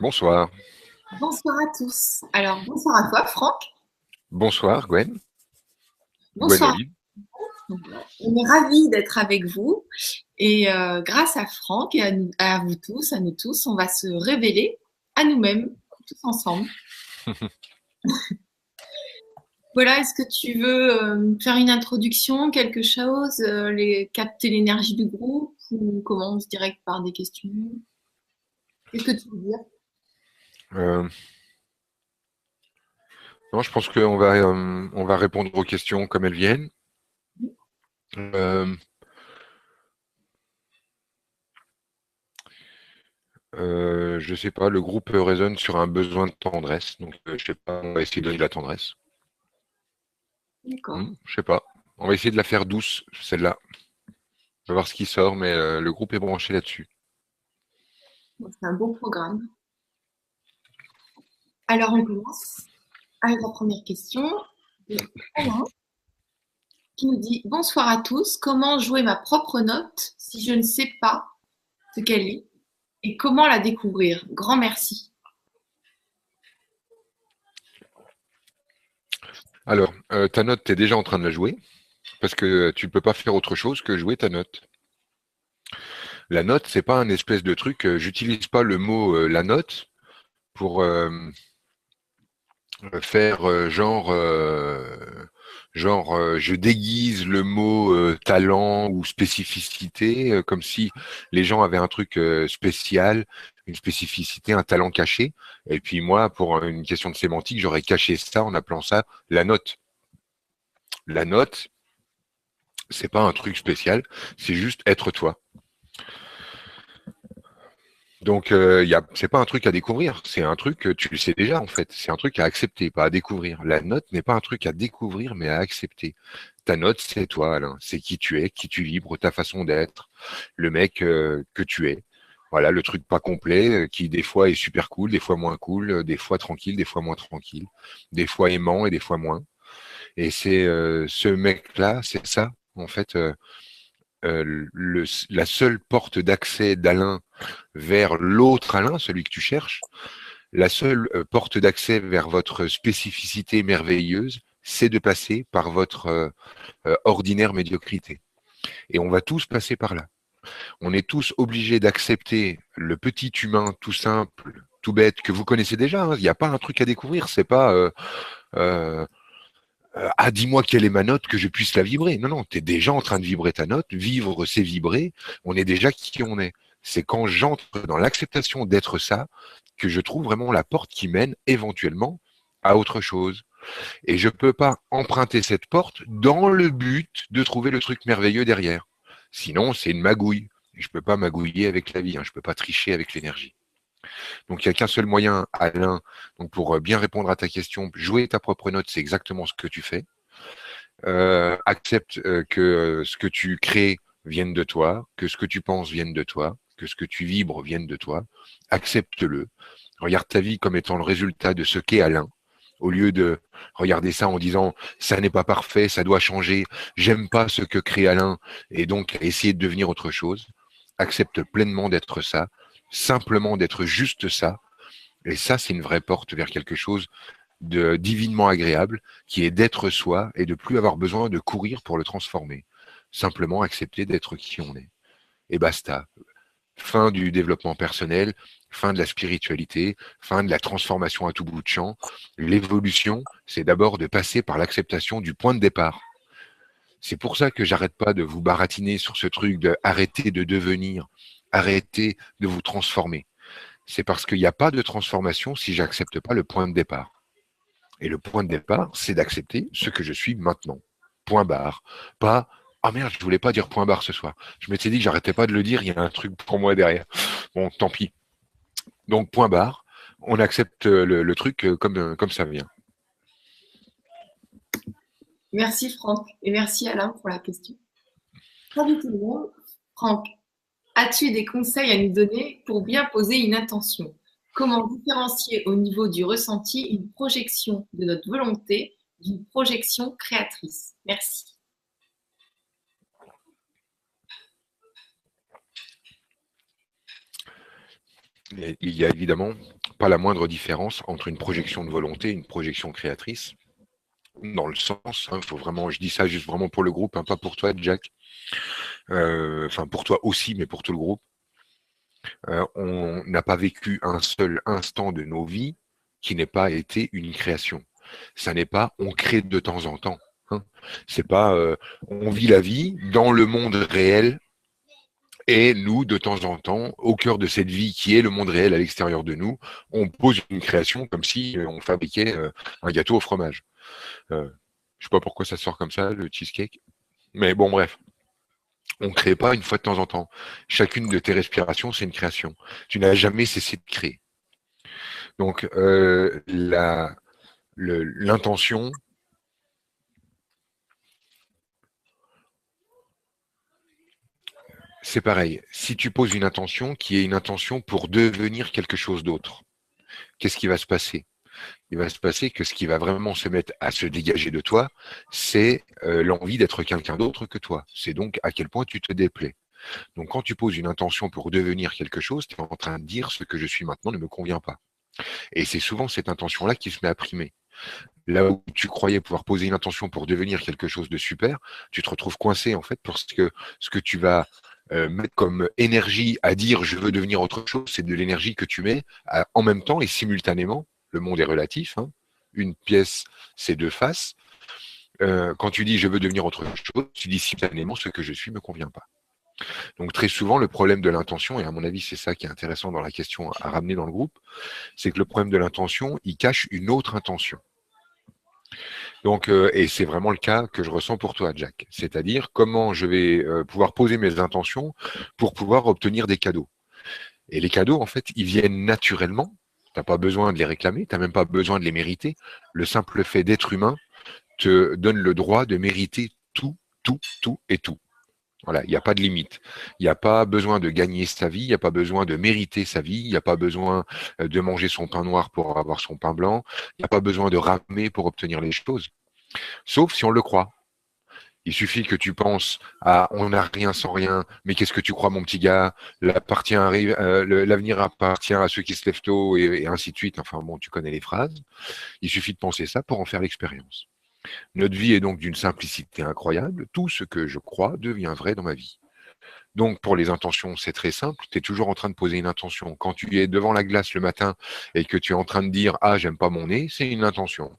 Bonsoir. Bonsoir à tous. Alors, bonsoir à toi, Franck. Bonsoir, Gwen. Gwen Bonsoir. Olive. On est ravis d'être avec vous. Et grâce à Franck et à vous tous, à nous tous, on va se révéler à nous-mêmes, tous ensemble. Voilà, est-ce que tu veux faire une introduction, quelque chose, capter l'énergie du groupe ou commence direct par des questions? Qu'est-ce que tu veux dire? Euh, non, je pense on va répondre aux questions comme elles viennent. Euh, je sais pas, le groupe résonne sur un besoin de tendresse. Donc, je sais pas, on va essayer de donner de la tendresse. D'accord. Je sais pas. On va essayer de la faire douce, celle-là. On va voir ce qui sort, mais le groupe est branché là-dessus. Bon, c'est un beau programme. Alors, on commence avec la première question de Alain, qui nous dit bonsoir à tous. Comment jouer ma propre note si je ne sais pas ce qu'elle est et comment la découvrir? Grand merci. Alors, ta note, tu es déjà en train de la jouer, parce que tu peux pas faire autre chose que jouer ta note. La note, c'est pas un espèce de truc. J'utilise pas le mot la note pour faire je déguise le mot talent ou spécificité comme si les gens avaient un truc spécial, une spécificité, un talent caché. Et puis moi, pour une question de sémantique, j'aurais caché ça en appelant ça la note. La note, c'est pas un truc spécial, c'est juste être toi. Donc, c'est pas un truc à découvrir, c'est un truc que tu le sais déjà en fait. C'est un truc à accepter, pas à découvrir. La note n'est pas un truc à découvrir, mais à accepter. Ta note, c'est toi, Alain. C'est qui tu es, qui tu vibres, ta façon d'être, le mec que tu es. Voilà, le truc pas complet, qui des fois est super cool, des fois moins cool, des fois tranquille, des fois moins tranquille, des fois aimant et des fois moins. Et c'est ce mec-là, c'est ça, en fait, la seule porte d'accès d'Alain vers l'autre Alain, celui que tu cherches, la seule porte d'accès vers votre spécificité merveilleuse, c'est de passer par votre ordinaire médiocrité. Et on va tous passer par là. On est tous obligés d'accepter le petit humain tout simple, tout bête, que vous connaissez déjà. Hein. Il n'y a pas un truc à découvrir. C'est pas euh, ah, dis-moi quelle est ma note que je puisse la vibrer. Non, non, tu es déjà en train de vibrer ta note. Vivre, c'est vibrer. On est déjà qui on est. C'est quand j'entre dans l'acceptation d'être ça que je trouve vraiment la porte qui mène éventuellement à autre chose. Et je peux pas emprunter cette porte dans le but de trouver le truc merveilleux derrière. Sinon, c'est une magouille. Et je peux pas magouiller avec la vie. Hein. Je peux pas tricher avec l'énergie. Donc, il n'y a qu'un seul moyen, Alain, donc pour bien répondre à ta question, jouer ta propre note, c'est exactement ce que tu fais. Accepte que ce que tu crées vienne de toi, que ce que tu penses vienne de toi, que ce que tu vibres vienne de toi. Accepte-le. Regarde ta vie comme étant le résultat de ce qu'est Alain, au lieu de regarder ça en disant ça n'est pas parfait, ça doit changer, j'aime pas ce que crée Alain, et donc essayer de devenir autre chose. Accepte pleinement d'être ça, simplement d'être juste ça, et ça c'est une vraie porte vers quelque chose de divinement agréable, qui est d'être soi et de plus avoir besoin de courir pour le transformer. Simplement accepter d'être qui on est. Et basta. Fin du développement personnel, fin de la spiritualité, fin de la transformation à tout bout de champ. L'évolution, c'est d'abord de passer par l'acceptation du point de départ. C'est pour ça que j'arrête pas de vous baratiner sur ce truc de arrêter de devenir, arrêter de vous transformer. C'est parce qu'il n'y a pas de transformation si j'accepte pas le point de départ. Et le point de départ, c'est d'accepter ce que je suis maintenant. Point barre. Pas ah merde, je voulais pas dire point barre ce soir. Je m'étais dit que j'arrêtais pas de le dire, il y a un truc pour moi derrière. Bon, tant pis. Donc point barre, on accepte le truc comme ça vient. Merci Franck et merci Alain pour la question. Salut tout le monde. Franck, as-tu des conseils à nous donner pour bien poser une intention? Comment différencier au niveau du ressenti une projection de notre volonté d'une projection créatrice? Merci. Et il y a évidemment pas la moindre différence entre une projection de volonté et une projection créatrice. Dans le sens, faut vraiment, je dis ça juste vraiment pour le groupe, pas pour toi, Jack. Enfin, pour toi aussi, mais pour tout le groupe. On n'a pas vécu un seul instant de nos vies qui n'ait pas été une création. Ça n'est pas on crée de temps en temps. C'est pas on vit la vie dans le monde réel et nous, de temps en temps, au cœur de cette vie qui est le monde réel à l'extérieur de nous, on pose une création comme si on fabriquait un gâteau au fromage. Je sais pas pourquoi ça sort comme ça, le cheesecake. Mais bon, bref. On ne crée pas une fois de temps en temps. Chacune de tes respirations, c'est une création. Tu n'as jamais cessé de créer. Donc, l'intention, c'est pareil. Si tu poses une intention qui est une intention pour devenir quelque chose d'autre, qu'est-ce qui va se passer? Il va se passer que ce qui va vraiment se mettre à se dégager de toi, c'est l'envie d'être quelqu'un d'autre que toi. C'est donc à quel point tu te déplais. Donc quand tu poses une intention pour devenir quelque chose, tu es en train de dire ce que je suis maintenant ne me convient pas. Et c'est souvent cette intention-là qui se met à primer. Là où tu croyais pouvoir poser une intention pour devenir quelque chose de super, tu te retrouves coincé en fait parce que ce que tu vas mettre comme énergie à dire je veux devenir autre chose, c'est de l'énergie que tu mets en même temps et simultanément. Le monde est relatif. Une pièce, c'est deux faces. Quand tu dis je veux devenir autre chose, tu dis simultanément ce que je suis me convient pas. Donc très souvent, le problème de l'intention, et à mon avis c'est ça qui est intéressant dans la question à ramener dans le groupe, c'est que le problème de l'intention, il cache une autre intention. Donc, et c'est vraiment le cas que je ressens pour toi, Jack. C'est-à-dire comment je vais pouvoir poser mes intentions pour pouvoir obtenir des cadeaux. Et les cadeaux, en fait, ils viennent naturellement. Tu n'as pas besoin de les réclamer, tu n'as même pas besoin de les mériter. Le simple fait d'être humain te donne le droit de mériter tout, tout, tout et tout. Voilà, il n'y a pas de limite. Il n'y a pas besoin de gagner sa vie, il n'y a pas besoin de mériter sa vie, il n'y a pas besoin de manger son pain noir pour avoir son pain blanc, il n'y a pas besoin de ramer pour obtenir les choses. Sauf si on le croit. Il suffit que tu penses à on n'a rien sans rien, mais qu'est-ce que tu crois, mon petit gars? L'avenir appartient à ceux qui se lèvent tôt et ainsi de suite. Enfin bon, tu connais les phrases. Il suffit de penser ça pour en faire l'expérience. Notre vie est donc d'une simplicité incroyable. Tout ce que je crois devient vrai dans ma vie. Donc, pour les intentions, c'est très simple. Tu es toujours en train de poser une intention. Quand tu es devant la glace le matin et que tu es en train de dire ah, j'aime pas mon nez, c'est une intention.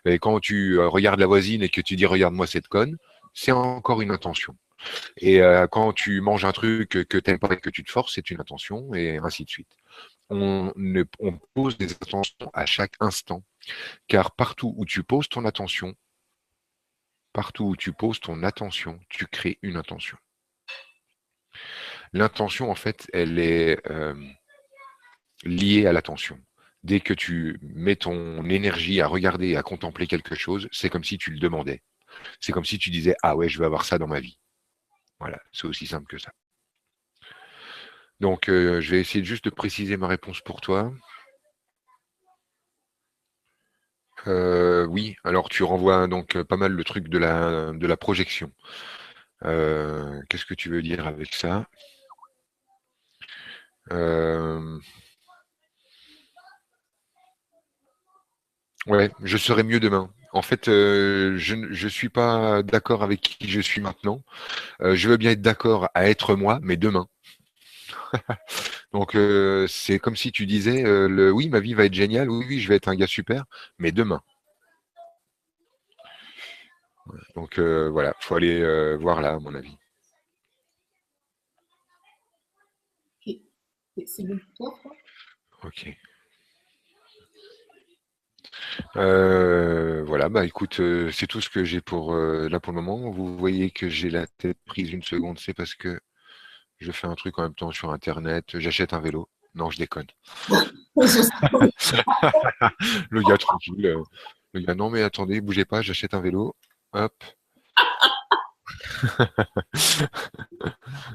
Et quand tu regardes la voisine et que tu dis regarde-moi cette conne, c'est encore une intention. Et quand tu manges un truc que tu n'aimes pas et que tu te forces, c'est une intention, et ainsi de suite. On pose des intentions à chaque instant, car partout où tu poses ton attention, tu crées une intention. L'intention, en fait, elle est liée à l'attention. Dès que tu mets ton énergie à regarder et à contempler quelque chose, c'est comme si tu le demandais. C'est comme si tu disais ah ouais, je veux avoir ça dans ma vie. Voilà, c'est aussi simple que ça. Donc, je vais essayer juste de préciser ma réponse pour toi. Oui, alors tu renvoies donc pas mal le truc de la projection. Qu'est-ce que tu veux dire avec ça? Euh, ouais, je serai mieux demain. En fait, je ne suis pas d'accord avec qui je suis maintenant. Je veux bien être d'accord à être moi, mais demain. Donc, c'est comme si tu disais, oui, ma vie va être géniale, oui, oui, je vais être un gars super, mais demain. Donc, voilà, faut aller voir là, à mon avis. C'est bon pour toi, Franck? Ok. Voilà, bah écoute, c'est tout ce que j'ai pour là pour le moment. Vous voyez que j'ai la tête prise une seconde, c'est parce que je fais un truc en même temps sur Internet. J'achète un vélo. Non, je déconne. Le gars tranquille. Le gars, non mais attendez, bougez pas, j'achète un vélo. Hop.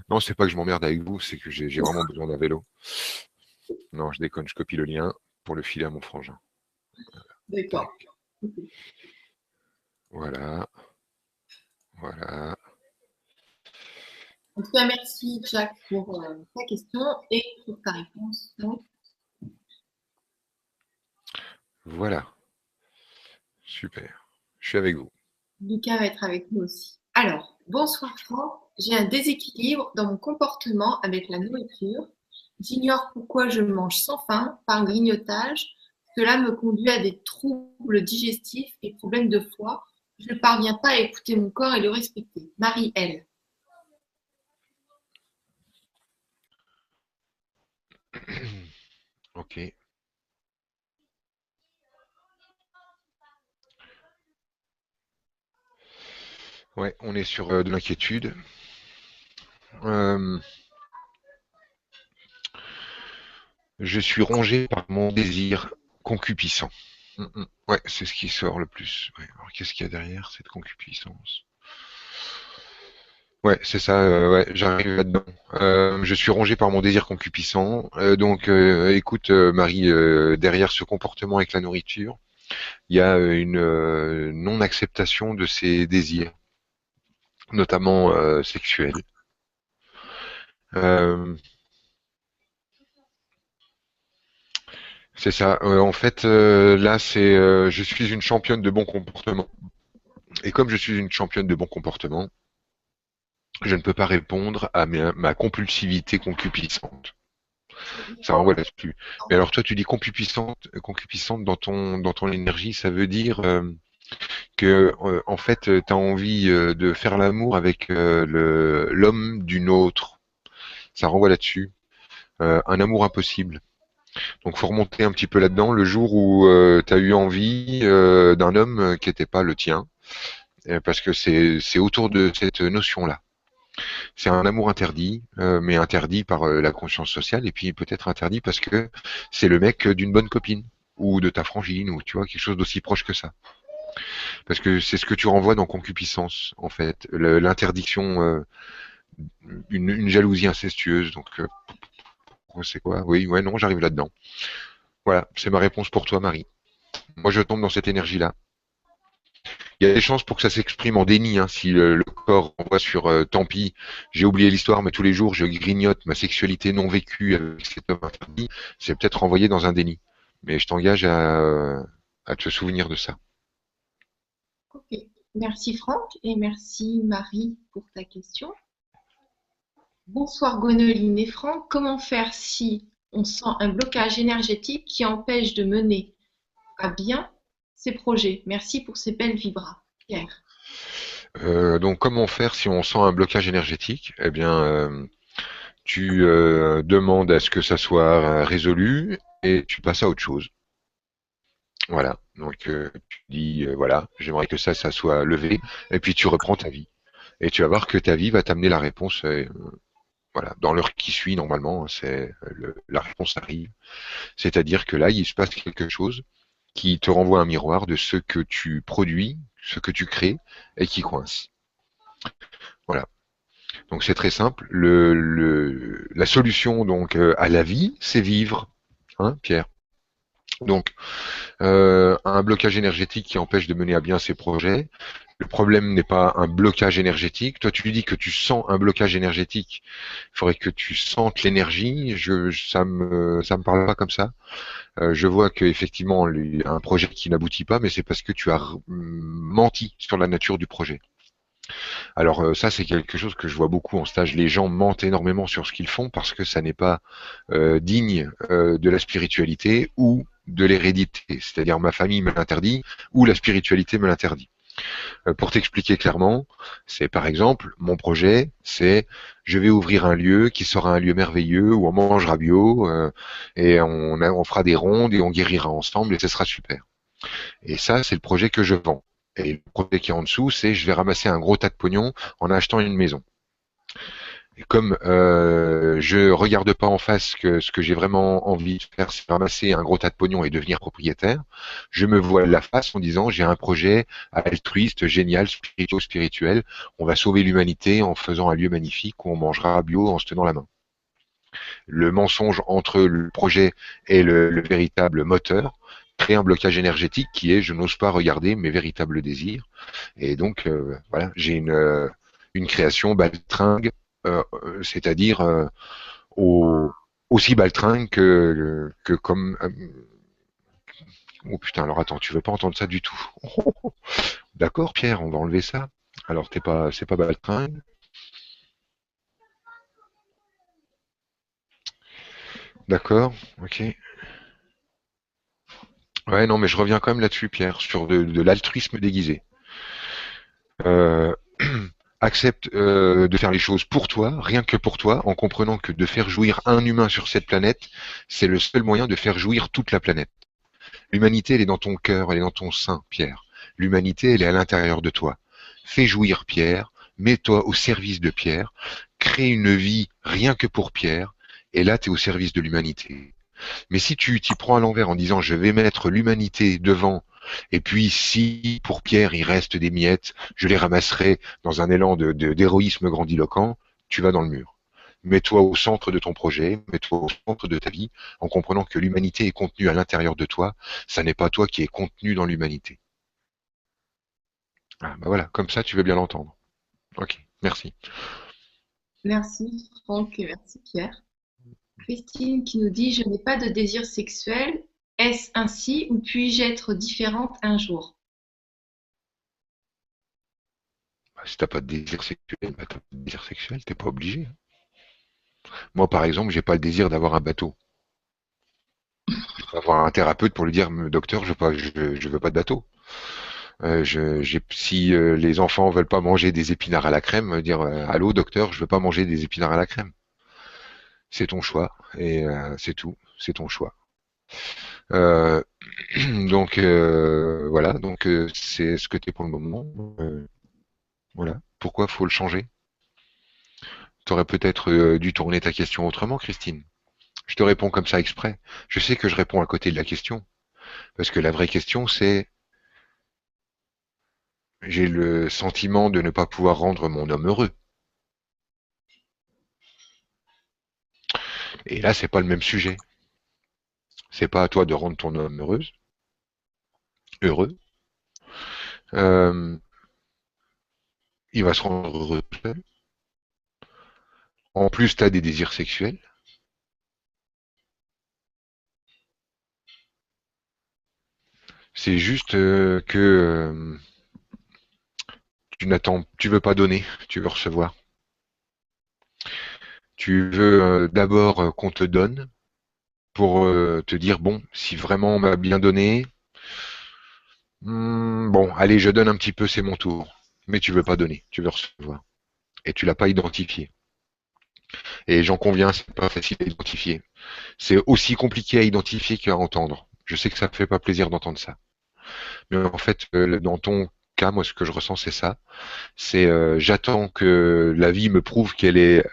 Non, c'est pas que je m'emmerde avec vous, c'est que j'ai vraiment besoin d'un vélo. Non, je déconne, je copie le lien pour le filer à mon frangin. Tac. D'accord. Voilà. Voilà. En tout cas, merci, Jack, pour ta question et pour ta réponse. Donc, Voilà, super. Je suis avec vous. Lucas va être avec nous aussi. Alors, bonsoir Franck. J'ai un déséquilibre dans mon comportement avec la nourriture. J'ignore pourquoi je mange sans faim, par grignotage. Cela me conduit à des troubles digestifs et problèmes de foie. Je ne parviens pas à écouter mon corps et le respecter. Marie, elle. Ok. Ouais, on est sur de l'inquiétude. Euh, je suis rongé par mon désir concupiscent. Ouais, c'est ce qui sort le plus. Ouais. Alors qu'est-ce qu'il y a derrière cette concupiscence? Ouais, c'est ça, ouais, j'arrive là-dedans. Je suis rongé par mon désir concupiscent. Donc, écoute, Marie, derrière ce comportement avec la nourriture, il y a une non-acceptation de ses désirs, notamment sexuels. Euh, c'est ça. En fait, là, c'est, je suis une championne de bon comportement. Et comme je suis une championne de bon comportement, je ne peux pas répondre à ma compulsivité concupiscente. Ça renvoie là-dessus. Mais alors toi, tu dis concupiscente dans ton énergie, ça veut dire que en fait, tu as envie de faire l'amour avec l'homme d'une autre. Ça renvoie là-dessus. Un amour impossible. Donc faut remonter un petit peu là-dedans. Le jour où tu as eu envie d'un homme qui n'était pas le tien, parce que c'est autour de cette notion-là. C'est un amour interdit, mais interdit par la conscience sociale, et puis peut-être interdit parce que c'est le mec d'une bonne copine, ou de ta frangine, ou tu vois, quelque chose d'aussi proche que ça. Parce que c'est ce que tu renvoies dans concupiscence, en fait, l'interdiction, une jalousie incestueuse. Donc, c'est quoi? Oui, ouais, non, j'arrive là-dedans. Voilà, c'est ma réponse pour toi, Marie. Moi, je tombe dans cette énergie-là. Il y a des chances pour que ça s'exprime en déni, hein, si le corps envoie sur tant pis, j'ai oublié l'histoire, mais tous les jours je grignote ma sexualité non vécue avec cet homme interdit, c'est peut-être renvoyé dans un déni. Mais je t'engage à te souvenir de ça. Ok. Merci Franck et merci Marie pour ta question. Bonsoir Gonoline et Franck. Comment faire si on sent un blocage énergétique qui empêche de mener à bien ses projets? Merci pour ces belles vibras. Pierre. Donc comment faire si on sent un blocage énergétique? Eh bien, tu demandes à ce que ça soit résolu et tu passes à autre chose. Voilà. Donc tu dis voilà, j'aimerais que ça soit levé, et puis tu reprends ta vie. Et tu vas voir que ta vie va t'amener la réponse. Voilà, dans l'heure qui suit, normalement, c'est la réponse arrive. C'est-à-dire que là, il se passe quelque chose qui te renvoie un miroir de ce que tu produis, ce que tu crées, et qui coince. Voilà. Donc c'est très simple. La solution donc à la vie, c'est vivre, hein, Pierre. Donc un blocage énergétique qui empêche de mener à bien ses projets. Le problème n'est pas un blocage énergétique. Toi, tu dis que tu sens un blocage énergétique. Il faudrait que tu sentes l'énergie. Ça me parle pas comme ça. Je vois qu'effectivement, un projet qui n'aboutit pas, mais c'est parce que tu as menti sur la nature du projet. Alors ça, c'est quelque chose que je vois beaucoup en stage. Les gens mentent énormément sur ce qu'ils font parce que ça n'est pas digne de la spiritualité ou de l'hérédité. C'est-à-dire ma famille me l'interdit ou la spiritualité me l'interdit. Pour t'expliquer clairement, c'est par exemple, mon projet, c'est je vais ouvrir un lieu qui sera un lieu merveilleux où on mangera bio et on fera des rondes et on guérira ensemble et ce sera super. Et ça, c'est le projet que je vends. Et le projet qui est en dessous, c'est je vais ramasser un gros tas de pognon en achetant une maison. Et comme je regarde pas en face que ce que j'ai vraiment envie de faire, c'est ramasser un gros tas de pognon et devenir propriétaire, je me voile la face en disant j'ai un projet altruiste, génial, spirituel. On va sauver l'humanité en faisant un lieu magnifique où on mangera bio en se tenant la main. Le mensonge entre le projet et le véritable moteur crée un blocage énergétique qui est je n'ose pas regarder mes véritables désirs. Et donc voilà, j'ai une création baltringue, c'est-à-dire au, aussi baltringue que comme Oh putain, alors attends, tu veux pas entendre ça du tout. D'accord, Pierre, on va enlever ça. Alors c'est pas baltringue. D'accord, ok. Ouais, non, mais je reviens quand même là-dessus, Pierre, sur de l'altruisme déguisé. Euh, accepte de faire les choses pour toi, rien que pour toi, en comprenant que de faire jouir un humain sur cette planète, c'est le seul moyen de faire jouir toute la planète. L'humanité, elle est dans ton cœur, elle est dans ton sein, Pierre. L'humanité, elle est à l'intérieur de toi. Fais jouir Pierre, mets-toi au service de Pierre, crée une vie rien que pour Pierre, et là, tu es au service de l'humanité. Mais si tu t'y prends à l'envers en disant je vais mettre l'humanité devant, et puis si pour Pierre il reste des miettes, je les ramasserai dans un élan d'héroïsme grandiloquent, tu vas dans le mur. Mets-toi au centre de ton projet, mets-toi au centre de ta vie, en comprenant que l'humanité est contenue à l'intérieur de toi, ça n'est pas toi qui es contenu dans l'humanité. Ah, bah voilà, comme ça tu veux bien l'entendre. Ok, merci. Merci Franck et merci Pierre. Christine qui nous dit: Je n'ai pas de désir sexuel. Est-ce ainsi ou puis-je être différente un jour? Bah, si t'as pas de désir sexuel, bah t'as pas de désir sexuel, t'es pas obligé. Moi par exemple, j'ai pas le désir d'avoir un bateau. Je peux avoir un thérapeute pour lui dire, docteur, je veux pas de bateau. Si les enfants veulent pas manger des épinards à la crème, dire, allô docteur, je veux pas manger des épinards à la crème. C'est ton choix et c'est tout, c'est ton choix. Euh, donc voilà, donc c'est ce que tu es pour le moment. Voilà. Pourquoi faut le changer? Tu aurais peut-être dû tourner ta question autrement, Christine. Je te réponds comme ça exprès. Je sais que je réponds à côté de la question, parce que la vraie question c'est j'ai le sentiment de ne pas pouvoir rendre mon homme heureux. Et là, c'est pas le même sujet. C'est pas à toi de rendre ton homme heureux. Euh, il va se rendre heureux tout seul. En plus, tu as des désirs sexuels. C'est juste que tu veux pas donner, tu veux recevoir. Tu veux d'abord qu'on te donne pour te dire bon, si vraiment on m'a bien donné, bon, allez, je donne un petit peu, c'est mon tour. Mais tu veux pas donner, tu veux recevoir. Et tu l'as pas identifié. Et j'en conviens, c'est pas facile à identifier. C'est aussi compliqué à identifier qu'à entendre. Je sais que ça ne fait pas plaisir d'entendre ça. Mais en fait, dans ton cas, moi, ce que je ressens, c'est ça. C'est j'attends que la vie me prouve qu'elle est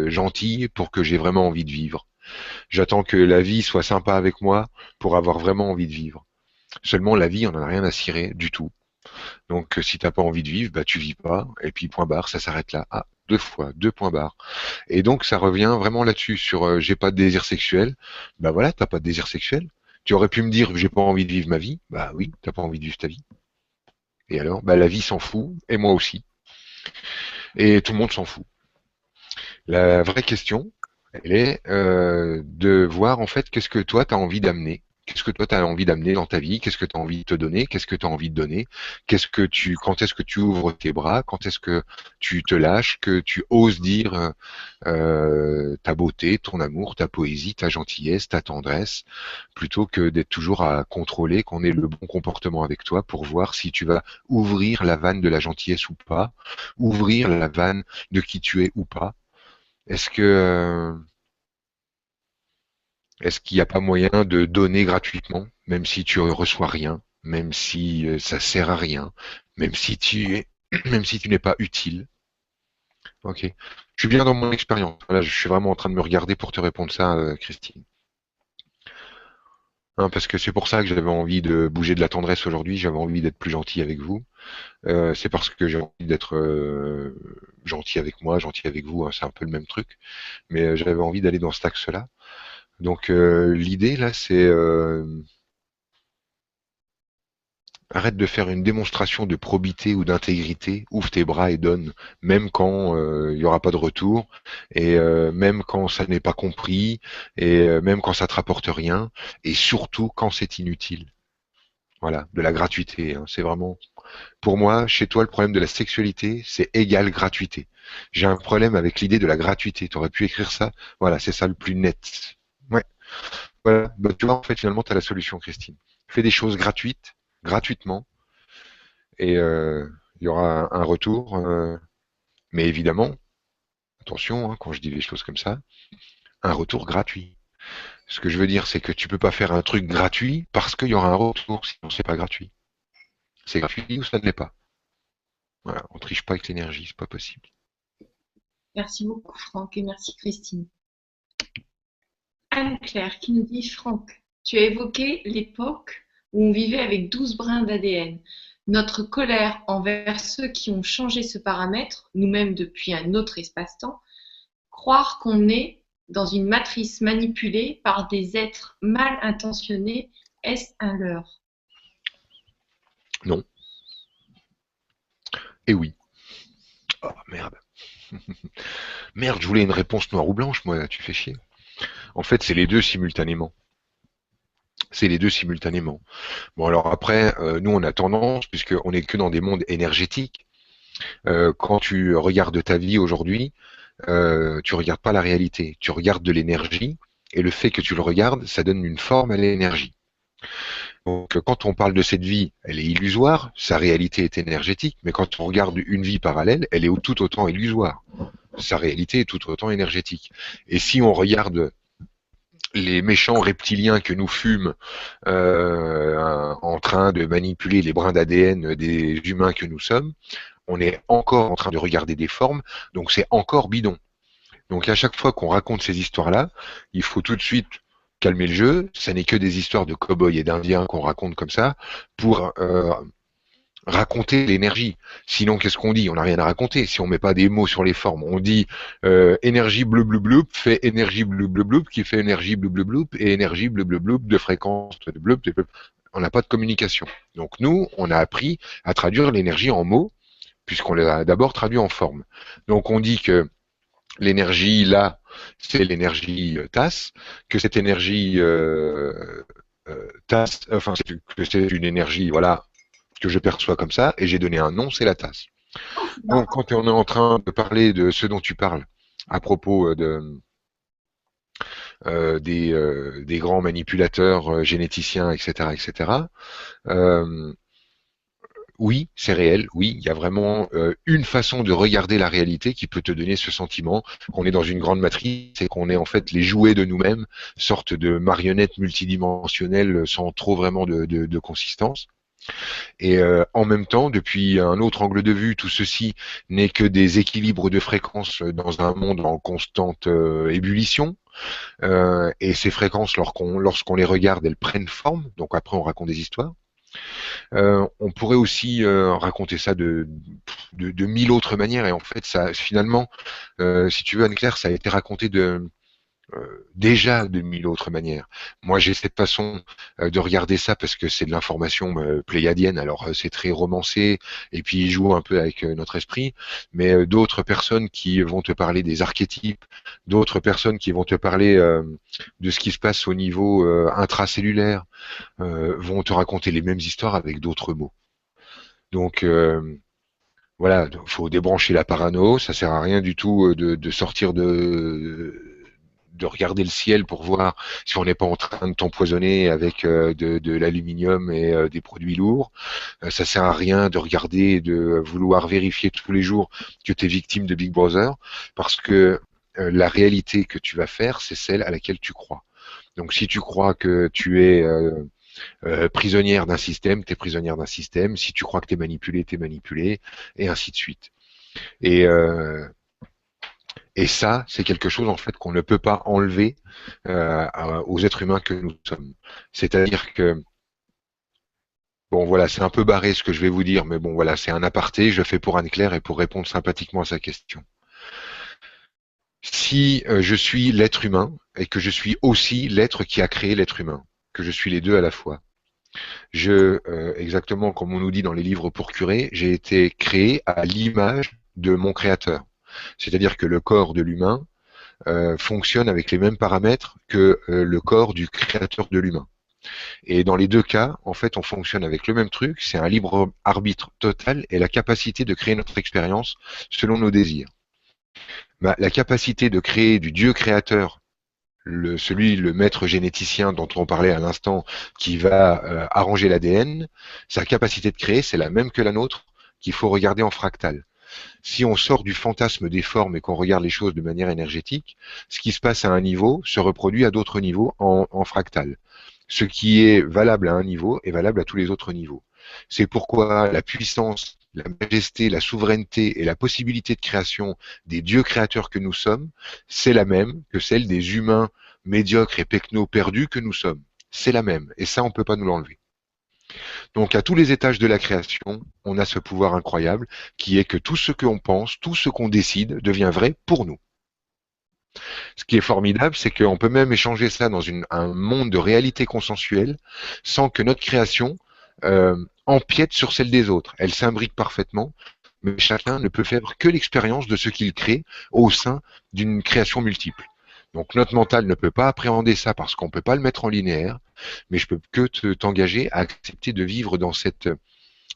gentille pour que j'ai vraiment envie de vivre. J'attends que la vie soit sympa avec moi pour avoir vraiment envie de vivre. Seulement, la vie, on n'en a rien à cirer du tout. Donc, si t'as pas envie de vivre, bah tu vis pas. Et puis point barre, ça s'arrête là. Ah, deux fois, deux points barres. Et donc, ça revient vraiment là-dessus sur j'ai pas de désir sexuel. Bah voilà, t'as pas de désir sexuel. Tu aurais pu me dire j'ai pas envie de vivre ma vie. Bah oui, t'as pas envie de vivre ta vie. Et alors, bah la vie s'en fout, et moi aussi. Et tout le monde s'en fout. La vraie question, elle est de voir en fait qu'est-ce que toi tu as envie d'amener. Qu'est-ce que toi tu as envie d'amener dans ta vie? Qu'est-ce que tu as envie de te donner? Qu'est-ce que tu as envie de donner? Quand est-ce que tu ouvres tes bras? Quand est-ce que tu te lâches? Que tu oses dire ta beauté, ton amour, ta poésie, ta gentillesse, ta tendresse, plutôt que d'être toujours à contrôler qu'on ait le bon comportement avec toi pour voir si tu vas ouvrir la vanne de la gentillesse ou pas, ouvrir la vanne de qui tu es ou pas. Est-ce qu'il n'y a pas moyen de donner gratuitement, même si tu reçois rien, même si ça sert à rien, même si même si tu n'es pas utile? Ok. Je suis bien dans mon expérience. Là, je suis vraiment en train de me regarder pour te répondre ça, Christine. Hein, parce que c'est pour ça que j'avais envie de bouger de la tendresse aujourd'hui. J'avais envie d'être plus gentil avec vous. C'est parce que j'ai envie d'être gentil avec moi, gentil avec vous. Hein, c'est un peu le même truc. Mais j'avais envie d'aller dans cet axe-là. Donc l'idée là, c'est arrête de faire une démonstration de probité ou d'intégrité, ouvre tes bras et donne, même quand il n'y aura pas de retour, et même quand ça n'est pas compris, et même quand ça te rapporte rien, et surtout quand c'est inutile. Voilà, de la gratuité, hein. C'est vraiment, pour moi, chez toi, le problème de la sexualité, c'est égal gratuité. J'ai un problème avec l'idée de la gratuité. Tu aurais pu écrire ça. Voilà, c'est ça le plus net. Ouais, voilà. Bah, tu vois, en fait, finalement, tu as la solution, Christine. Fais des choses gratuites, gratuitement, et il y aura un retour. Mais évidemment, attention, hein, quand je dis les choses comme ça, un retour gratuit. Ce que je veux dire, c'est que tu peux pas faire un truc gratuit parce qu'il y aura un retour, sinon c'est pas gratuit. C'est gratuit ou ça ne l'est pas. Voilà, on triche pas avec l'énergie, c'est pas possible. Merci beaucoup, Franck, et merci, Christine. Anne-Claire qui nous dit: Franck, tu as évoqué l'époque où on vivait avec 12 brins d'ADN. Notre colère envers ceux qui ont changé ce paramètre, nous-mêmes depuis un autre espace-temps, croire qu'on est dans une matrice manipulée par des êtres mal intentionnés, est-ce un leurre? Non. Et oui. Oh merde. Merde, je voulais une réponse noire ou blanche, moi, tu fais chier. En fait, c'est les deux simultanément. C'est les deux simultanément. Bon, alors après, nous, on a tendance, puisqu'on n'est que dans des mondes énergétiques, quand tu regardes ta vie aujourd'hui, tu regardes pas la réalité. Tu regardes de l'énergie, et le fait que tu le regardes, ça donne une forme à l'énergie. Donc, quand on parle de cette vie, elle est illusoire, sa réalité est énergétique, mais quand on regarde une vie parallèle, elle est tout autant illusoire. Sa réalité est tout autant énergétique. Et si on regarde les méchants reptiliens que nous fûmes en train de manipuler les brins d'ADN des humains que nous sommes, on est encore en train de regarder des formes, donc c'est encore bidon. Donc à chaque fois qu'on raconte ces histoires-là, il faut tout de suite calmer le jeu. Ça n'est que des histoires de cow-boys et d'indiens qu'on raconte comme ça pour raconter l'énergie. Sinon, qu'est-ce qu'on dit? On n'a rien à raconter. Si on met pas des mots sur les formes, on dit énergie bleu bleu bleu fait énergie bleu bleu bleu qui fait énergie bleu bleu bleu et énergie bleu bleu bleu de fréquence de bleu bleu. On n'a pas de communication. Donc nous, on a appris à traduire l'énergie en mots puisqu'on l'a d'abord traduit en forme. Donc on dit que l'énergie là, c'est l'énergie tasse, que cette énergie tasse, enfin que c'est une énergie, voilà, que je perçois comme ça, et j'ai donné un nom, c'est la tasse. Donc, quand on est en train de parler de ce dont tu parles, à propos des grands manipulateurs généticiens, etc., etc., euh, oui, c'est réel, oui, il y a vraiment une façon de regarder la réalité qui peut te donner ce sentiment qu'on est dans une grande matrice et qu'on est en fait les jouets de nous-mêmes, sorte de marionnettes multidimensionnelles sans trop vraiment de consistance. Et en même temps, depuis un autre angle de vue, tout ceci n'est que des équilibres de fréquences dans un monde en constante ébullition. Et ces fréquences, lorsqu'on les regarde, elles prennent forme. Donc après, on raconte des histoires. On pourrait aussi raconter ça de mille autres manières. Et en fait, ça, finalement, si tu veux, Anne-Claire, ça a été raconté déjà de mille autres manières. Moi, j'ai cette façon de regarder ça parce que c'est de l'information pléiadienne. Alors, c'est très romancé et puis il joue un peu avec notre esprit. Mais d'autres personnes qui vont te parler des archétypes, d'autres personnes qui vont te parler de ce qui se passe au niveau intracellulaire, vont te raconter les mêmes histoires avec d'autres mots. Donc, voilà, faut débrancher la parano. Ça sert à rien du tout de sortir de regarder le ciel pour voir si on n'est pas en train de t'empoisonner avec de l'aluminium et des produits lourds. Ça sert à rien de regarder, de vouloir vérifier tous les jours que tu es victime de Big Brother, parce que la réalité que tu vas faire, c'est celle à laquelle tu crois. Donc si tu crois que tu es prisonnière d'un système, tu es prisonnière d'un système. Si tu crois que tu es manipulé, et ainsi de suite. Et et ça, c'est quelque chose en fait qu'on ne peut pas enlever aux êtres humains que nous sommes. C'est-à-dire que bon voilà, c'est un peu barré ce que je vais vous dire, mais bon voilà, c'est un aparté, je fais pour Anne-Claire et pour répondre sympathiquement à sa question. Si je suis l'être humain et que je suis aussi l'être qui a créé l'être humain, que je suis les deux à la fois, exactement comme on nous dit dans les livres pour curer, j'ai été créé à l'image de mon créateur. C'est-à-dire que le corps de l'humain fonctionne avec les mêmes paramètres que le corps du créateur de l'humain. Et dans les deux cas, en fait, on fonctionne avec le même truc, c'est un libre arbitre total et la capacité de créer notre expérience selon nos désirs. La capacité de créer du Dieu créateur, le maître généticien dont on parlait à l'instant, qui va arranger l'ADN, sa capacité de créer, c'est la même que la nôtre, qu'il faut regarder en fractal. Si on sort du fantasme des formes et qu'on regarde les choses de manière énergétique, ce qui se passe à un niveau se reproduit à d'autres niveaux en fractal. Ce qui est valable à un niveau est valable à tous les autres niveaux. C'est pourquoi la puissance, la majesté, la souveraineté et la possibilité de création des dieux créateurs que nous sommes, c'est la même que celle des humains médiocres et pecnos perdus que nous sommes. C'est la même. Et ça, on ne peut pas nous l'enlever. Donc, à tous les étages de la création, on a ce pouvoir incroyable qui est que tout ce qu'on pense, tout ce qu'on décide devient vrai pour nous. Ce qui est formidable, c'est qu'on peut même échanger ça dans un monde de réalité consensuelle sans que notre création empiète sur celle des autres. Elle s'imbrique parfaitement, mais chacun ne peut faire que l'expérience de ce qu'il crée au sein d'une création multiple. Donc notre mental ne peut pas appréhender ça parce qu'on ne peut pas le mettre en linéaire, mais je peux que t'engager à accepter de vivre dans cette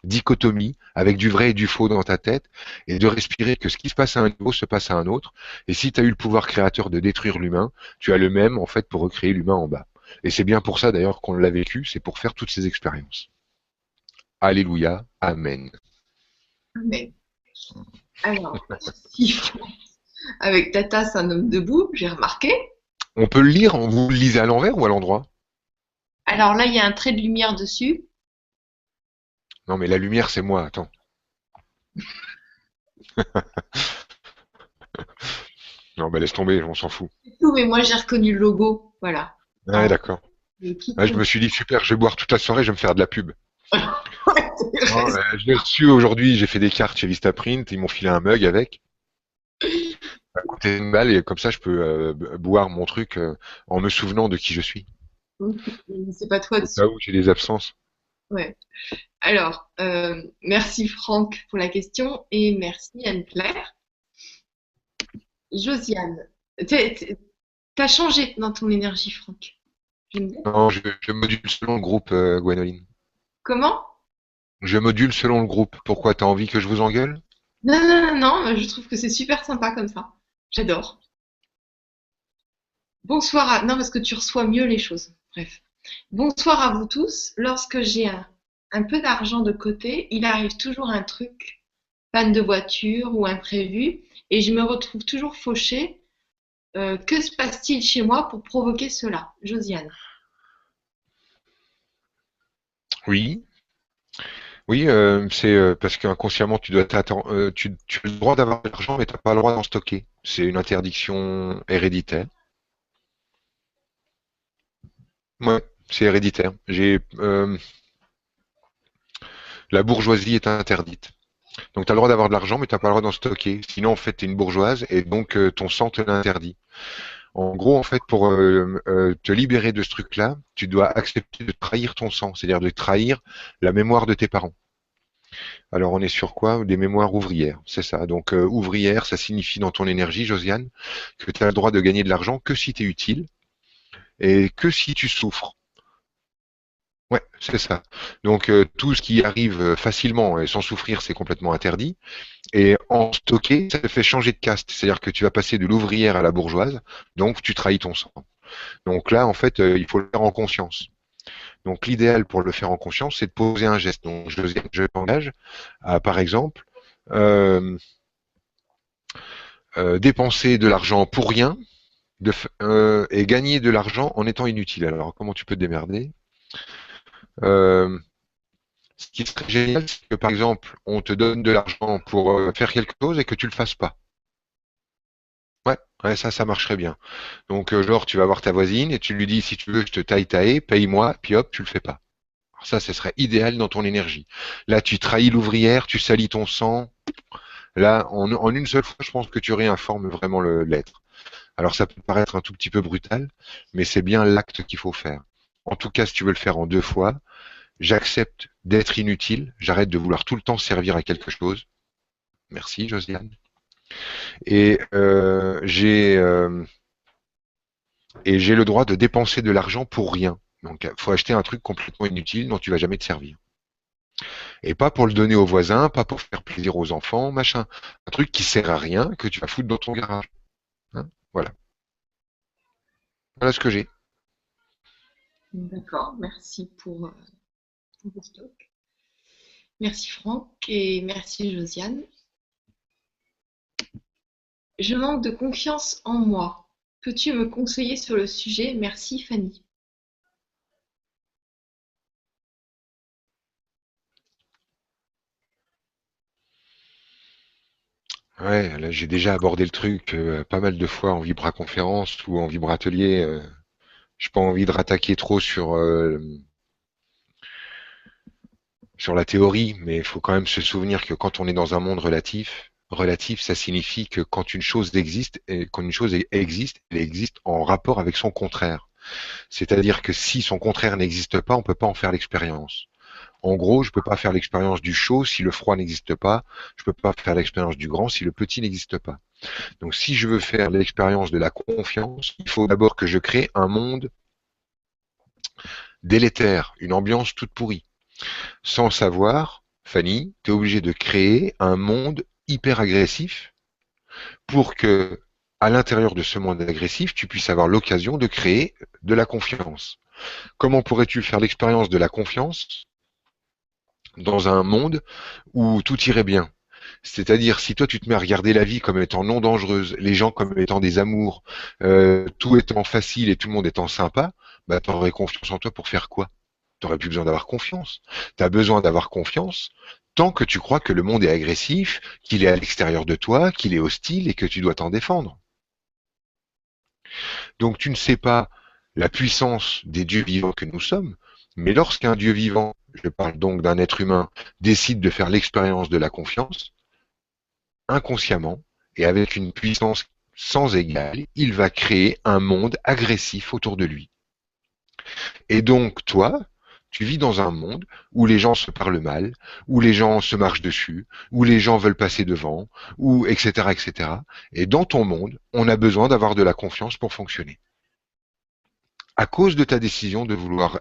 dichotomie avec du vrai et du faux dans ta tête et de respirer que ce qui se passe à un niveau se passe à un autre. Et si tu as eu le pouvoir créateur de détruire l'humain, tu as le même en fait pour recréer l'humain en bas. Et c'est bien pour ça d'ailleurs qu'on l'a vécu, c'est pour faire toutes ces expériences. Alléluia, Amen. Amen. Alors, avec ta tasse, un homme debout, j'ai remarqué. On peut le lire, vous le lisez à l'envers ou à l'endroit? Alors là, il y a un trait de lumière dessus. Non mais la lumière c'est moi, attends. Non bah laisse tomber, on s'en fout. C'est tout, mais moi j'ai reconnu le logo. Voilà. Ouais, d'accord. Qui Ouais, je me suis dit super, je vais boire toute la soirée, je vais me faire de la pub. Non, je l'ai reçu aujourd'hui, j'ai fait des cartes chez Vistaprint, ils m'ont filé un mug avec. Ça a coûté une balle et comme ça je peux boire mon truc en me souvenant de qui je suis. C'est pas toi Au dessus. cas où j'ai des absences. Ouais. Alors, merci Franck pour la question et merci Anne-Claire. Josiane, t'as changé dans ton énergie, Franck. J'aime bien. Non, je module selon le groupe, Gwenoline. Comment? Je module selon le groupe. Pourquoi t'as envie que je vous engueule? Non, non, non, non, je trouve que c'est super sympa comme ça. J'adore. Bonsoir à... Non, parce que tu reçois mieux les choses. Bref. Bonsoir à vous tous. Lorsque j'ai un peu d'argent de côté, il arrive toujours un truc, panne de voiture ou imprévu, et je me retrouve toujours fauchée. Que se passe-t-il chez moi pour provoquer cela? Josiane. Oui. Oui, c'est parce qu'inconsciemment tu dois t'attendre, tu as le droit d'avoir de l'argent, mais t'as pas le droit d'en stocker. C'est une interdiction héréditaire. Ouais, c'est héréditaire. La bourgeoisie est interdite. Donc tu as le droit d'avoir de l'argent, mais t'as pas le droit d'en stocker. Sinon, en fait, t'es une bourgeoise et donc ton sang te l'interdit. En gros, en fait, pour te libérer de ce truc-là, tu dois accepter de trahir ton sang, c'est-à-dire de trahir la mémoire de tes parents. Alors, on est sur quoi? Des mémoires ouvrières, c'est ça. Donc, ouvrière, ça signifie dans ton énergie, Josiane, que tu as le droit de gagner de l'argent que si tu es utile et que si tu souffres. Ouais, c'est ça. Donc, tout ce qui arrive facilement et sans souffrir, c'est complètement interdit. Et en stocker, ça te fait changer de caste. C'est-à-dire que tu vas passer de l'ouvrière à la bourgeoise, donc tu trahis ton sang. Donc là, en fait, il faut le faire en conscience. Donc l'idéal pour le faire en conscience, c'est de poser un geste. Donc je m'engage à, par exemple, euh, dépenser de l'argent pour rien et gagner de l'argent en étant inutile. Alors comment tu peux te démerder? euh, Ce qui serait génial, c'est que par exemple, on te donne de l'argent pour faire quelque chose et que tu le fasses pas. Ouais, ouais, ça marcherait bien. Donc, genre, tu vas voir ta voisine et tu lui dis, si tu veux, je te taille ta haie, paye-moi, puis hop, tu le fais pas. Alors ça, ce serait idéal dans ton énergie. Là, tu trahis l'ouvrière, tu salis ton sang. Là, en une seule fois, je pense que tu réinformes vraiment l'être. Alors, ça peut paraître un tout petit peu brutal, mais c'est bien l'acte qu'il faut faire. En tout cas, si tu veux le faire en deux fois, j'accepte d'être inutile, j'arrête de vouloir tout le temps servir à quelque chose. Merci, Josiane. Et j'ai le droit de dépenser de l'argent pour rien. Donc, il faut acheter un truc complètement inutile dont tu vas jamais te servir. Et pas pour le donner aux voisins, pas pour faire plaisir aux enfants, machin. Un truc qui sert à rien, que tu vas foutre dans ton garage. Hein, voilà. Voilà ce que j'ai. D'accord, merci pour le stock. Merci Franck et merci Josiane. Je manque de confiance en moi. Peux-tu me conseiller sur le sujet? Merci Fanny. Ouais, là j'ai déjà abordé le truc pas mal de fois en vibra-conférence ou en vibra-atelier. J'ai pas envie de rattaquer trop sur la théorie, mais il faut quand même se souvenir que quand on est dans un monde relatif, ça signifie que quand une chose existe, et quand une chose existe, elle existe en rapport avec son contraire. C'est-à-dire que si son contraire n'existe pas, on peut pas en faire l'expérience. En gros, je peux pas faire l'expérience du chaud si le froid n'existe pas. Je peux pas faire l'expérience du grand si le petit n'existe pas. Donc, si je veux faire l'expérience de la confiance, il faut d'abord que je crée un monde délétère, une ambiance toute pourrie. Sans savoir, Fanny, tu es obligé de créer un monde hyper agressif pour que, à l'intérieur de ce monde agressif, tu puisses avoir l'occasion de créer de la confiance. Comment pourrais-tu faire l'expérience de la confiance dans un monde où tout irait bien? C'est-à-dire, si toi tu te mets à regarder la vie comme étant non dangereuse, les gens comme étant des amours, tout étant facile et tout le monde étant sympa, bah t'aurais confiance en toi pour faire quoi? T'aurais plus besoin d'avoir confiance. T'as besoin d'avoir confiance tant que tu crois que le monde est agressif, qu'il est à l'extérieur de toi, qu'il est hostile et que tu dois t'en défendre. Donc tu ne sais pas la puissance des dieux vivants que nous sommes, mais lorsqu'un dieu vivant, je parle donc d'un être humain, décide de faire l'expérience de la confiance, inconsciemment et avec une puissance sans égale, il va créer un monde agressif autour de lui. Et donc, toi, tu vis dans un monde où les gens se parlent mal, où les gens se marchent dessus, où les gens veulent passer devant, où etc. etc. Et dans ton monde, on a besoin d'avoir de la confiance pour fonctionner. À cause de ta décision de vouloir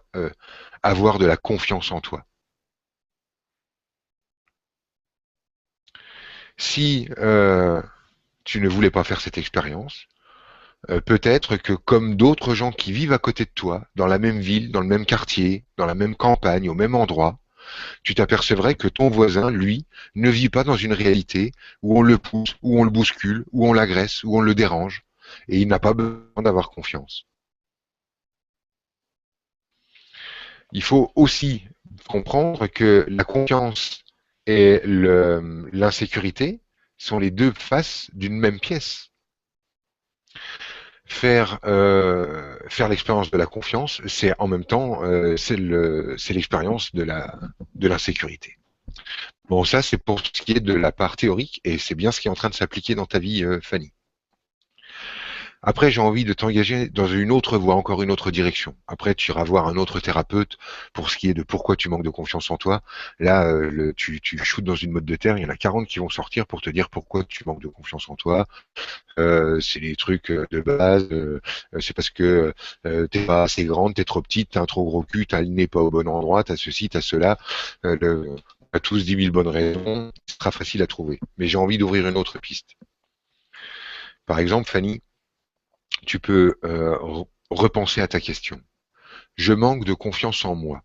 avoir de la confiance en toi. Si tu ne voulais pas faire cette expérience, peut-être que comme d'autres gens qui vivent à côté de toi, dans la même ville, dans le même quartier, dans la même campagne, au même endroit, tu t'apercevrais que ton voisin, lui, ne vit pas dans une réalité où on le pousse, où on le bouscule, où on l'agresse, où on le dérange, et il n'a pas besoin d'avoir confiance. Il faut aussi comprendre que la confiance et l'insécurité sont les deux faces d'une même pièce. Faire l'expérience de la confiance, c'est en même temps c'est l'expérience de l'insécurité. Bon, ça c'est pour ce qui est de la part théorique et c'est bien ce qui est en train de s'appliquer dans ta vie, Fanny. Après, j'ai envie de t'engager dans une autre voie, encore une autre direction. Après, tu iras voir un autre thérapeute pour ce qui est de pourquoi tu manques de confiance en toi. Là, tu shootes dans une mode de terre, il y en a 40 qui vont sortir pour te dire pourquoi tu manques de confiance en toi. C'est les trucs de base. C'est parce que t'es pas assez grande, t'es trop petite, t'as un trop gros cul, t'as le nez pas au bon endroit, t'as ceci, t'as cela. On a tous 10 000 bonnes raisons. Ce sera facile à trouver. Mais j'ai envie d'ouvrir une autre piste. Par exemple, Fanny, tu peux repenser à ta question. Je manque de confiance en moi.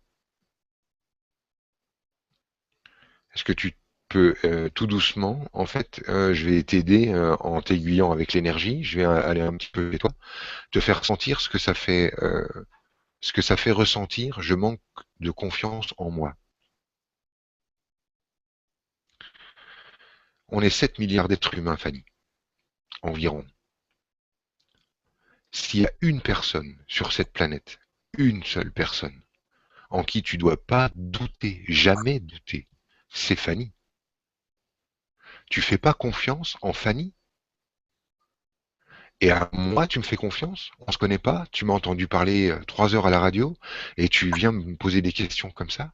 Est-ce que tu peux tout doucement, en fait, je vais t'aider en t'aiguillant avec l'énergie, je vais aller un petit peu avec toi, te faire sentir ce que ça fait ressentir, je manque de confiance en moi. On est 7 milliards d'êtres humains, Fanny, environ. S'il y a une personne sur cette planète, une seule personne, en qui tu dois pas douter, jamais douter, c'est Fanny. Tu fais pas confiance en Fanny? Et à moi, tu me fais confiance? On se connaît pas? Tu m'as entendu parler 3 heures à la radio et tu viens me poser des questions comme ça?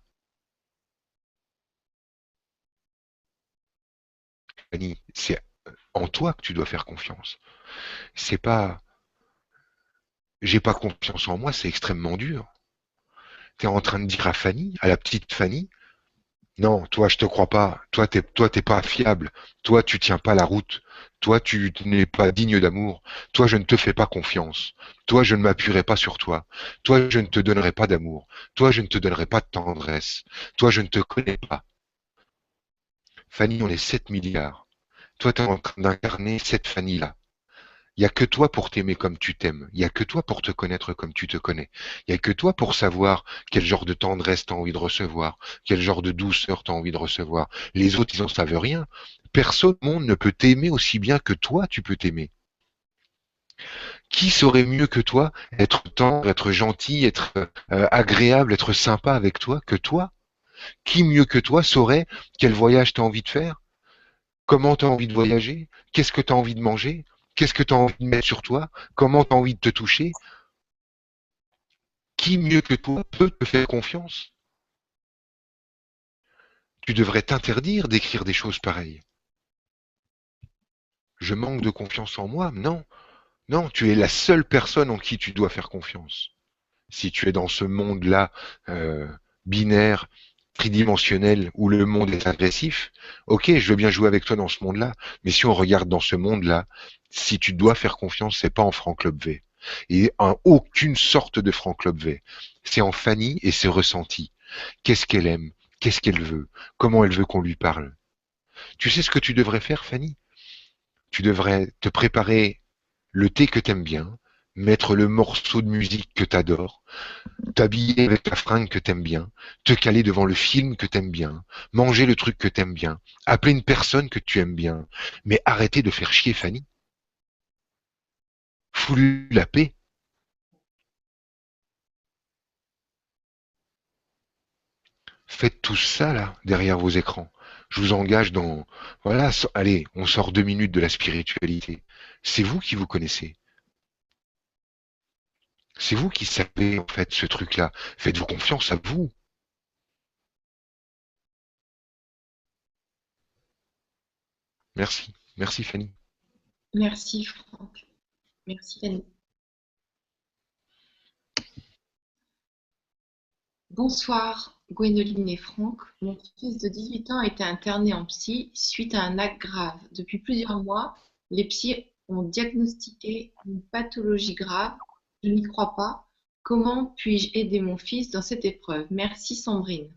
Fanny, c'est en toi que tu dois faire confiance. C'est pas, j'ai pas confiance en moi, c'est extrêmement dur. Tu es en train de dire à Fanny, à la petite Fanny, non, toi, je te crois pas. Toi, t'es pas fiable. Toi, tu tiens pas la route. Toi, tu n'es pas digne d'amour. Toi, je ne te fais pas confiance. Toi, je ne m'appuierai pas sur toi. Toi, je ne te donnerai pas d'amour. Toi, je ne te donnerai pas de tendresse. Toi, je ne te connais pas. Fanny, on est 7 milliards. Toi, tu es en train d'incarner cette Fanny-là. Il n'y a que toi pour t'aimer comme tu t'aimes. Il n'y a que toi pour te connaître comme tu te connais. Il n'y a que toi pour savoir quel genre de tendresse tu as envie de recevoir, quel genre de douceur tu as envie de recevoir. Les autres, ils n'en savent rien. Personne au monde ne peut t'aimer aussi bien que toi, tu peux t'aimer. Qui saurait mieux que toi être tendre, être gentil, être agréable, être sympa avec toi que toi? Qui mieux que toi saurait quel voyage tu as envie de faire? Comment tu as envie de voyager? Qu'est-ce que tu as envie de manger? Qu'est-ce que tu as envie de mettre sur toi? Comment tu as envie de te toucher? Qui mieux que toi peut te faire confiance? Tu devrais t'interdire d'écrire des choses pareilles. Je manque de confiance en moi? Non, non, tu es la seule personne en qui tu dois faire confiance. Si tu es dans ce monde-là euh, binaire, tridimensionnel, où le monde est agressif, ok, je veux bien jouer avec toi dans ce monde-là, mais si on regarde dans ce monde-là, si tu dois faire confiance, c'est pas en Franck Lobvé. Et en aucune sorte de Franck Lobvé. C'est en Fanny et ses ressentis. Qu'est-ce qu'elle aime? Qu'est-ce qu'elle veut? Comment elle veut qu'on lui parle? Tu sais ce que tu devrais faire, Fanny? Tu devrais te préparer le thé que t'aimes bien, mettre le morceau de musique que t'adores, t'habiller avec la fringue que t'aimes bien, te caler devant le film que t'aimes bien, manger le truc que t'aimes bien, appeler une personne que tu aimes bien, mais arrêtez de faire chier Fanny. Fous-lui la paix. Faites tout ça là, derrière vos écrans. Je vous engage dans... Voilà, allez, on sort 2 minutes de la spiritualité. C'est vous qui vous connaissez. C'est vous qui savez en fait ce truc-là. Faites-vous confiance à vous. Merci. Merci Fanny. Merci Franck. Merci Fanny. Bonsoir Gwénoline et Franck. Mon fils de 18 ans a été interné en psy suite à un acte grave. Depuis plusieurs mois, les psys ont diagnostiqué une pathologie grave. Je n'y crois pas. Comment puis-je aider mon fils dans cette épreuve? Merci Sandrine.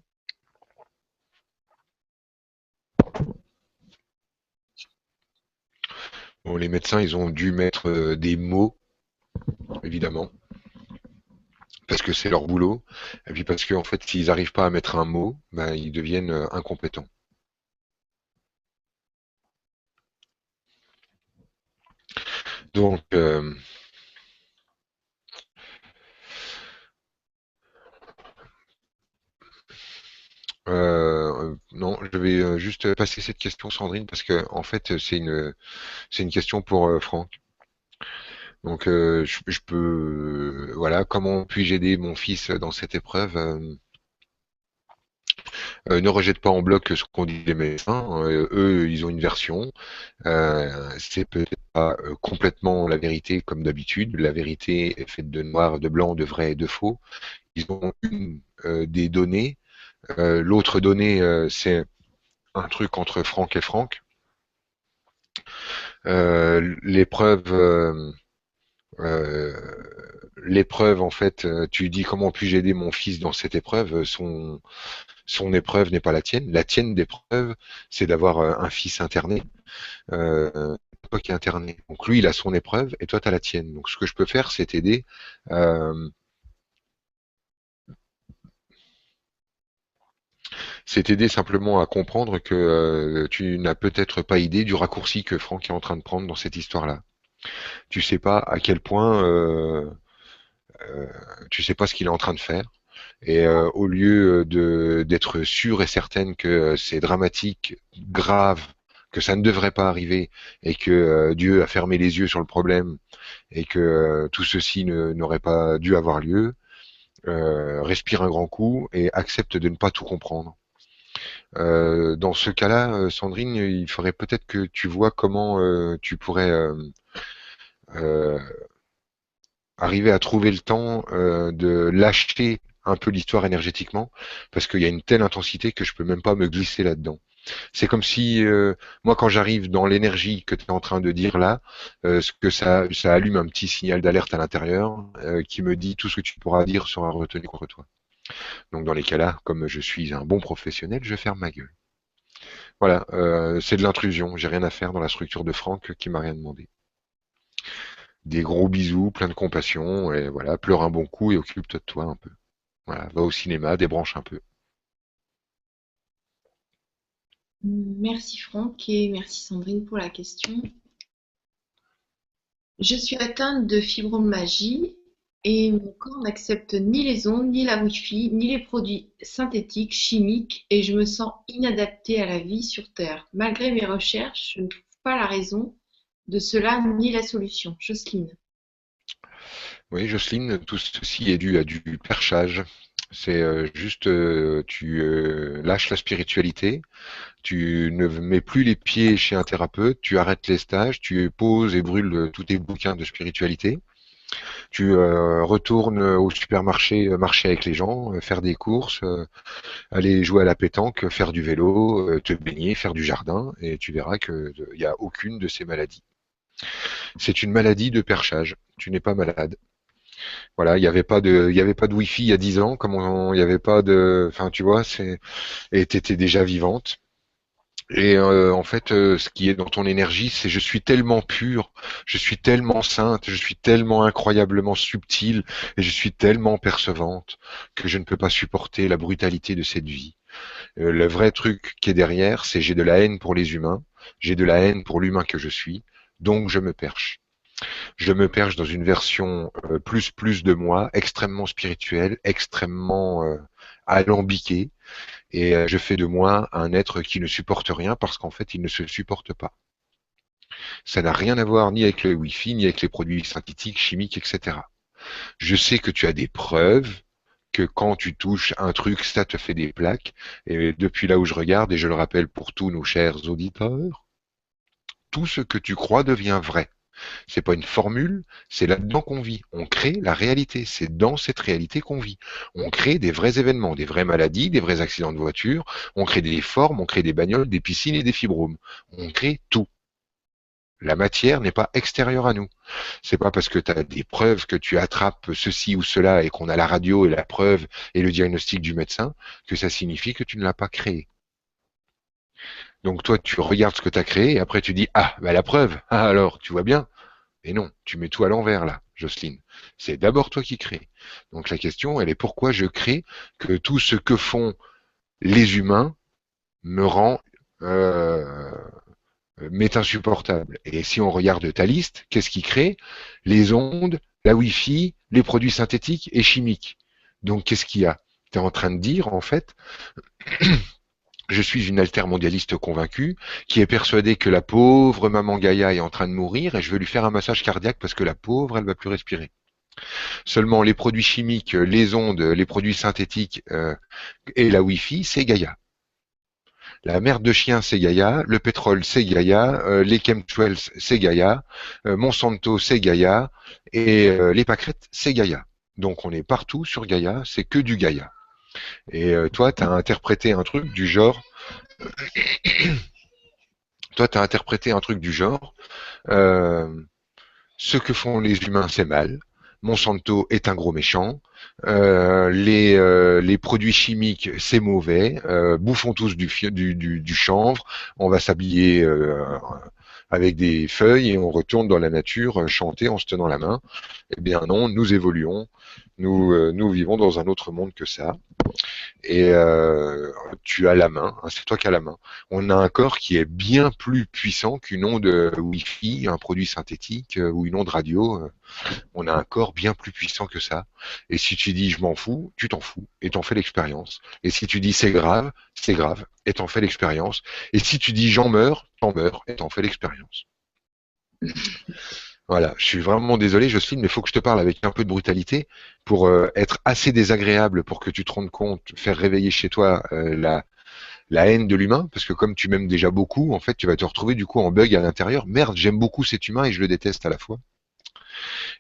Bon, les médecins, ils ont dû mettre des mots, évidemment, parce que c'est leur boulot, et puis parce qu'en fait, s'ils n'arrivent pas à mettre un mot, ben, ils deviennent incompétents. Donc, non, je vais juste passer cette question, Sandrine, parce que en fait, c'est une question pour Franck. Donc, je peux, voilà, comment puis-je aider mon fils dans cette épreuve? Ne rejette pas en bloc ce qu'ont dit les médecins. Eux, ils ont une version. C'est peut-être pas complètement la vérité comme d'habitude. La vérité est faite de noir, de blanc, de vrai et de faux. Ils ont une des données. L'autre donnée, c'est un truc entre Franck et Franck. L'épreuve, euh, l'épreuve, en fait, tu dis comment puis-je aider mon fils dans cette épreuve? Son épreuve n'est pas la tienne. La tienne d'épreuve, c'est d'avoir un fils interné. Toi qui es interné. Donc lui, il a son épreuve et toi, tu as la tienne. Donc ce que je peux faire, c'est t'aider. Euh, c'est t'aider simplement à comprendre que tu n'as peut-être pas idée du raccourci que Franck est en train de prendre dans cette histoire-là. Tu sais pas à quel point, euh, tu sais pas ce qu'il est en train de faire. Et au lieu de d'être sûre et certaine que c'est dramatique, grave, que ça ne devrait pas arriver et que Dieu a fermé les yeux sur le problème et que tout ceci n'aurait pas dû avoir lieu, respire un grand coup et accepte de ne pas tout comprendre. Dans ce cas-là, Sandrine, il faudrait peut-être que tu vois comment tu pourrais euh, arriver à trouver le temps de lâcher un peu l'histoire énergétiquement, parce qu'il y a une telle intensité que je peux même pas me glisser là-dedans. C'est comme si, moi, quand j'arrive dans l'énergie que tu es en train de dire là, ce que ça allume un petit signal d'alerte à l'intérieur qui me dit tout ce que tu pourras dire sera retenu contre toi. Donc dans les cas-là, comme je suis un bon professionnel, je ferme ma gueule. Voilà, c'est de l'intrusion. J'ai rien à faire dans la structure de Franck qui m'a rien demandé. Des gros bisous, plein de compassion, et voilà, pleure un bon coup et occupe-toi de toi un peu. Voilà, va au cinéma, débranche un peu. Merci Franck et merci Sandrine pour la question. Je suis atteinte de fibromyalgie et mon corps n'accepte ni les ondes, ni la Wi-Fi, ni les produits synthétiques, chimiques et je me sens inadaptée à la vie sur Terre. Malgré mes recherches, je ne trouve pas la raison de cela ni la solution. Jocelyne. Oui, Jocelyne, tout ceci est dû à du perchage. C'est juste, tu lâches la spiritualité, tu ne mets plus les pieds chez un thérapeute, tu arrêtes les stages, tu poses et brûles tous tes bouquins de spiritualité, tu retournes au supermarché, marcher avec les gens, faire des courses, aller jouer à la pétanque, faire du vélo, te baigner, faire du jardin, et tu verras qu'il n'y a aucune de ces maladies. C'est une maladie de perchage. Tu n'es pas malade. Voilà, il y avait pas de Wi-Fi il y a 10 ans, il y avait pas de, enfin, tu vois, et t'étais déjà vivante. Et en fait, ce qui est dans ton énergie, c'est je suis tellement pure, je suis tellement sainte, je suis tellement incroyablement subtile, et je suis tellement percevante que je ne peux pas supporter la brutalité de cette vie. Le vrai truc qui est derrière, c'est j'ai de la haine pour les humains, j'ai de la haine pour l'humain que je suis, donc je me perche. Je me perche dans une version plus de moi, extrêmement spirituelle, extrêmement alambiquée, et je fais de moi un être qui ne supporte rien parce qu'en fait, il ne se supporte pas. Ça n'a rien à voir ni avec le Wi-Fi, ni avec les produits synthétiques, chimiques, etc. Je sais que tu as des preuves que quand tu touches un truc, ça te fait des plaques. Et depuis là où je regarde, et je le rappelle pour tous nos chers auditeurs, tout ce que tu crois devient vrai. C'est pas une formule, c'est là-dedans qu'on vit. On crée la réalité. C'est dans cette réalité qu'on vit. On crée des vrais événements, des vraies maladies, des vrais accidents de voiture. On crée des formes, on crée des bagnoles, des piscines et des fibromes. On crée tout. La matière n'est pas extérieure à nous. C'est pas parce que tu as des preuves que tu attrapes ceci ou cela et qu'on a la radio et la preuve et le diagnostic du médecin que ça signifie que tu ne l'as pas créé. Donc toi, tu regardes ce que tu as créé et après tu dis ah bah la preuve. Ah alors, tu vois bien. Et non, tu mets tout à l'envers là, Jocelyne. C'est d'abord toi qui crées. Donc la question, elle est pourquoi je crée que tout ce que font les humains me rend m'est insupportable. Et si on regarde ta liste, qu'est-ce qui crée? Les ondes, la Wi-Fi, les produits synthétiques et chimiques. Donc qu'est-ce qu'il y a? Tu es en train de dire, en fait, je suis une altermondialiste convaincue qui est persuadée que la pauvre maman Gaïa est en train de mourir et je veux lui faire un massage cardiaque parce que la pauvre, elle va plus respirer. Seulement les produits chimiques, les ondes, les produits synthétiques et la Wi-Fi, c'est Gaïa. La merde de chien, c'est Gaïa. Le pétrole, c'est Gaïa. Les chemtrails, c'est Gaïa. Monsanto, c'est Gaïa. Et les pâquerettes, c'est Gaïa. Donc on est partout sur Gaïa, c'est que du Gaïa. Et toi, tu as interprété un truc du genre. Toi, tu as interprété un truc du genre. euh, Ce que font les humains, c'est mal. Monsanto est un gros méchant. Les produits chimiques, c'est mauvais. Bouffons tous du chanvre. On va s'habiller avec des feuilles et on retourne dans la nature chanter en se tenant la main. Eh bien non, nous évoluons. Nous vivons dans un autre monde que ça. Et tu as la main, hein, c'est toi qui as la main. On a un corps qui est bien plus puissant qu'une onde Wi-Fi, un produit synthétique ou une onde radio. On a un corps bien plus puissant que ça. Et si tu dis je m'en fous, tu t'en fous et t'en fais l'expérience. Et si tu dis c'est grave et t'en fais l'expérience. Et si tu dis j'en meurs, t'en meurs et t'en fais l'expérience. Voilà, je suis vraiment désolé, Jocelyne, mais il faut que je te parle avec un peu de brutalité pour être assez désagréable pour que tu te rendes compte, faire réveiller chez toi la haine de l'humain, parce que comme tu m'aimes déjà beaucoup, en fait, tu vas te retrouver du coup en bug à l'intérieur. Merde, j'aime beaucoup cet humain et je le déteste à la fois.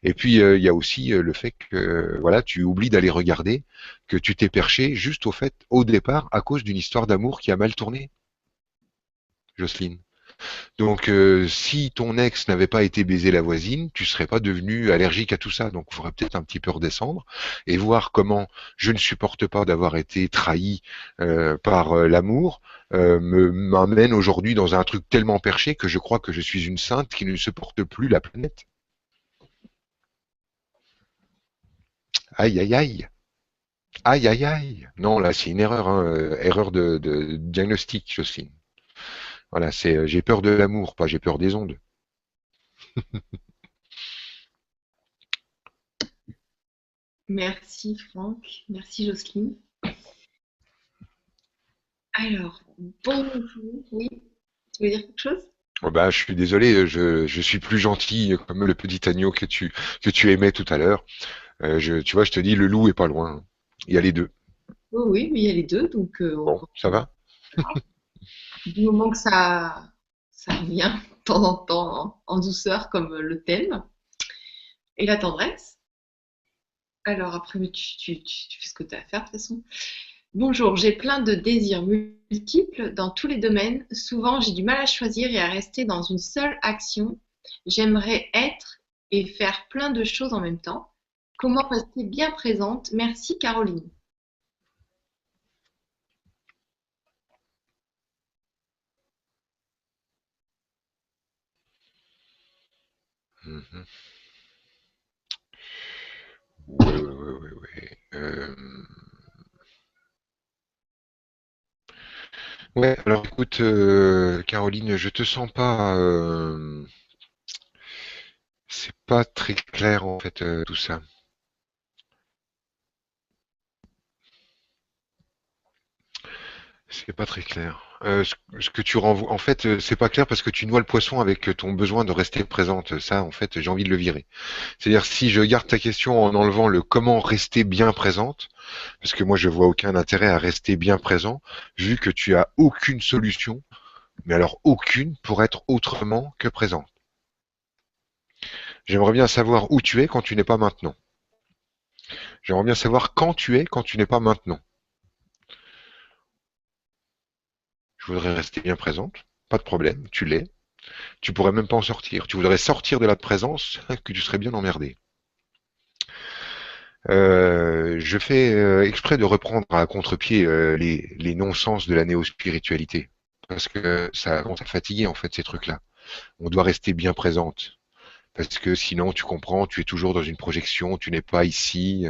Et puis il y a aussi le fait que voilà, tu oublies d'aller regarder que tu t'es perché juste au départ à cause d'une histoire d'amour qui a mal tourné, Jocelyne. Donc si ton ex n'avait pas été baiser la voisine, tu serais pas devenu allergique à tout ça. Donc il faudrait peut-être un petit peu redescendre et voir comment je ne supporte pas d'avoir été trahi par l'amour m'amène aujourd'hui dans un truc tellement perché que je crois que je suis une sainte qui ne supporte plus la planète. Aïe aïe aïe. Aïe aïe aïe. Non, là c'est une erreur, hein, erreur de diagnostic, Jocelyne. Voilà, c'est j'ai peur de l'amour, pas j'ai peur des ondes. Merci Franck, merci Jocelyne. Alors, bonjour, oui, tu veux dire quelque chose? Oh bah, je suis désolé, je suis plus gentil comme le petit agneau que tu aimais tout à l'heure. Tu vois, je te dis, le loup est pas loin. Il y a les deux. Oui, oui, mais il y a les deux, donc on Bon, ça va? du moment que ça revient de temps en temps en douceur comme le thème et la tendresse. Alors après, mais tu fais ce que tu as à faire de toute façon. Bonjour, j'ai plein de désirs multiples dans tous les domaines. Souvent, j'ai du mal à choisir et à rester dans une seule action. J'aimerais être et faire plein de choses en même temps. Comment rester bien présente? Merci Caroline. Mhm. Ouais, ouais, ouais, ouais, ouais. Ouais, alors écoute, Caroline, je te sens pas. C'est pas très clair en fait tout ça. C'est pas très clair. Ce que tu renvoies, en fait, c'est pas clair parce que tu noies le poisson avec ton besoin de rester présente. Ça, en fait, j'ai envie de le virer. C'est-à-dire, si je garde ta question en enlevant le comment rester bien présente, parce que moi, je vois aucun intérêt à rester bien présent, vu que tu as aucune solution, mais alors aucune pour être autrement que présent. J'aimerais bien savoir où tu es quand tu n'es pas maintenant. J'aimerais bien savoir quand tu es quand tu n'es pas maintenant. Je voudrais rester bien présente. Pas de problème, tu l'es. Tu pourrais même pas en sortir. Tu voudrais sortir de la présence que tu serais bien emmerdé. Je fais exprès de reprendre à contre-pied les non-sens de la néo-spiritualité. Parce que ça commence à fatiguer en fait ces trucs-là. On doit rester bien présente. Parce que sinon, tu comprends, tu es toujours dans une projection, tu n'es pas ici.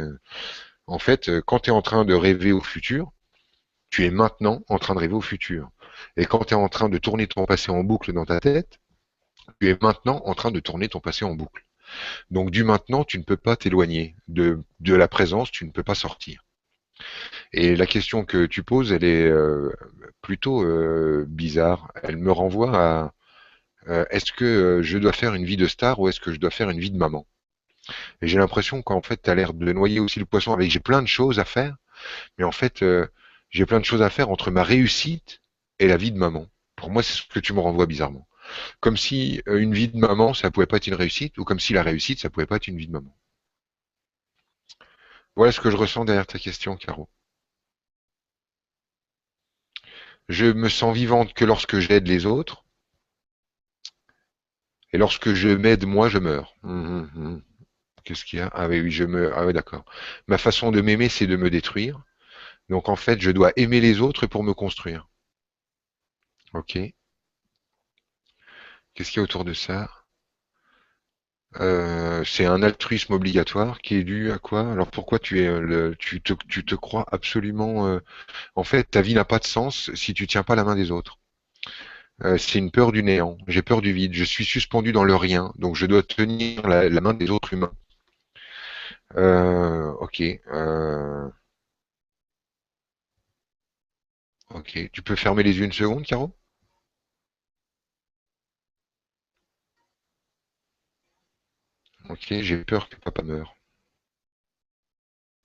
En fait, quand tu es en train de rêver au futur, tu es maintenant en train de rêver au futur. Et quand tu es en train de tourner ton passé en boucle dans ta tête, tu es maintenant en train de tourner ton passé en boucle. Donc du maintenant, tu ne peux pas t'éloigner. De la présence, tu ne peux pas sortir. Et la question que tu poses, elle est plutôt bizarre. Elle me renvoie à est-ce que je dois faire une vie de star ou est-ce que je dois faire une vie de maman? Et j'ai l'impression qu'en fait, tu as l'air de noyer aussi le poisson avec j'ai plein de choses à faire, mais en fait, j'ai plein de choses à faire entre ma réussite et la vie de maman. Pour moi, c'est ce que tu me renvoies bizarrement. Comme si une vie de maman, ça pouvait pas être une réussite, ou comme si la réussite, ça pouvait pas être une vie de maman. Voilà ce que je ressens derrière ta question, Caro. Je me sens vivante que lorsque j'aide les autres, et lorsque je m'aide moi, je meurs. Qu'est-ce qu'il y a? Ah oui, oui, je me. Ah oui, d'accord. Ma façon de m'aimer, c'est de me détruire. Donc en fait, je dois aimer les autres pour me construire. Ok. Qu'est-ce qu'il y a autour de ça? C'est un altruisme obligatoire qui est dû à quoi? Alors pourquoi tu te crois absolument en fait ta vie n'a pas de sens si tu tiens pas la main des autres. C'est une peur du néant. J'ai peur du vide. Je suis suspendu dans le rien, donc je dois tenir la main des autres humains. Ok. Ok. Tu peux fermer les yeux une seconde, Caro? Ok. J'ai peur que papa meure.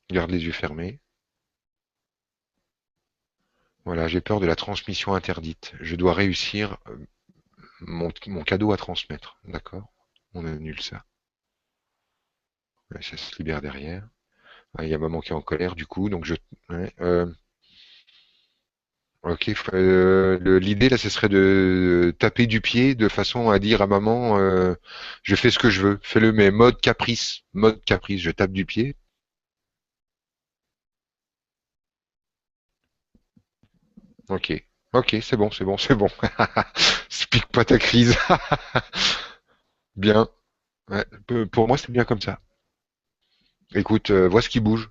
Garde les yeux fermés. Voilà. J'ai peur de la transmission interdite. Je dois réussir mon cadeau à transmettre. D'accord? On annule ça. Ouais, ça se libère derrière. Ah, il y a maman qui est en colère du coup, donc je. Ouais, ok, l'idée là, ce serait de taper du pied de façon à dire à maman, je fais ce que je veux, fais-le, mais mode caprice, je tape du pied. Ok, ok, c'est bon, c'est bon, c'est bon. Explique pas ta crise. Bien. Ouais, pour moi, c'est bien comme ça. Écoute, vois ce qui bouge.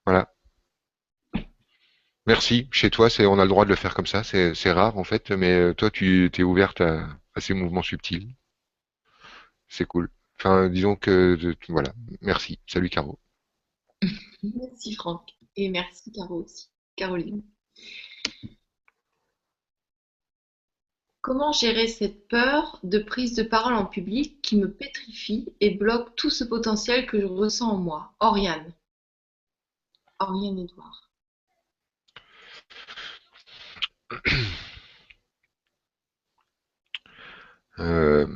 Voilà. Merci. Chez toi, on a le droit de le faire comme ça. C'est rare en fait, mais toi, tu t'es ouverte à ces mouvements subtils. C'est cool. Enfin, disons que voilà. Merci. Salut Caro. Merci Franck. Et merci Caro aussi. Caroline. Comment gérer cette peur de prise de parole en public qui me pétrifie et bloque tout ce potentiel que je ressens en moi? Oriane. Oriane Edouard. Euh,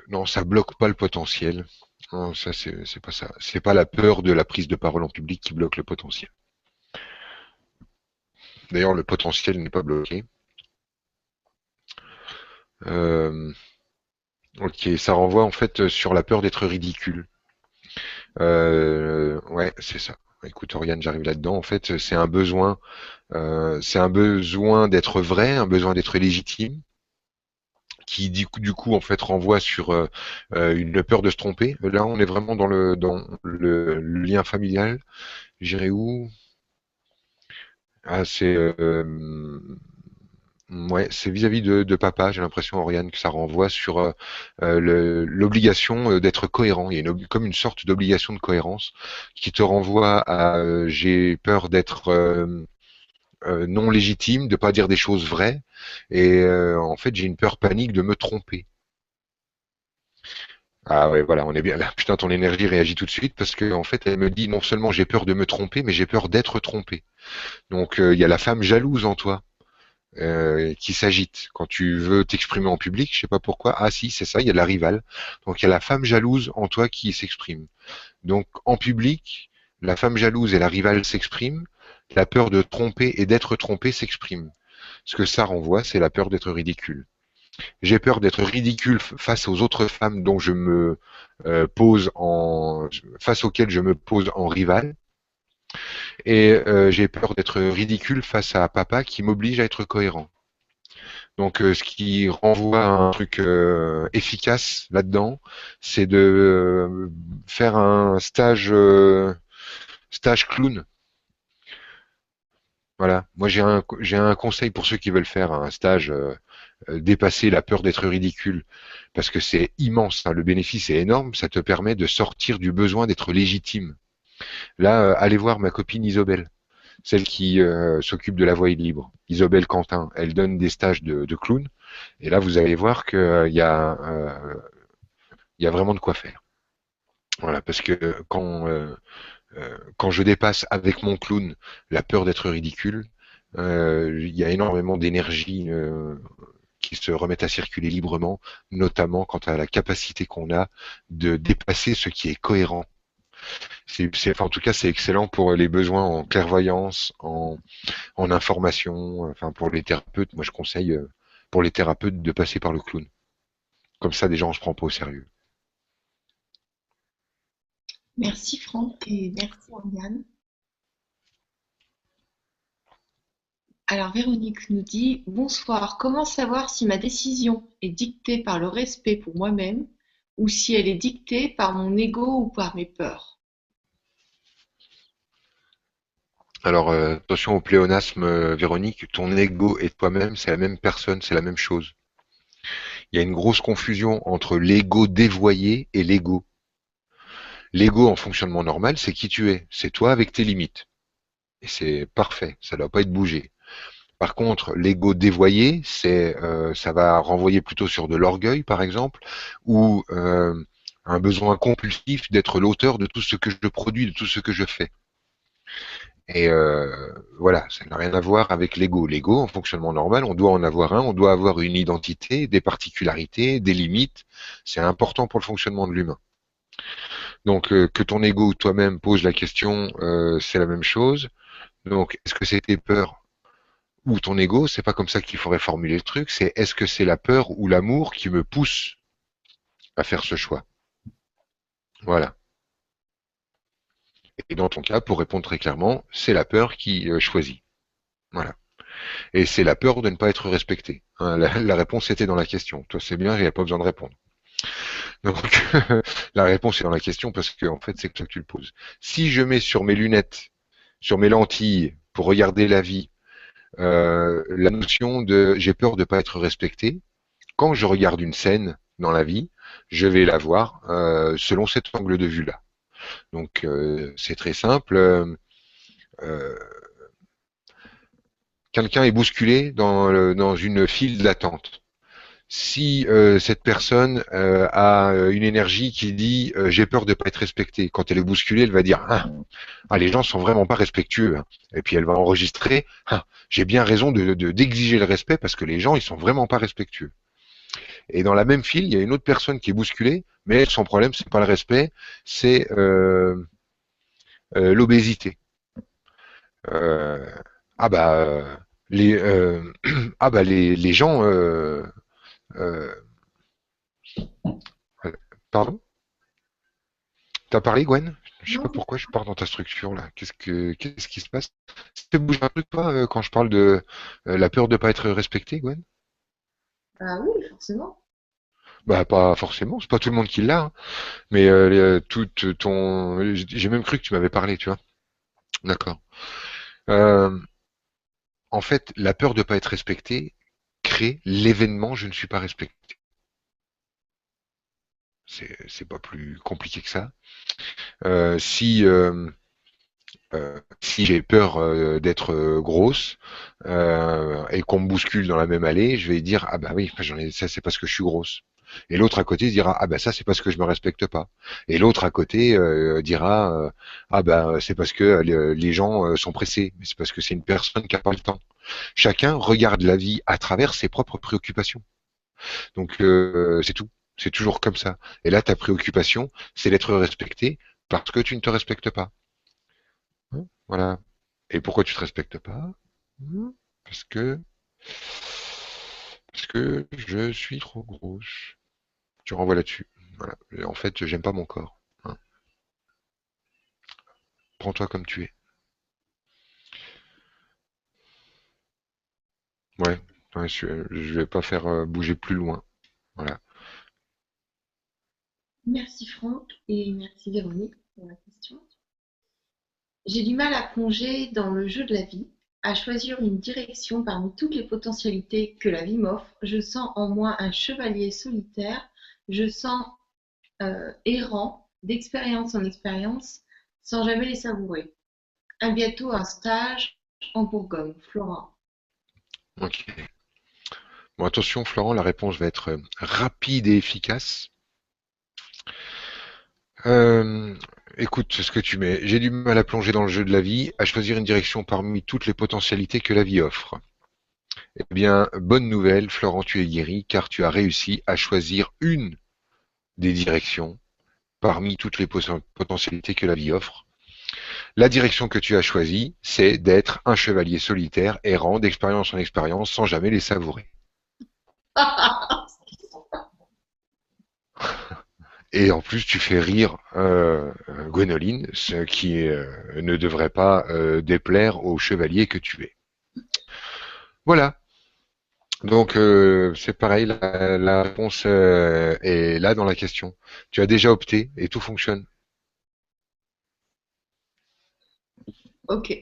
Non, ça bloque pas le potentiel. Non, ça c'est pas ça. C'est pas la peur de la prise de parole en public qui bloque le potentiel. D'ailleurs, le potentiel n'est pas bloqué. Euh, ok, ça renvoie en fait sur la peur d'être ridicule. Ouais, c'est ça. Écoute, Oriane, j'arrive là-dedans. En fait, c'est un besoin d'être vrai, un besoin d'être légitime, qui du coup en fait renvoie sur une peur de se tromper. Là, on est vraiment dans le lien familial. J'irai où? Ah, ouais, c'est vis-à-vis de papa. J'ai l'impression, Oriane, que ça renvoie sur l'obligation d'être cohérent. Il y a comme une sorte d'obligation de cohérence qui te renvoie à j'ai peur d'être non légitime, de pas dire des choses vraies, et en fait j'ai une peur panique de me tromper. Ah ouais, voilà, on est bien là. Putain, ton énergie réagit tout de suite parce que en fait, elle me dit non seulement j'ai peur de me tromper, mais j'ai peur d'être trompé. Donc il y a la femme jalouse en toi qui s'agite quand tu veux t'exprimer en public. Je sais pas pourquoi. Ah si, c'est ça. Il y a la rivale. Donc il y a la femme jalouse en toi qui s'exprime. Donc en public, la femme jalouse et la rivale s'expriment. La peur de tromper et d'être trompé s'exprime. Ce que ça renvoie, c'est la peur d'être ridicule. J'ai peur d'être ridicule face aux autres femmes dont je me pose en face auxquelles je me pose en rival, et j'ai peur d'être ridicule face à papa qui m'oblige à être cohérent. Donc ce qui renvoie à un truc efficace là-dedans, c'est de faire un stage clown. Voilà. Moi j'ai un conseil pour ceux qui veulent faire un stage dépasser la peur d'être ridicule, parce que c'est immense, hein, le bénéfice est énorme, ça te permet de sortir du besoin d'être légitime. Là, allez voir ma copine Isobel, celle qui s'occupe de la voix libre, Isobel Quentin, elle donne des stages de clown, et là vous allez voir qu'il y a vraiment de quoi faire. Voilà, parce que quand je dépasse avec mon clown la peur d'être ridicule, il y a énormément d'énergie qui se remettent à circuler librement, notamment quant à la capacité qu'on a de dépasser ce qui est cohérent. Enfin, en tout cas, c'est excellent pour les besoins en clairvoyance, en information. Enfin, pour les thérapeutes, moi je conseille pour les thérapeutes de passer par le clown. Comme ça, déjà, on se prend pas au sérieux. Merci Franck et merci Oriane. Alors Véronique nous dit: Bonsoir, comment savoir si ma décision est dictée par le respect pour moi-même ou si elle est dictée par mon ego ou par mes peurs? Alors, attention au pléonasme, Véronique, ton ego et toi-même, c'est la même personne, c'est la même chose. Il y a une grosse confusion entre l'ego dévoyé et l'ego. L'ego en fonctionnement normal, c'est qui tu es. C'est toi avec tes limites. Et c'est parfait. Ça ne doit pas être bougé. Par contre, l'ego dévoyé, ça va renvoyer plutôt sur de l'orgueil, par exemple, ou un besoin compulsif d'être l'auteur de tout ce que je produis, de tout ce que je fais. Et voilà, ça n'a rien à voir avec l'ego. L'ego, en fonctionnement normal, on doit en avoir un, on doit avoir une identité, des particularités, des limites. C'est important pour le fonctionnement de l'humain. Donc, que ton ego ou toi-même pose la question, c'est la même chose. Donc, est-ce que c'est tes peurs ou ton ego? C'est pas comme ça qu'il faudrait formuler le truc. C'est est-ce que c'est la peur ou l'amour qui me pousse à faire ce choix? Voilà. Et dans ton cas, pour répondre très clairement, c'est la peur qui choisit. Voilà. Et c'est la peur de ne pas être respecté. Hein, la réponse était dans la question. Toi, c'est bien, il n'y a pas besoin de répondre. Donc, la réponse est dans la question parce que, en fait, c'est que toi que tu le poses. Si je mets sur mes lunettes, sur mes lentilles, pour regarder la vie, la notion de j'ai peur de ne pas être respecté, quand je regarde une scène dans la vie, je vais la voir selon cet angle de vue-là. Donc, c'est très simple. Euh, Quelqu'un est bousculé dans une file d'attente. Si cette personne a une énergie qui dit j'ai peur de ne pas être respectée, quand elle est bousculée, elle va dire les gens sont vraiment pas respectueux. Hein. Et puis elle va enregistrer j'ai bien raison d'exiger le respect parce que les gens ils sont vraiment pas respectueux. Et dans la même file, il y a une autre personne qui est bousculée, mais son problème c'est pas le respect, c'est l'obésité. Euh, ah bah les les gens euh, pardon. T'as parlé, Gwen? Je sais pas Non, pourquoi je pars dans ta structure là. Qu'est-ce qui se passe? Ça te bouge un truc toi quand je parle de la peur de pas être respecté, Gwen? bah oui, forcément. Bah pas forcément, c'est pas tout le monde qui l'a, hein. Mais tout ton, j'ai même cru que tu m'avais parlé, tu vois. D'accord. Euh, En fait, la peur de pas être respecté crée l'événement je ne suis pas respecté. C'est pas plus compliqué que ça. Si si j'ai peur d'être grosse et qu'on me bouscule dans la même allée, je vais dire ah bah oui, ça c'est parce que je suis grosse. Et l'autre à côté dira ah bah ça c'est parce que je me respecte pas. Et l'autre à côté dira ah bah c'est parce que les gens sont pressés. Mais c'est parce que c'est une personne qui a pas le temps. Chacun regarde la vie à travers ses propres préoccupations. Donc c'est tout. C'est toujours comme ça. Et là ta préoccupation c'est d'être respecté parce que tu ne te respectes pas. Hein, voilà. Et pourquoi tu te respectes pas? Parce que je suis trop grosse. Tu renvoies là-dessus. Voilà. Et en fait, j'aime pas mon corps. Hein. Prends-toi comme tu es. Ouais. Ouais, je vais pas faire bouger plus loin. Voilà. Merci Franck et merci Véronique pour la question. J'ai du mal à plonger dans le jeu de la vie, à choisir une direction parmi toutes les potentialités que la vie m'offre. Je sens en moi un chevalier solitaire, je sens errant d'expérience en expérience sans jamais les savourer. À bientôt un stage en Bourgogne, Florent. Ok. Bon, attention, Florent, la réponse va être rapide et efficace. Euh, Écoute ce que tu mets. J'ai du mal à plonger dans le jeu de la vie, à choisir une direction parmi toutes les potentialités que la vie offre. Eh bien, bonne nouvelle, Florent, tu es guéri car tu as réussi à choisir une des directions parmi toutes les potentialités que la vie offre. La direction que tu as choisie, c'est d'être un chevalier solitaire, errant d'expérience en expérience, sans jamais les savourer. Et en plus, tu fais rire Gwénoline, ce qui ne devrait pas déplaire au chevalier que tu es. Voilà. Donc c'est pareil, la réponse est là dans la question. Tu as déjà opté et tout fonctionne. Ok,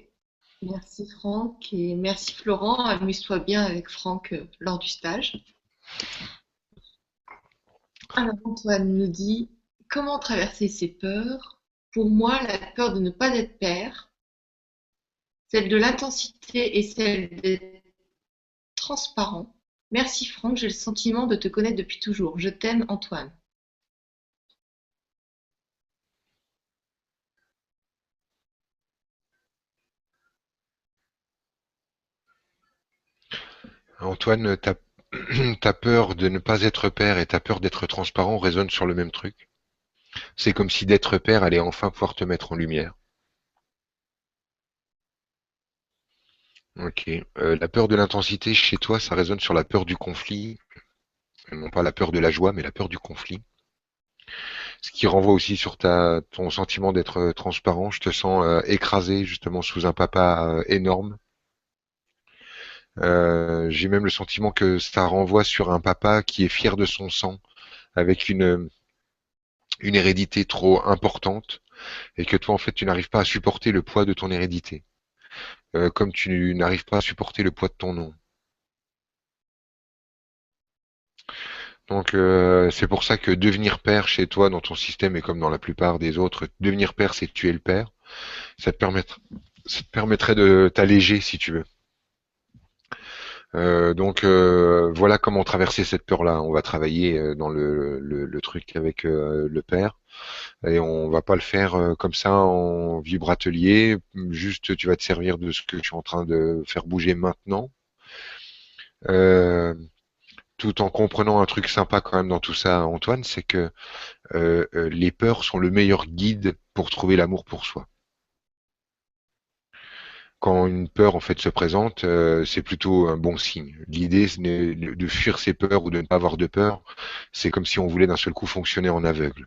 merci Franck et merci Florent. Amuse-toi bien avec Franck lors du stage. Alors Antoine nous dit comment traverser ses peurs? Pour moi, la peur de ne pas être père, celle de l'intensité et celle d'être transparent. Merci Franck, j'ai le sentiment de te connaître depuis toujours. Je t'aime Antoine. Antoine, ta peur de ne pas être père et ta peur d'être transparent résonnent sur le même truc. C'est comme si d'être père allait enfin pouvoir te mettre en lumière. Ok. La peur de l'intensité chez toi, ça résonne sur la peur du conflit, non pas la peur de la joie, mais la peur du conflit. Ce qui renvoie aussi sur ton sentiment d'être transparent. Je te sens écrasé justement sous un papa énorme. J'ai même le sentiment que ça renvoie sur un papa qui est fier de son sang, avec une hérédité trop importante, et que toi en fait tu n'arrives pas à supporter le poids de ton hérédité, comme tu n'arrives pas à supporter le poids de ton nom. Donc c'est pour ça que devenir père chez toi dans ton système et comme dans la plupart des autres, devenir père c'est tuer le père. Ça te permettra, ça te permettrait de t'alléger si tu veux. Donc voilà comment traverser cette peur-là. On va travailler dans le truc avec le père et on va pas le faire comme ça en vibratelier. Juste tu vas te servir de ce que tu es en train de faire bouger maintenant. Euh, Tout en comprenant un truc sympa quand même dans tout ça, Antoine, c'est que les peurs sont le meilleur guide pour trouver l'amour pour soi. Quand une peur en fait se présente, c'est plutôt un bon signe. L'idée ce n'est de fuir ses peurs ou de ne pas avoir de peur. C'est comme si on voulait d'un seul coup fonctionner en aveugle.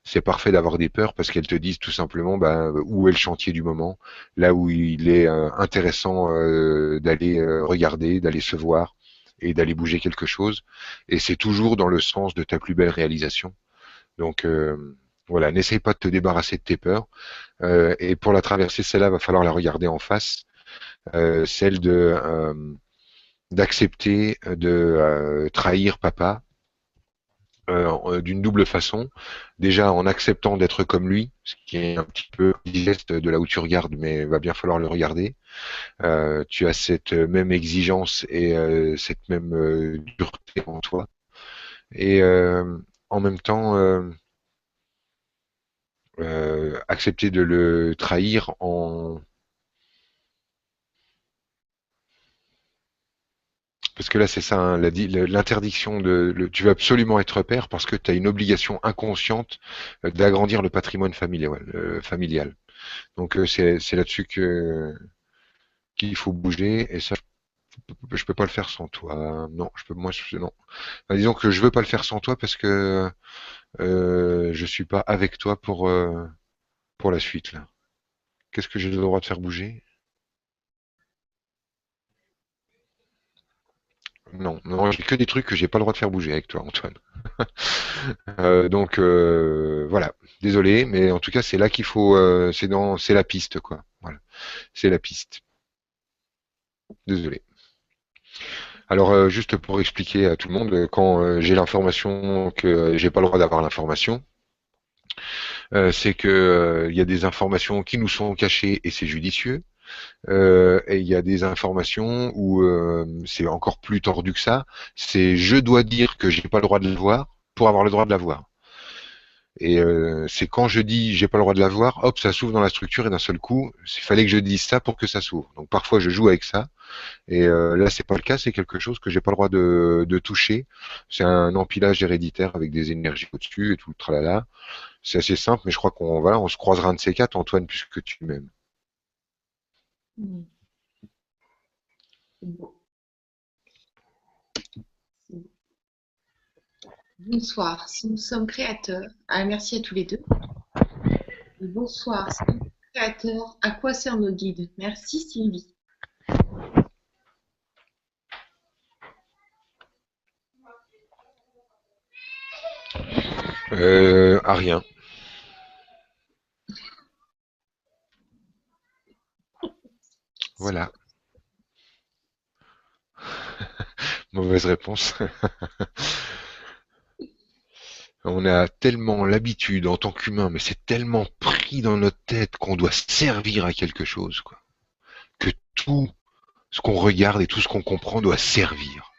C'est parfait d'avoir des peurs parce qu'elles te disent tout simplement bah, où est le chantier du moment, là où il est intéressant d'aller regarder, d'aller se voir et d'aller bouger quelque chose. Et c'est toujours dans le sens de ta plus belle réalisation. Donc voilà, n'essaye pas de te débarrasser de tes peurs. Et pour la traverser, celle-là, va falloir la regarder en face, celle de d'accepter de trahir papa d'une double façon. Déjà en acceptant d'être comme lui, ce qui est un petit peu digeste de là où tu regardes, mais va bien falloir le regarder. Tu as cette même exigence et cette même dureté en toi. Et en même temps, accepter de le trahir en parce que là c'est ça hein, l'interdiction tu veux absolument être père parce que tu as une obligation inconsciente d'agrandir le patrimoine familial, ouais, familial. Donc c'est là-dessus que qu'il faut bouger et ça je peux pas le faire sans toi. Non, je peux moi non. Enfin, disons que je veux pas le faire sans toi parce que je suis pas avec toi pour la suite là. Qu'est-ce que j'ai le droit de faire bouger? Non, non, j'ai que des trucs que j'ai pas le droit de faire bouger avec toi, Antoine. Donc voilà, désolé, mais en tout cas c'est là qu'il faut, c'est la piste quoi. Voilà, c'est la piste. Désolé. Alors juste pour expliquer à tout le monde, quand j'ai l'information que j'ai pas le droit d'avoir l'information, c'est que il y a des informations qui nous sont cachées et c'est judicieux. Et il y a des informations où c'est encore plus tordu que ça. C'est je dois dire que j'ai pas le droit de l'avoir pour avoir le droit de l'avoir. Et c'est quand je dis j'ai pas le droit de l'avoir, hop, ça s'ouvre dans la structure et d'un seul coup, il fallait que je dise ça pour que ça s'ouvre. Donc parfois je joue avec ça et là c'est pas le cas, c'est quelque chose que j'ai pas le droit de toucher. C'est un empilage héréditaire avec des énergies au-dessus et tout le tralala. C'est assez simple, mais je crois on se croisera un de ces quatre, Antoine, puisque tu m'aimes. Mm. C'est beau. C'est beau. Bonsoir, si nous sommes créateurs, merci à tous les deux. Et bonsoir, si nous sommes créateurs, à quoi servent nos guides? Merci Sylvie. À rien. Voilà. Mauvaise réponse. On a tellement l'habitude en tant qu'humain, mais c'est tellement pris dans notre tête qu'on doit servir à quelque chose, quoi. Que tout ce qu'on regarde et tout ce qu'on comprend doit servir.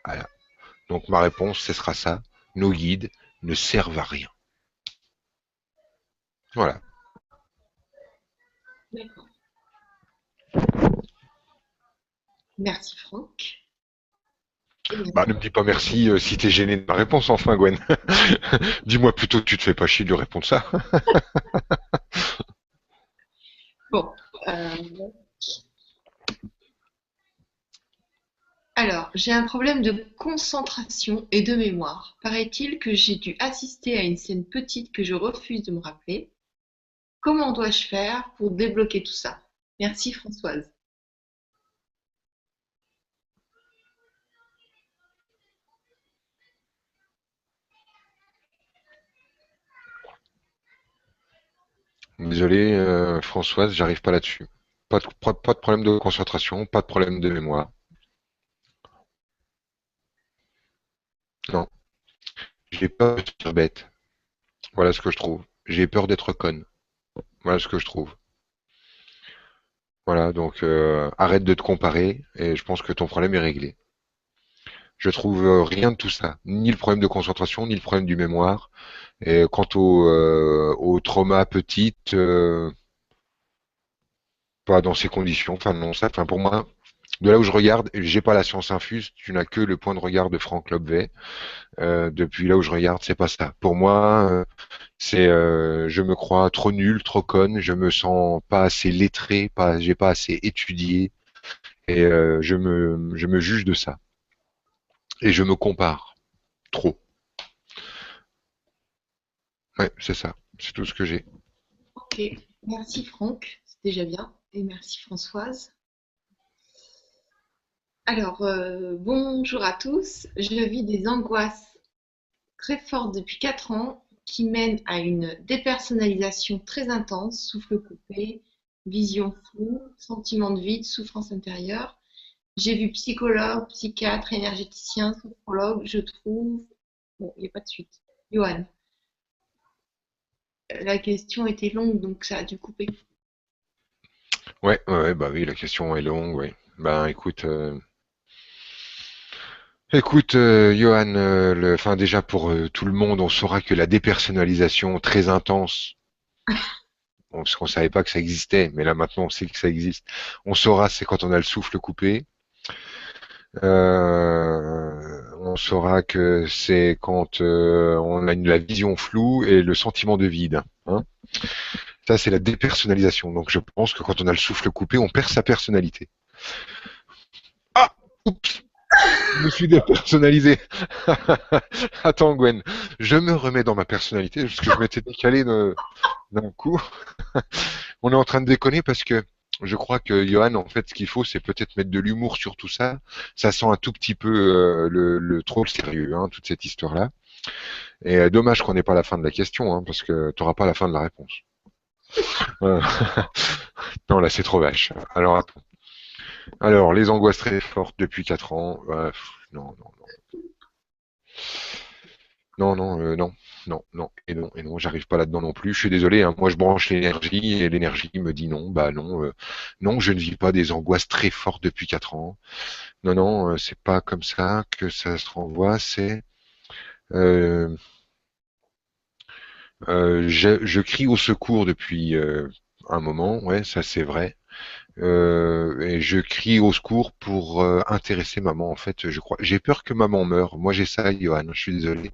Voilà. Donc ma réponse, ce sera ça. Nos guides ne servent à rien. Voilà. D'accord. Merci Franck. Et Bah, ne me dis pas merci si t'es gêné de ma réponse, enfin, Gwen. Dis-moi plutôt que tu te fais pas chier de lui répondre ça. bon, euh, alors, j'ai un problème de concentration et de mémoire. Paraît-il que j'ai dû assister à une scène petite que je refuse de me rappeler. Comment dois-je faire pour débloquer tout ça? Merci Françoise. Désolé, Françoise, j'arrive pas là-dessus. Pas de problème de concentration, pas de problème de mémoire. Non, j'ai peur d'être bête. Voilà ce que je trouve. J'ai peur d'être conne. Voilà ce que je trouve. Voilà, donc arrête de te comparer et je pense que ton problème est réglé. Je trouve rien de tout ça, ni le problème de concentration, ni le problème du mémoire. Et quant au trauma petite, pas dans ces conditions. Enfin non, ça, enfin pour moi, de là où je regarde, j'ai pas la science infuse. Tu n'as que le point de regard de Franck Lobvet. Depuis là où je regarde, c'est pas ça. Pour moi, c'est je me crois trop nul, trop conne. Je me sens pas assez lettré, j'ai pas assez étudié et je me juge de ça. Et je me compare trop. Ouais, c'est ça. C'est tout ce que j'ai. Ok, merci Franck, c'est déjà bien. Et merci Françoise. Alors, bonjour à tous. Je vis des angoisses très fortes depuis 4 ans qui mènent à une dépersonnalisation très intense, souffle coupé, vision floue, sentiment de vide, souffrance intérieure. J'ai vu psychologue, psychiatre, énergéticien, sophrologue, je trouve. Bon, il n'y a pas de suite. Johan, la question était longue, donc ça a dû couper. Ouais, ouais, ouais, bah oui, la question est longue, ouais. Ben écoute, Johan, enfin déjà pour tout le monde, on saura que la dépersonnalisation très intense, parce qu'on savait pas que ça existait, mais là maintenant on sait que ça existe. On saura c'est quand on a le souffle coupé. On saura que c'est quand on a la vision floue et le sentiment de vide. Hein. Ça c'est la dépersonnalisation. Donc je pense que quand on a le souffle coupé, on perd sa personnalité. Ah, oups, je me suis dépersonnalisé. Attends, Gwen, je me remets dans ma personnalité parce que je m'étais décalé d'un coup. On est en train de déconner parce que je crois que Johan, en fait, ce qu'il faut, c'est peut-être mettre de l'humour sur tout ça. Ça sent un tout petit peu le trop sérieux, hein, toute cette histoire-là. Et dommage qu'on n'ait pas la fin de la question, hein, parce que tu n'auras pas la fin de la réponse. Euh, non, là, c'est trop vache. Alors, attends. Alors, les angoisses très fortes depuis 4 ans. Non, non, non, non, non, et non, j'arrive pas là-dedans non plus. Je suis désolé, hein, moi je branche l'énergie et l'énergie me dit non, bah non, non, je ne vis pas des angoisses très fortes depuis 4 ans. Non, non, c'est pas comme ça que ça se renvoie. C'est euh, je crie au secours depuis un moment, ouais, ça c'est vrai. Et je crie au secours pour intéresser maman. En fait, je crois, j'ai peur que maman meure. Moi j'ai ça, Johan. Je suis désolé.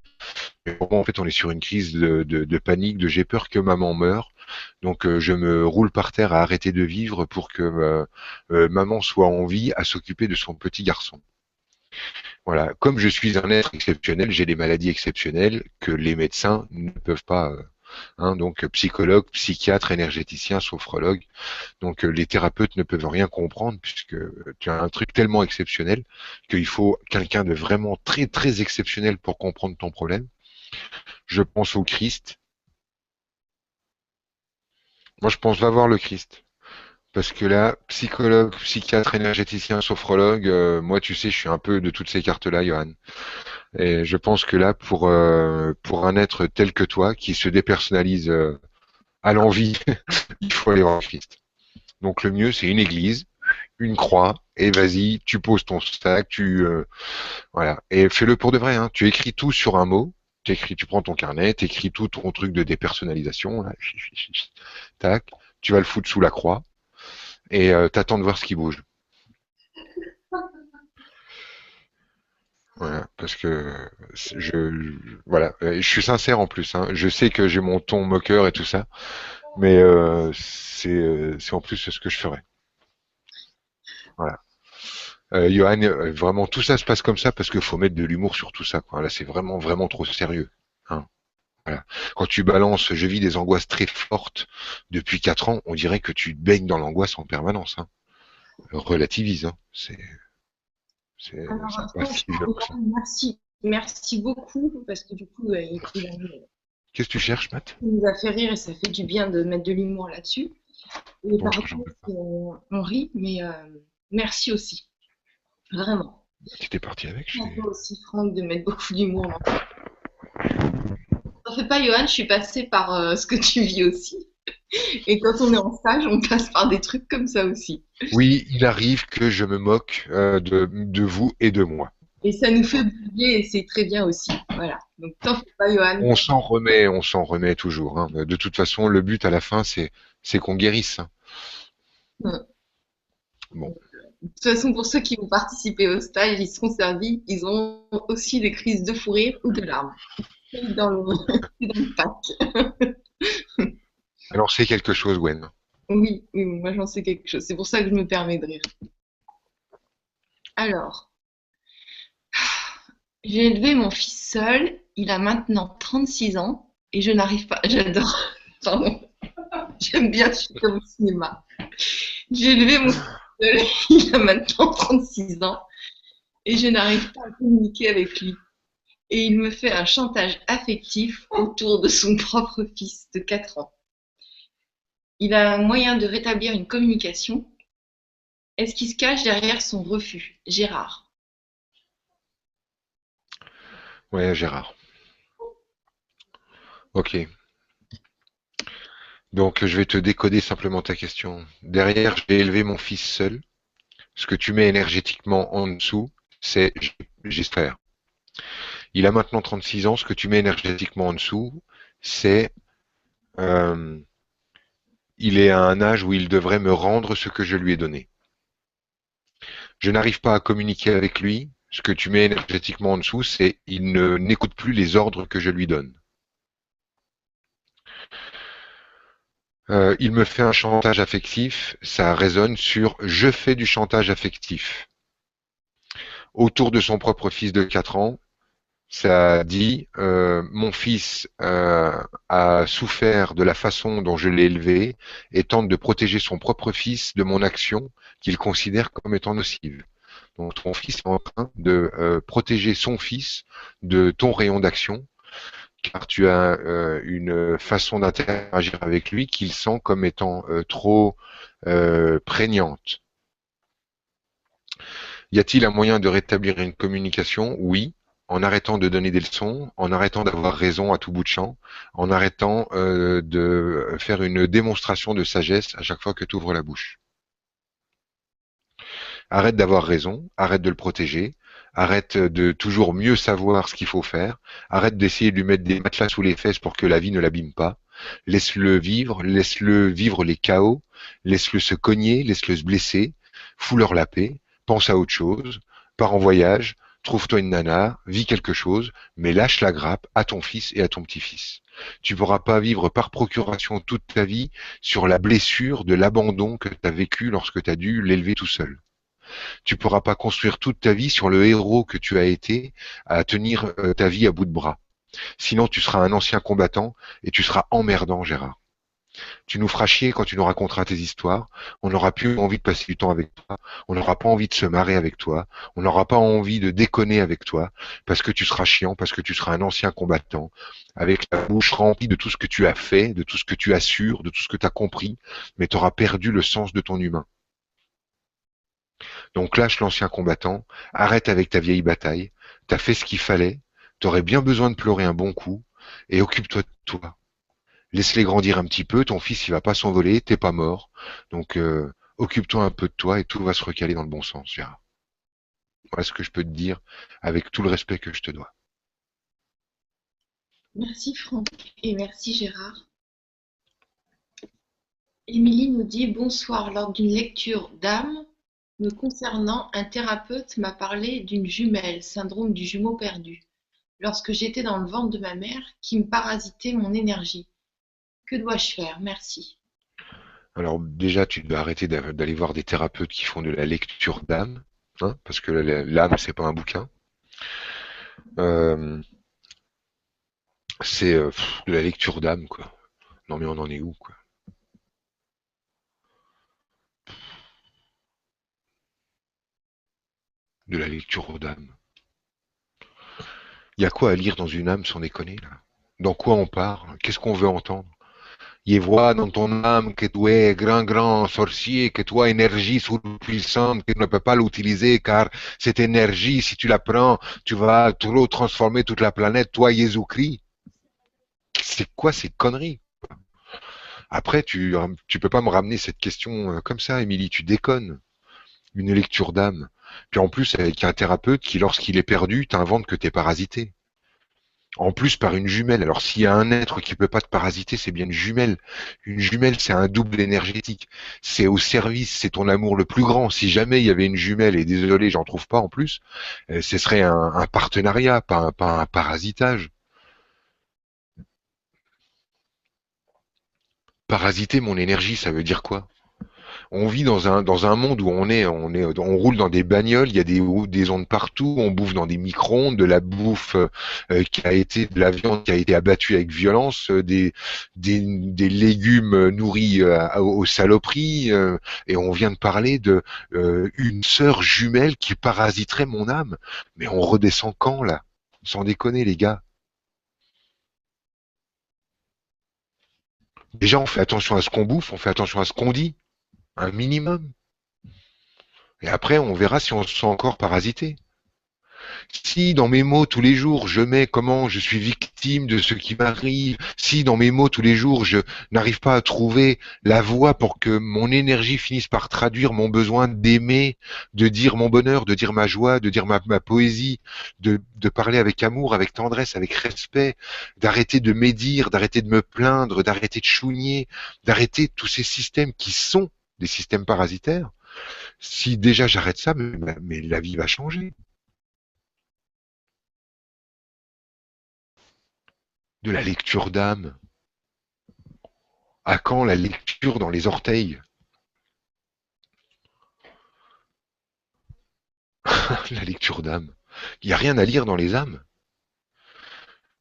Pour moi, en fait, on est sur une crise de panique, de j'ai peur que maman meure. Donc, je me roule par terre à arrêter de vivre pour que maman soit en vie à s'occuper de son petit garçon. Voilà. Comme je suis un être exceptionnel, j'ai des maladies exceptionnelles que les médecins ne peuvent pas. Hein, donc, psychologue, psychiatre, énergéticien, sophrologue. Donc, les thérapeutes ne peuvent rien comprendre puisque tu as un truc tellement exceptionnel qu'il faut quelqu'un de vraiment très, très exceptionnel pour comprendre ton problème. Je pense au Christ. Moi, je pense va voir le Christ. Parce que là, psychologue, psychiatre, énergéticien, sophrologue, moi, tu sais, je suis un peu de toutes ces cartes-là, Johan. Et je pense que là, pour un être tel que toi, qui se dépersonnalise à l'envie, il faut aller voir le Christ. Donc le mieux, c'est une église, une croix, et vas-y, tu poses ton sac, voilà. Et fais-le pour de vrai, hein. Tu écris tout sur un mot, tu prends ton carnet, t'écris tout ton truc de dépersonnalisation, là, tac, tu vas le foutre sous la croix et t'attends de voir ce qui bouge. Voilà, parce que voilà, je suis sincère en plus, hein. Je sais que j'ai mon ton moqueur et tout ça, mais c'est en plus ce que je ferais. Voilà. Johan, vraiment tout ça se passe comme ça parce qu'il faut mettre de l'humour sur tout ça, quoi. Là, c'est vraiment vraiment trop sérieux, hein. Voilà. Quand tu balances, je vis des angoisses très fortes depuis 4 ans, on dirait que tu baignes dans l'angoisse en permanence, hein. Relativise, hein. C'est Alors, pas si violent que ça. merci, merci beaucoup parce que du coup, Qu'est-ce que tu cherches, Matt? il nous a fait rire et ça fait du bien de mettre de l'humour là-dessus. Et Bon, par j'en contre, veux pas. on rit, mais merci aussi, vraiment. Tu t'es parti avec, Un peu aussi, Franck, de mettre beaucoup d'humour. T'en fais pas, Johan, je suis passée par ce que tu vis aussi. Et quand on est en stage, on passe par des trucs comme ça aussi. Oui, il arrive que je me moque de vous et de moi. Et ça nous fait bouger et c'est très bien aussi. Voilà. Donc t'en fais pas, Johan. On s'en remet toujours, hein. De toute façon, le but à la fin, c'est qu'on guérisse, hein. Mm. Bon, De toute façon, pour ceux qui vont participer au stage, ils seront servis. Ils ont aussi des crises de fou rire ou de larmes. C'est dans le, c'est dans le pack. alors c'est quelque chose, Gwen. Oui, oui, moi j'en sais quelque chose. C'est pour ça que je me permets de rire. Alors, j'ai élevé mon fils seul. Il a maintenant 36 ans et je n'arrive pas. J'adore. Pardon. J'aime bien, je suis comme au cinéma. J'ai élevé mon fils seul. Il a maintenant 36 ans et je n'arrive pas à communiquer avec lui. Et il me fait un chantage affectif autour de son propre fils de 4 ans. Il a un moyen de rétablir une communication. Est-ce qu'il se cache derrière son refus? Gérard. Ouais, Gérard. Ok. Donc, je vais te décoder simplement ta question. Derrière, je vais élever mon fils seul. Ce que tu mets énergétiquement en dessous, c'est j'espère. Il a maintenant 36 ans. Ce que tu mets énergétiquement en dessous, c'est euh, il est à un âge où il devrait me rendre ce que je lui ai donné. Je n'arrive pas à communiquer avec lui. Ce que tu mets énergétiquement en dessous, c'est il ne n'écoute plus les ordres que je lui donne. Il me fait un chantage affectif, ça résonne sur je fais du chantage affectif. Autour de son propre fils de 4 ans, ça dit mon fils a souffert de la façon dont je l'ai élevé et tente de protéger son propre fils de mon action qu'il considère comme étant nocive. Donc ton fils est en train de protéger son fils de ton rayon d'action car tu as une façon d'interagir avec lui qu'il sent comme étant trop prégnante. Y a-t-il un moyen de rétablir une communication? Oui, en arrêtant de donner des leçons, en arrêtant d'avoir raison à tout bout de champ, en arrêtant de faire une démonstration de sagesse à chaque fois que tu ouvres la bouche. Arrête d'avoir raison, arrête de le protéger, arrête de toujours mieux savoir ce qu'il faut faire, arrête d'essayer de lui mettre des matelas sous les fesses pour que la vie ne l'abîme pas. Laisse-le vivre les chaos, laisse-le se cogner, laisse-le se blesser, fous-leur la paix, pense à autre chose, pars en voyage, trouve-toi une nana, vis quelque chose, mais lâche la grappe à ton fils et à ton petit-fils. Tu ne pourras pas vivre par procuration toute ta vie sur la blessure de l'abandon que tu as vécu lorsque tu as dû l'élever tout seul. Tu pourras pas construire toute ta vie sur le héros que tu as été à tenir ta vie à bout de bras. Sinon, tu seras un ancien combattant et tu seras emmerdant, Gérard. Tu nous feras chier quand tu nous raconteras tes histoires. On n'aura plus envie de passer du temps avec toi. On n'aura pas envie de se marrer avec toi. On n'aura pas envie de déconner avec toi parce que tu seras chiant, parce que tu seras un ancien combattant avec la bouche remplie de tout ce que tu as fait, de tout ce que tu assures, de tout ce que tu as compris, mais tu auras perdu le sens de ton humain. Donc lâche l'ancien combattant, arrête avec ta vieille bataille, t'as fait ce qu'il fallait, t'aurais bien besoin de pleurer un bon coup, et occupe-toi de toi. Laisse-les grandir un petit peu, ton fils il va pas s'envoler, t'es pas mort. Donc occupe-toi un peu de toi et tout va se recaler dans le bon sens, Gérard. Voilà ce que je peux te dire avec tout le respect que je te dois. Merci Franck et merci Gérard. Émilie nous dit bonsoir lors d'une lecture d'âme. Me concernant, un thérapeute m'a parlé d'une jumelle, syndrome du jumeau perdu, lorsque j'étais dans le ventre de ma mère, qui me parasitait mon énergie. Que dois-je faire? Merci. Alors déjà, tu dois arrêter d'aller voir des thérapeutes qui font de la lecture d'âme, hein, parce que l'âme, c'est pas un bouquin. Euh, c'est de la lecture d'âme, quoi. Non mais on en est où, quoi? De la lecture d'âme. Il y a quoi à lire dans une âme sans déconner, là? Dans quoi on part? Qu'est-ce qu'on veut entendre? Y vois dans ton âme que tu es grand, grand sorcier, que toi, énergie surpuissante, que tu ne peux pas l'utiliser, car cette énergie, si tu la prends, tu vas trop transformer toute la planète, toi, Jésus-Christ. C'est quoi ces conneries? Après, tu peux pas me ramener cette question comme ça, Émilie, tu déconnes. Une lecture d'âme. Puis en plus, avec un thérapeute qui, lorsqu'il est perdu, t'invente que t'es parasité. En plus, par une jumelle. Alors, s'il y a un être qui peut pas te parasiter, c'est bien une jumelle. Une jumelle, c'est un double énergétique. C'est au service, c'est ton amour le plus grand. Si jamais il y avait une jumelle, et désolé, j'en trouve pas en plus, ce serait un partenariat, pas un parasitage. Parasiter mon énergie, ça veut dire quoi? On vit dans un monde où on roule dans des bagnoles, il y a des ondes partout, on bouffe dans des micro-ondes, de la bouffe de la viande qui a été abattue avec violence, des légumes nourris aux saloperies, et on vient de parler de une sœur jumelle qui parasiterait mon âme. Mais on redescend quand là? Sans déconner les gars. Déjà on fait attention à ce qu'on bouffe, on fait attention à ce qu'on dit, un minimum. Et après on verra si on se sent encore parasité. Si dans mes mots tous les jours je mets comment je suis victime de ce qui m'arrive, si dans mes mots tous les jours je n'arrive pas à trouver la voie pour que mon énergie finisse par traduire mon besoin d'aimer, de dire mon bonheur, de dire ma joie, de dire ma poésie, de parler avec amour, avec tendresse, avec respect, d'arrêter de médire, d'arrêter de me plaindre, d'arrêter de chougner, d'arrêter tous ces systèmes qui sont des systèmes parasitaires. Si déjà j'arrête ça, mais la vie va changer. De la lecture d'âme. À quand la lecture dans les orteils? La lecture d'âme. Il n'y a rien à lire dans les âmes.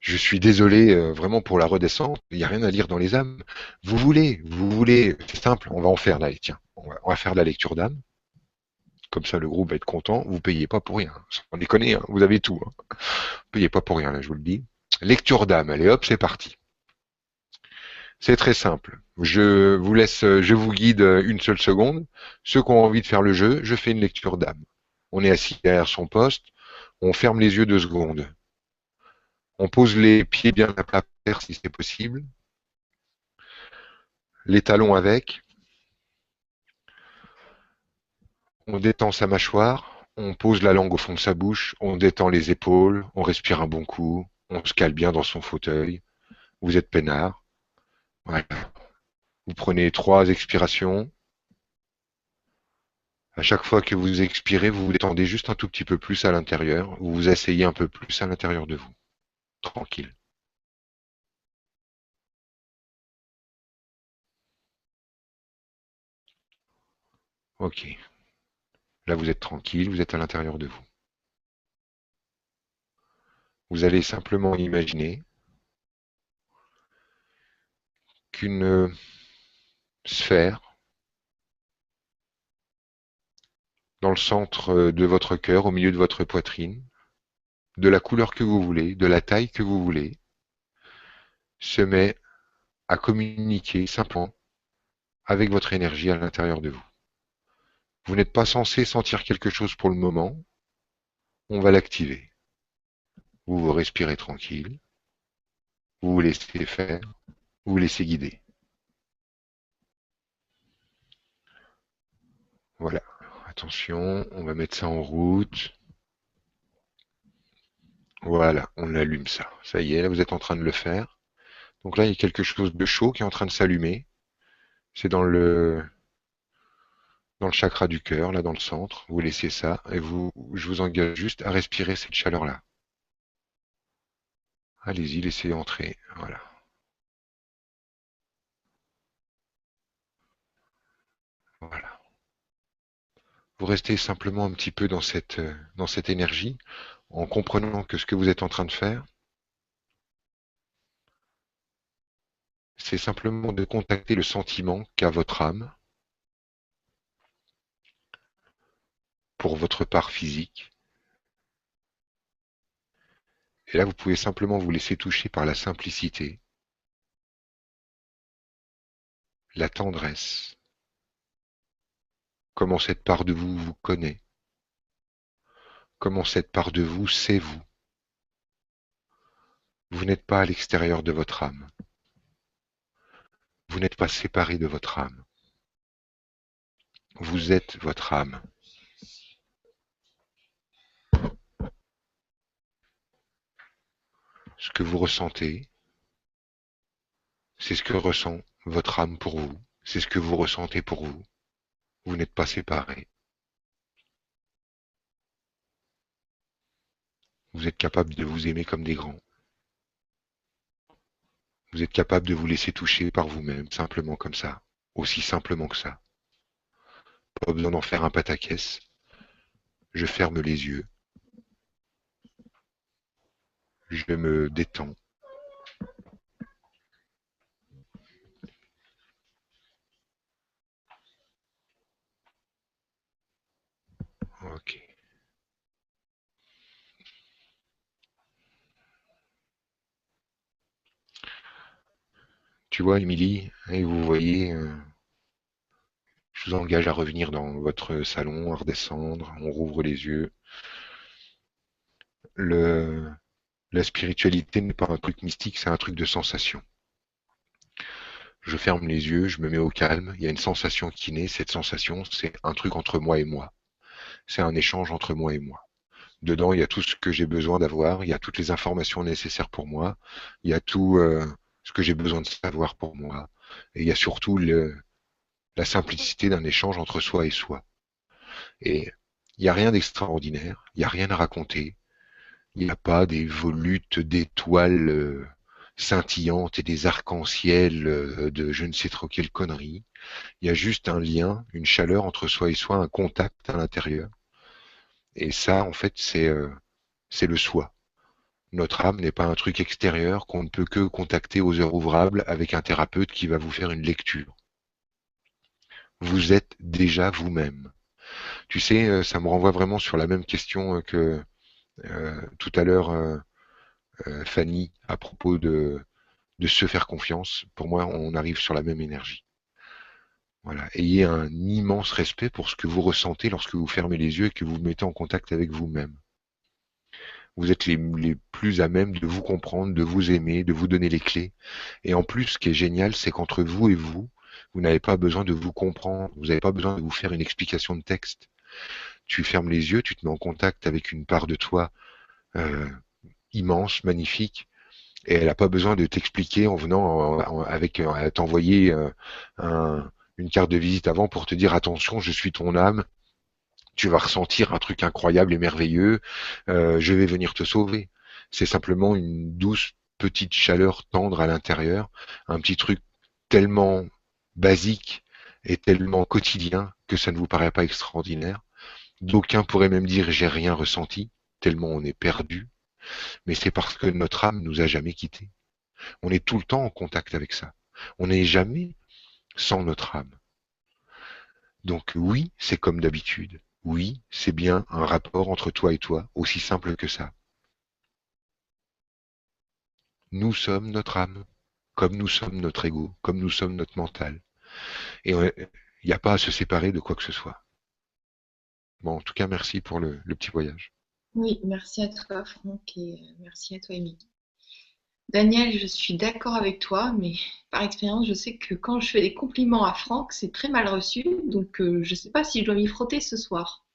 Je suis désolé vraiment pour la redescente, il n'y a rien à lire dans les âmes. Vous voulez, c'est simple, on va en faire là, tiens, on va faire de la lecture d'âme. Comme ça, le groupe va être content. Vous payez pas pour rien. On déconne, hein, vous avez tout. Hein. Vous payez pas pour rien, là, je vous le dis. Lecture d'âme. Allez, hop, c'est parti. C'est très simple. Je vous guide une seule seconde. Ceux qui ont envie de faire le jeu, je fais une lecture d'âme. On est assis derrière son poste, on ferme les yeux 2 secondes. On pose les pieds bien à plat terre si c'est possible, les talons avec. On détend sa mâchoire, on pose la langue au fond de sa bouche, on détend les épaules, on respire un bon coup, on se cale bien dans son fauteuil. Vous êtes peinard. Voilà. Vous prenez 3 expirations. À chaque fois que vous expirez, vous vous détendez juste un tout petit peu plus à l'intérieur. Vous vous asseyez un peu plus à l'intérieur de vous. Tranquille. Ok. Là, vous êtes tranquille, vous êtes à l'intérieur de vous. Vous allez simplement imaginer qu'une sphère dans le centre de votre cœur, au milieu de votre poitrine, de la couleur que vous voulez, de la taille que vous voulez, se met à communiquer simplement avec votre énergie à l'intérieur de vous. Vous n'êtes pas censé sentir quelque chose pour le moment, on va l'activer. Vous vous respirez tranquille, vous vous laissez faire, vous vous laissez guider. Voilà. Attention, on va mettre ça en route. Voilà, on allume ça. Ça y est, là vous êtes en train de le faire. Donc là, il y a quelque chose de chaud qui est en train de s'allumer. C'est dans le chakra du cœur, là dans le centre. Vous laissez ça et je vous engage juste à respirer cette chaleur-là. Allez-y, laissez entrer. Voilà. Voilà. Vous restez simplement un petit peu dans cette énergie, en comprenant que ce que vous êtes en train de faire, c'est simplement de contacter le sentiment qu'a votre âme pour votre part physique. Et là, vous pouvez simplement vous laisser toucher par la simplicité, la tendresse, comment cette part de vous vous connaît, comment cette part de vous sait vous. Vous n'êtes pas à l'extérieur de votre âme. Vous n'êtes pas séparé de votre âme. Vous êtes votre âme. Ce que vous ressentez, c'est ce que ressent votre âme pour vous. C'est ce que vous ressentez pour vous. Vous n'êtes pas séparés. Vous êtes capable de vous aimer comme des grands. Vous êtes capable de vous laisser toucher par vous-même, simplement comme ça. Aussi simplement que ça. Pas besoin d'en faire un pataquès. Je ferme les yeux. Je me détends. Ok. Tu vois, Émilie, et vous voyez, je vous engage à revenir dans votre salon, à redescendre, on rouvre les yeux. Le, la spiritualité n'est pas un truc mystique, c'est un truc de sensation. Je ferme les yeux, je me mets au calme, il y a une sensation qui naît, cette sensation, c'est un truc entre moi et moi. C'est un échange entre moi et moi. Dedans, il y a tout ce que j'ai besoin d'avoir, il y a toutes les informations nécessaires pour moi, il y a tout ce que j'ai besoin de savoir pour moi, et il y a surtout la simplicité d'un échange entre soi et soi. Et il n'y a rien d'extraordinaire, il n'y a rien à raconter, il n'y a pas des volutes d'étoiles scintillantes et des arcs-en-ciel de je ne sais trop quelle connerie. Il y a juste un lien, une chaleur entre soi et soi, un contact à l'intérieur. Et ça, en fait, c'est le soi. Notre âme n'est pas un truc extérieur qu'on ne peut que contacter aux heures ouvrables avec un thérapeute qui va vous faire une lecture. Vous êtes déjà vous-même. Tu sais, ça me renvoie vraiment sur la même question que tout à l'heure Fanny à propos de se faire confiance. Pour moi, on arrive sur la même énergie. Voilà. Ayez un immense respect pour ce que vous ressentez lorsque vous fermez les yeux et que vous vous mettez en contact avec vous-même. Vous êtes les plus à même de vous comprendre, de vous aimer, de vous donner les clés. Et en plus, ce qui est génial, c'est qu'entre vous et vous, vous n'avez pas besoin de vous comprendre, vous n'avez pas besoin de vous faire une explication de texte. Tu fermes les yeux, tu te mets en contact avec une part de toi euh, immense, magnifique, et elle n'a pas besoin de t'expliquer en venant avec à t'envoyer une carte de visite avant pour te dire attention, je suis ton âme, tu vas ressentir un truc incroyable et merveilleux, je vais venir te sauver. C'est simplement une douce petite chaleur tendre à l'intérieur, un petit truc tellement basique et tellement quotidien que ça ne vous paraît pas extraordinaire. D'aucuns pourraient même dire j'ai rien ressenti, tellement on est perdu, mais c'est parce que notre âme nous a jamais quittés. On est tout le temps en contact avec ça. On n'est jamais sans notre âme. Donc oui, c'est comme d'habitude. Oui, c'est bien un rapport entre toi et toi, aussi simple que ça. Nous sommes notre âme, comme nous sommes notre ego, comme nous sommes notre mental. Et il n'y a pas à se séparer de quoi que ce soit. Bon, en tout cas, merci pour le petit voyage. Oui, merci à toi, Franck, et merci à toi, Émilie. Daniel, je suis d'accord avec toi, mais par expérience, je sais que quand je fais des compliments à Franck, c'est très mal reçu, donc je ne sais pas si je dois m'y frotter ce soir.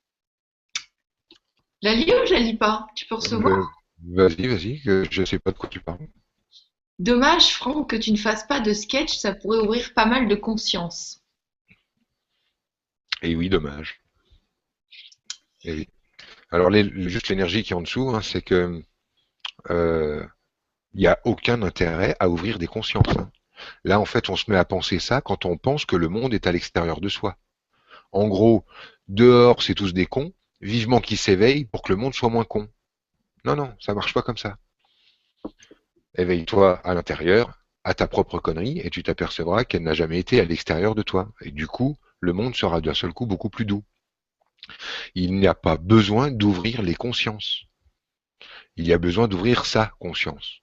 Je la lis ou je la lis pas? Tu peux Euh, recevoir? vas-y, que je ne sais pas de quoi tu parles. Dommage, Franck, que tu ne fasses pas de sketch, ça pourrait ouvrir pas mal de conscience. Et oui, dommage. Et oui. Alors juste l'énergie qui est en dessous, hein, c'est que euh, il n'y a aucun intérêt à ouvrir des consciences, hein. Là, en fait, on se met à penser ça quand on pense que le monde est à l'extérieur de soi. En gros, dehors, c'est tous des cons, vivement qu'ils s'éveillent pour que le monde soit moins con. Non, non, ça marche pas comme ça. Éveille-toi à l'intérieur, à ta propre connerie, et tu t'apercevras qu'elle n'a jamais été à l'extérieur de toi. Et du coup, le monde sera d'un seul coup beaucoup plus doux. Il n'y a pas besoin d'ouvrir les consciences. Il y a besoin d'ouvrir sa conscience.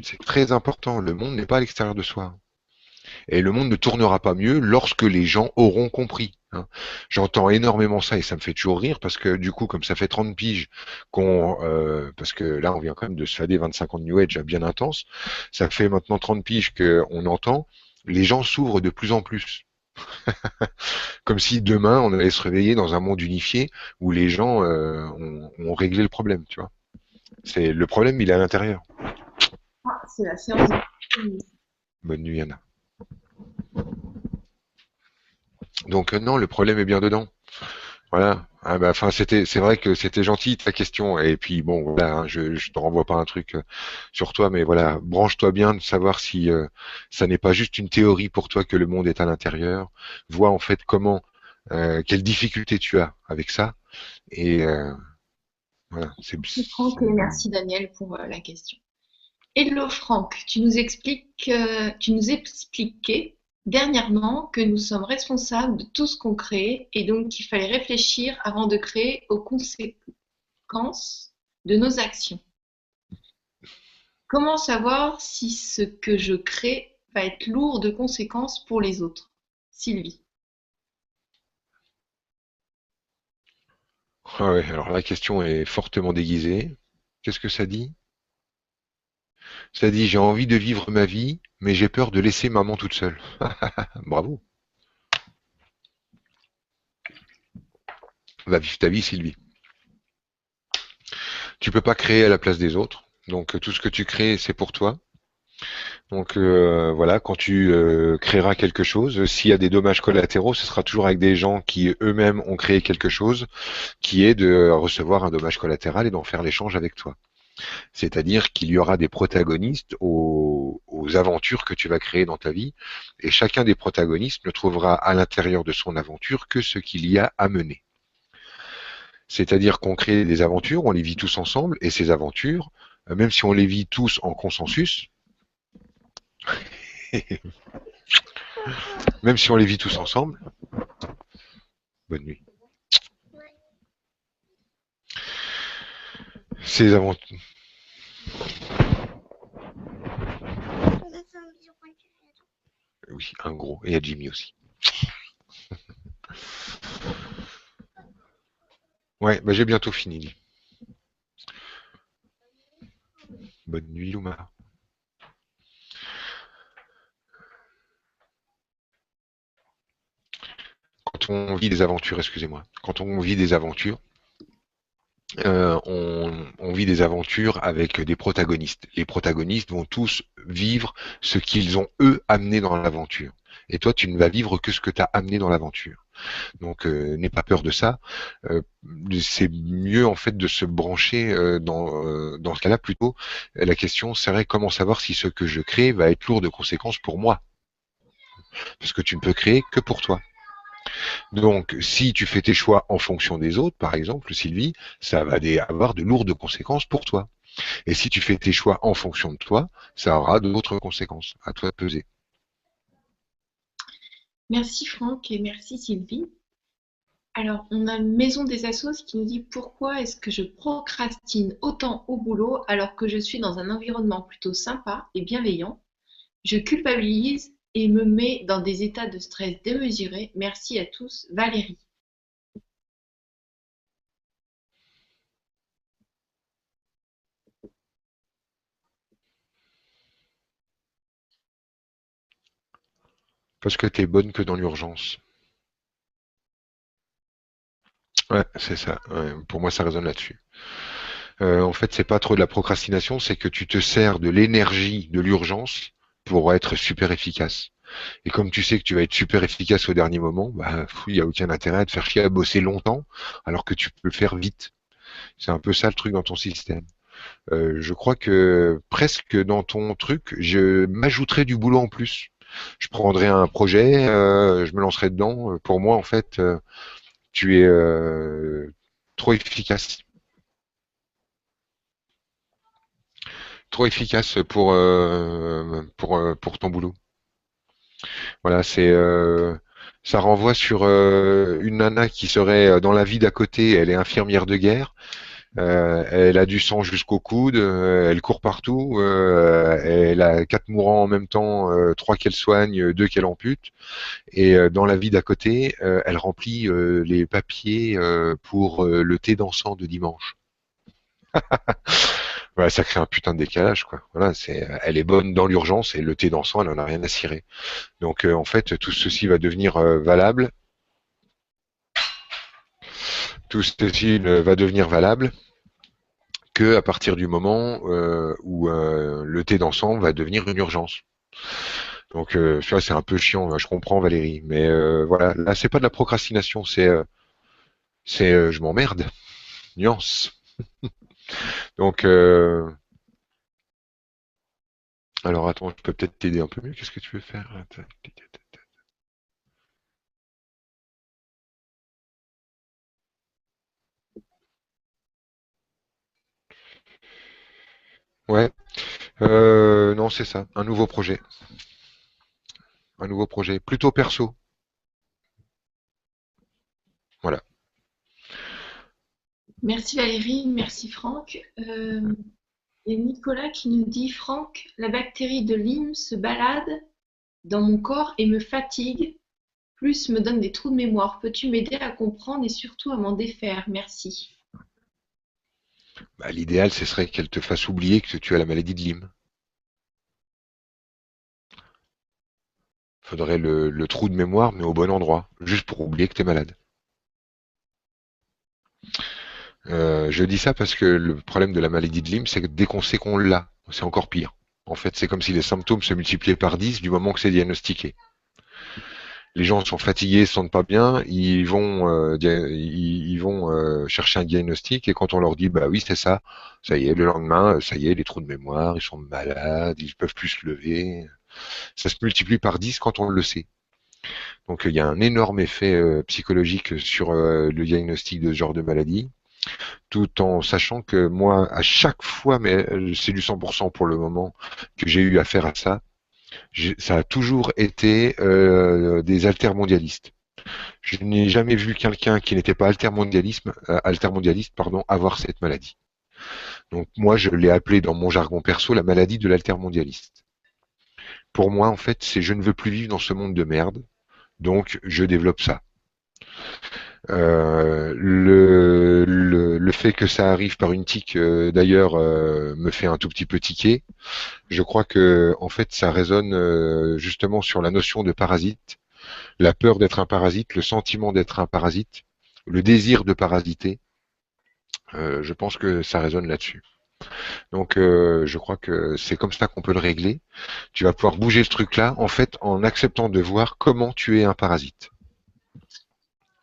C'est très important. Le monde n'est pas à l'extérieur de soi. Et le monde ne tournera pas mieux lorsque les gens auront compris, hein. J'entends énormément ça et ça me fait toujours rire parce que du coup, comme ça fait 30 piges parce que là, on vient quand même de se fader 25 ans de New Age bien intense, ça fait maintenant 30 piges qu'on entend, les gens s'ouvrent de plus en plus. Comme si demain, on allait se réveiller dans un monde unifié où les gens ont réglé le problème, tu vois. C'est le problème, il est à l'intérieur. Ah, c'est la séance de... Bonne nuit, Anna. Donc non, le problème est bien dedans. Voilà. Ah bah, enfin, c'est vrai que c'était gentil ta question. Et puis bon, voilà, hein, je te renvoie pas un truc sur toi, mais voilà, branche-toi bien de savoir si ça n'est pas juste une théorie pour toi que le monde est à l'intérieur. Vois en fait quelles difficultés tu as avec ça. Et voilà, Merci Franck et merci Daniel pour la question. Hello Franck, tu nous expliquais dernièrement que nous sommes responsables de tout ce qu'on crée et donc qu'il fallait réfléchir avant de créer aux conséquences de nos actions. Comment savoir si ce que je crée va être lourd de conséquences pour les autres? Sylvie. Ah ouais, alors la question est fortement déguisée. Qu'est-ce que ça dit? Ça dit j'ai envie de vivre ma vie, mais j'ai peur de laisser maman toute seule. Bravo. Va vivre ta vie, Sylvie. Tu peux pas créer à la place des autres. Donc tout ce que tu crées, c'est pour toi. Donc voilà, quand tu créeras quelque chose, s'il y a des dommages collatéraux, ce sera toujours avec des gens qui eux-mêmes ont créé quelque chose, qui est de recevoir un dommage collatéral et d'en faire l'échange avec toi. C'est-à-dire qu'il y aura des protagonistes aux aventures que tu vas créer dans ta vie, et chacun des protagonistes ne trouvera à l'intérieur de son aventure que ce qu'il y a à mener. C'est-à-dire qu'on crée des aventures, on les vit tous ensemble, et ces aventures, même si on les vit tous en consensus, même si on les vit tous ensemble, bonne nuit. Ces aventures. Oui, un gros. Et à Jimmy aussi. Ouais, bah j'ai bientôt fini. Bonne nuit, Luma. Quand on vit des aventures, excusez-moi, quand on vit des aventures, on vit des aventures avec des protagonistes. Les protagonistes vont tous vivre ce qu'ils ont eux amené dans l'aventure. Et toi, tu ne vas vivre que ce que tu as amené dans l'aventure. Donc, n'aie pas peur de ça. Euh, c'est mieux en fait de se brancher dans ce cas-là plutôt. La question serait comment savoir si ce que je crée va être lourd de conséquences pour moi, parce que tu ne peux créer que pour toi. Donc, si tu fais tes choix en fonction des autres, par exemple, Sylvie, ça va avoir de lourdes conséquences pour toi. Et si tu fais tes choix en fonction de toi, ça aura d'autres conséquences. À toi de peser. Merci Franck et merci Sylvie. Alors, on a Maison des Assos qui nous dit pourquoi est-ce que je procrastine autant au boulot alors que je suis dans un environnement plutôt sympa et bienveillant. Je culpabilise et me mets dans des états de stress démesurés. Merci à tous, Valérie. Parce que t'es bonne que dans l'urgence. Ouais, c'est ça. Ouais, pour moi, ça résonne là-dessus. En fait, c'est pas trop de la procrastination, c'est que tu te sers de l'énergie de l'urgence pour être super efficace. Et comme tu sais que tu vas être super efficace au dernier moment, bah, il n'y a aucun intérêt à te faire chier à bosser longtemps alors que tu peux le faire vite. C'est un peu ça le truc dans ton système. Je crois que presque dans ton truc, je m'ajouterais du boulot en plus. Je prendrais un projet, je me lancerais dedans. Pour moi, en fait, tu es trop efficace. Trop efficace pour ton boulot. Voilà, ça renvoie sur une nana qui serait dans la vie d'à côté. Elle est infirmière de guerre. Elle a du sang jusqu'au coude. Elle court partout. Elle a quatre mourants en même temps, trois qu'elle soigne, deux qu'elle ampute. Et dans la vie d'à côté, elle remplit les papiers pour le thé dansant de dimanche. Voilà, ça crée un putain de décalage, quoi. Voilà, elle est bonne dans l'urgence et le thé dansant, elle en a rien à cirer. Donc, en fait, tout ceci va devenir valable. Tout ceci ne va devenir valable que à partir du moment où le thé dansant va devenir une urgence. Donc, tu vois, c'est un peu chiant. Je comprends, Valérie, mais voilà, là, c'est pas de la procrastination, c'est je m'emmerde. Nuance. Donc, alors attends, je peux peut-être t'aider un peu mieux. Qu'est-ce que tu veux faire? Ouais, non, c'est ça. Un nouveau projet. Un nouveau projet. Plutôt perso. Voilà. Merci Valérie, merci Franck. Il y a Nicolas qui nous dit, Franck, la bactérie de Lyme se balade dans mon corps et me fatigue, plus me donne des trous de mémoire. Peux-tu m'aider à comprendre et surtout à m'en défaire? Merci. Bah, l'idéal, ce serait qu'elle te fasse oublier que tu as la maladie de Lyme. Faudrait le trou de mémoire, mais au bon endroit, juste pour oublier que tu es malade. Je dis ça parce que le problème de la maladie de Lyme, c'est que dès qu'on sait qu'on l'a, c'est encore pire. En fait, c'est comme si les symptômes se multipliaient par 10 du moment que c'est diagnostiqué. Les gens sont fatigués, se sentent pas bien, ils vont chercher un diagnostic et quand on leur dit bah oui c'est ça y est, le lendemain, ça y est, les trous de mémoire, ils sont malades, ils peuvent plus se lever. Ça se multiplie par 10 quand on le sait. Donc il y a un énorme effet psychologique sur le diagnostic de ce genre de maladie, tout en sachant que moi, à chaque fois, mais c'est du 100% pour le moment, que j'ai eu affaire à ça, ça a toujours été des altermondialistes. Je n'ai jamais vu quelqu'un qui n'était pas altermondialiste, pardon, avoir cette maladie. Donc moi, je l'ai appelé dans mon jargon perso la maladie de l'altermondialiste. Pour moi, en fait, c'est je ne veux plus vivre dans ce monde de merde, donc je développe ça. Le fait que ça arrive par une tique, d'ailleurs, me fait un tout petit peu tiquer. Je crois que, en fait, ça résonne justement sur la notion de parasite, la peur d'être un parasite, le sentiment d'être un parasite, le désir de parasiter. Je pense que ça résonne là-dessus. Donc, je crois que c'est comme ça qu'on peut le régler. Tu vas pouvoir bouger ce truc-là, en fait, en acceptant de voir comment tu es un parasite.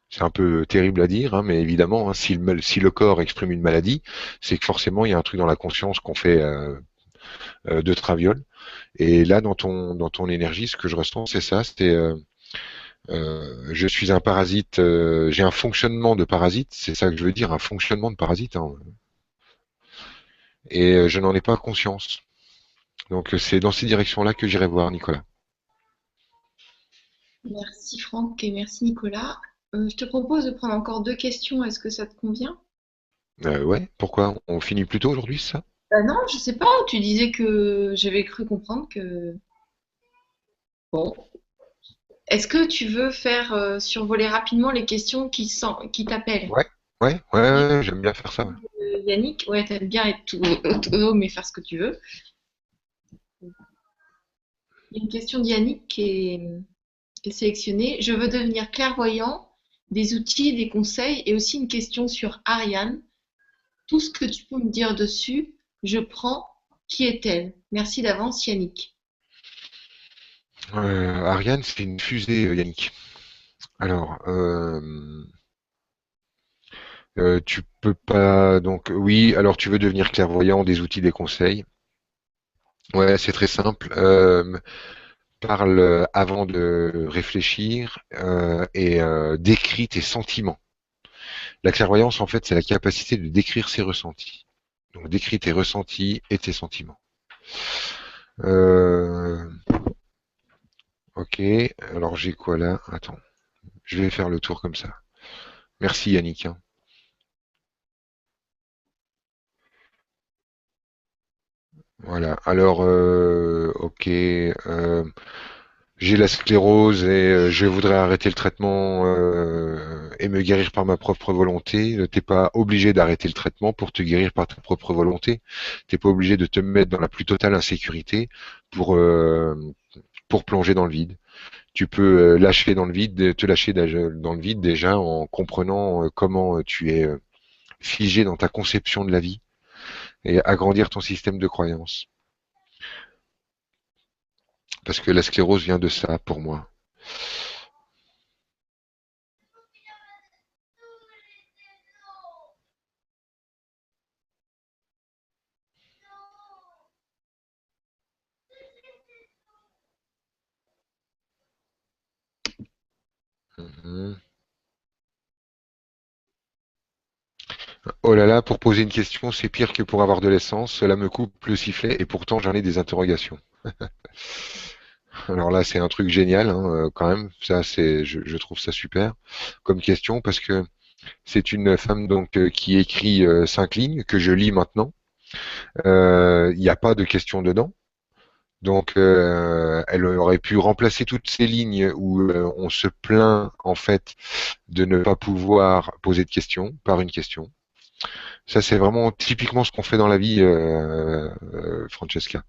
C'est un peu terrible à dire, hein, mais évidemment, hein, si le corps exprime une maladie, c'est que forcément il y a un truc dans la conscience qu'on fait de traviole. Et là, dans ton énergie, ce que je ressens, c'est ça. Je suis un parasite. J'ai un fonctionnement de parasite. C'est ça que je veux dire, un fonctionnement de parasite. Hein, et je n'en ai pas conscience. Donc c'est dans ces directions-là que j'irai voir Nicolas. Merci Franck et merci Nicolas. Je te propose de prendre encore deux questions. Est-ce que ça te convient? Ouais. Pourquoi on finit plus tôt aujourd'hui, c'est ça? Non, je sais pas. Tu disais que j'avais cru comprendre que. Bon. Est-ce que tu veux faire survoler rapidement les questions qui t'appellent? Ouais. Ouais, j'aime bien faire ça. Ouais. Yannick, ouais, t'aimes bien être tout autonome et faire ce que tu veux. Il y a une question d'Yannick qui est sélectionnée. Je veux devenir clairvoyant, des outils, des conseils et aussi une question sur Ariane. Tout ce que tu peux me dire dessus, je prends. Qui est-elle? Merci d'avance, Yannick. Ariane, c'est une fusée, Yannick. Alors, tu peux pas. Donc, oui. Alors, tu veux devenir clairvoyant, des outils, des conseils. Ouais, c'est très simple. Parle avant de réfléchir et décris tes sentiments. La clairvoyance, en fait, c'est la capacité de décrire ses ressentis. Donc, décris tes ressentis et tes sentiments. Euh, ok. Alors, j'ai quoi là? Attends. Je vais faire le tour comme ça. Merci Yannick, hein. Voilà. Alors, ok. J'ai la sclérose et je voudrais arrêter le traitement et me guérir par ma propre volonté. T'es pas obligé d'arrêter le traitement pour te guérir par ta propre volonté. T'es pas obligé de te mettre dans la plus totale insécurité pour euh, pour plonger dans le vide. Tu peux lâcher dans le vide, te lâcher dans le vide déjà en comprenant comment tu es figé dans ta conception de la vie et agrandir ton système de croyance. Parce que la sclérose vient de ça pour moi. Mhm. Oh là là, pour poser une question, c'est pire que pour avoir de l'essence. Cela me coupe le sifflet et pourtant j'en ai des interrogations. Alors là, c'est un truc génial, hein, quand même. Ça, je trouve ça super comme question parce que c'est une femme donc qui écrit 5 lignes que je lis maintenant. Il n'y a pas de question dedans. Donc, elle aurait pu remplacer toutes ces lignes où on se plaint en fait de ne pas pouvoir poser de questions par une question. Ça, c'est vraiment typiquement ce qu'on fait dans la vie, Francesca.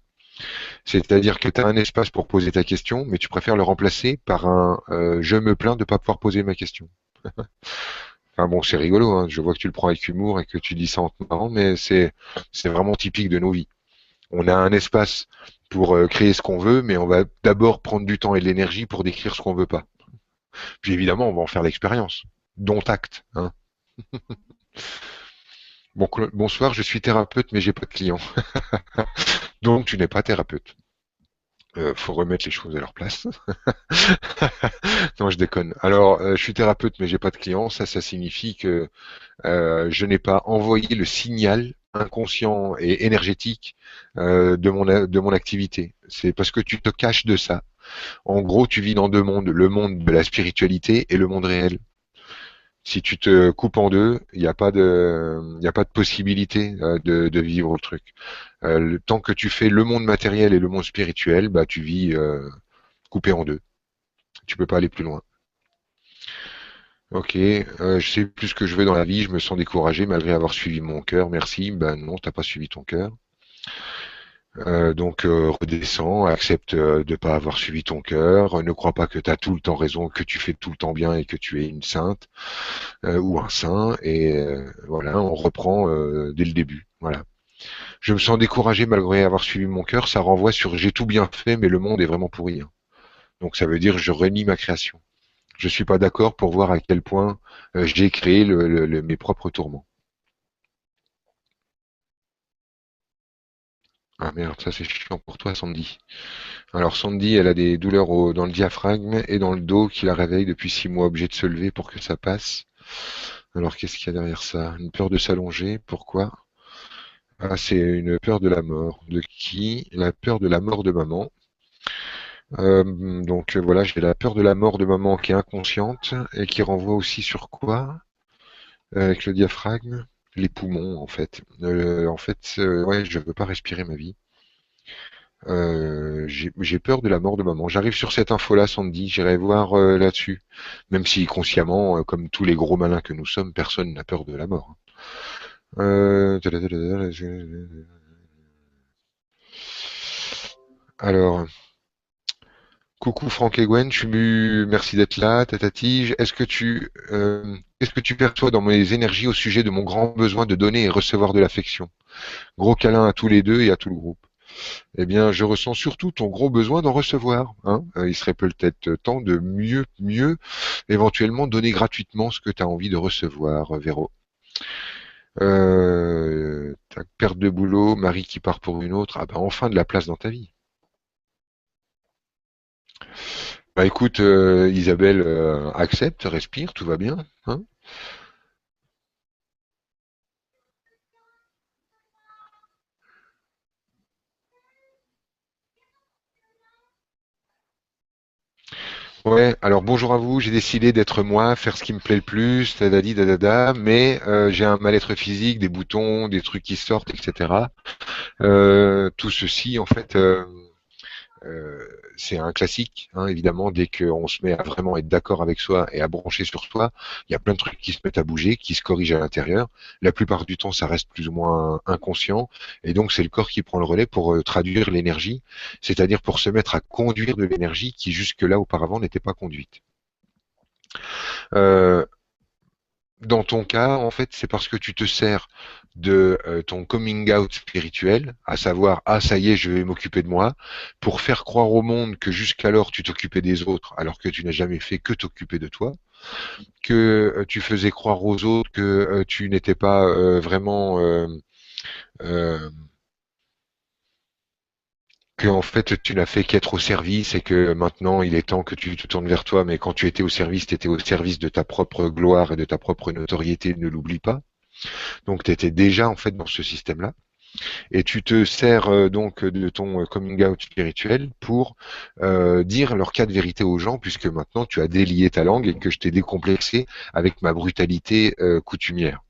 C'est-à-dire que tu as un espace pour poser ta question, mais tu préfères le remplacer par un je me plains de ne pas pouvoir poser ma question. Enfin bon, c'est rigolo, hein. Je vois que tu le prends avec humour et que tu dis ça en te marrant, mais c'est vraiment typique de nos vies. On a un espace pour créer ce qu'on veut, mais on va d'abord prendre du temps et de l'énergie pour décrire ce qu'on veut pas. Puis évidemment, on va en faire l'expérience. Dont acte, hein. Bon, bonsoir, je suis thérapeute, mais j'ai pas de clients. Donc tu n'es pas thérapeute. Faut remettre les choses à leur place. Non, je déconne. Alors, je suis thérapeute, mais j'ai pas de clients. Ça signifie que je n'ai pas envoyé le signal inconscient et énergétique de mon activité. C'est parce que tu te caches de ça. En gros, tu vis dans deux mondes, le monde de la spiritualité et le monde réel. Si tu te coupes en deux, il n'y a pas de possibilité de vivre le truc. Le temps que tu fais le monde matériel et le monde spirituel, bah tu vis coupé en deux. Tu peux pas aller plus loin. Ok, je sais plus ce que je veux dans la vie, je me sens découragé malgré avoir suivi mon cœur. Merci. Ben non, t'as pas suivi ton cœur. Donc redescends, accepte de pas avoir suivi ton cœur, ne crois pas que tu as tout le temps raison, que tu fais tout le temps bien et que tu es une sainte ou un saint. Et voilà, on reprend dès le début. Voilà. Je me sens découragé malgré avoir suivi mon cœur. Ça renvoie sur j'ai tout bien fait, mais le monde est vraiment pourri, hein. Donc ça veut dire je renie ma création. Je suis pas d'accord pour voir à quel point j'ai créé mes propres tourments. Ah merde, ça c'est chiant pour toi, Sandy. Alors Sandy, elle a des douleurs dans le diaphragme et dans le dos qui la réveillent depuis 6 mois, obligée de se lever pour que ça passe. Alors qu'est-ce qu'il y a derrière ça? Une peur de s'allonger, pourquoi? Ah, c'est une peur de la mort. De qui? La peur de la mort de maman. Donc voilà, j'ai la peur de la mort de maman qui est inconsciente et qui renvoie aussi sur quoi? Avec le diaphragme? Les poumons en fait, ouais, je veux pas respirer ma vie. J'ai peur de la mort de maman. J'arrive sur cette info-là, Sandy, j'irai voir là-dessus. Même si consciemment, comme tous les gros malins que nous sommes, personne n'a peur de la mort. Alors, coucou Franck et Gwen, merci d'être là, Tatatige. Qu'est-ce que tu perçois dans mes énergies au sujet de mon grand besoin de donner et recevoir de l'affection? Gros câlin à tous les deux et à tout le groupe. Eh bien, je ressens surtout ton gros besoin d'en recevoir. Hein. Il serait peut-être temps de mieux, éventuellement donner gratuitement ce que tu as envie de recevoir, Véro. Perte de boulot, mari qui part pour une autre, ah ben enfin de la place dans ta vie. Bah écoute, Isabelle, accepte, respire, tout va bien. Hein. Ouais, alors bonjour à vous, j'ai décidé d'être moi, faire ce qui me plaît le plus, dadadi, dadada, mais j'ai un mal-être physique, des boutons, des trucs qui sortent, etc. Tout ceci, en fait, euh, c'est un classique, hein, évidemment, dès qu'on se met à vraiment être d'accord avec soi et à brancher sur soi, il y a plein de trucs qui se mettent à bouger, qui se corrigent à l'intérieur. La plupart du temps, ça reste plus ou moins inconscient, et donc c'est le corps qui prend le relais pour traduire l'énergie, c'est-à-dire pour se mettre à conduire de l'énergie qui jusque-là, auparavant, n'était pas conduite. Euh, Dans ton cas, en fait, c'est parce que tu te sers de ton coming out spirituel, à savoir, ah ça y est, je vais m'occuper de moi, pour faire croire au monde que jusqu'alors tu t'occupais des autres, alors que tu n'as jamais fait que t'occuper de toi, que tu faisais croire aux autres que tu n'étais pas vraiment, euh, que en fait tu n'as fait qu'être au service et que maintenant il est temps que tu te tournes vers toi, mais quand tu étais au service, tu étais au service de ta propre gloire et de ta propre notoriété, ne l'oublie pas. Donc tu étais déjà en fait dans ce système-là. Et tu te sers donc de ton coming out spirituel pour dire leur cas de vérité aux gens, puisque maintenant tu as délié ta langue et que je t'ai décomplexé avec ma brutalité coutumière.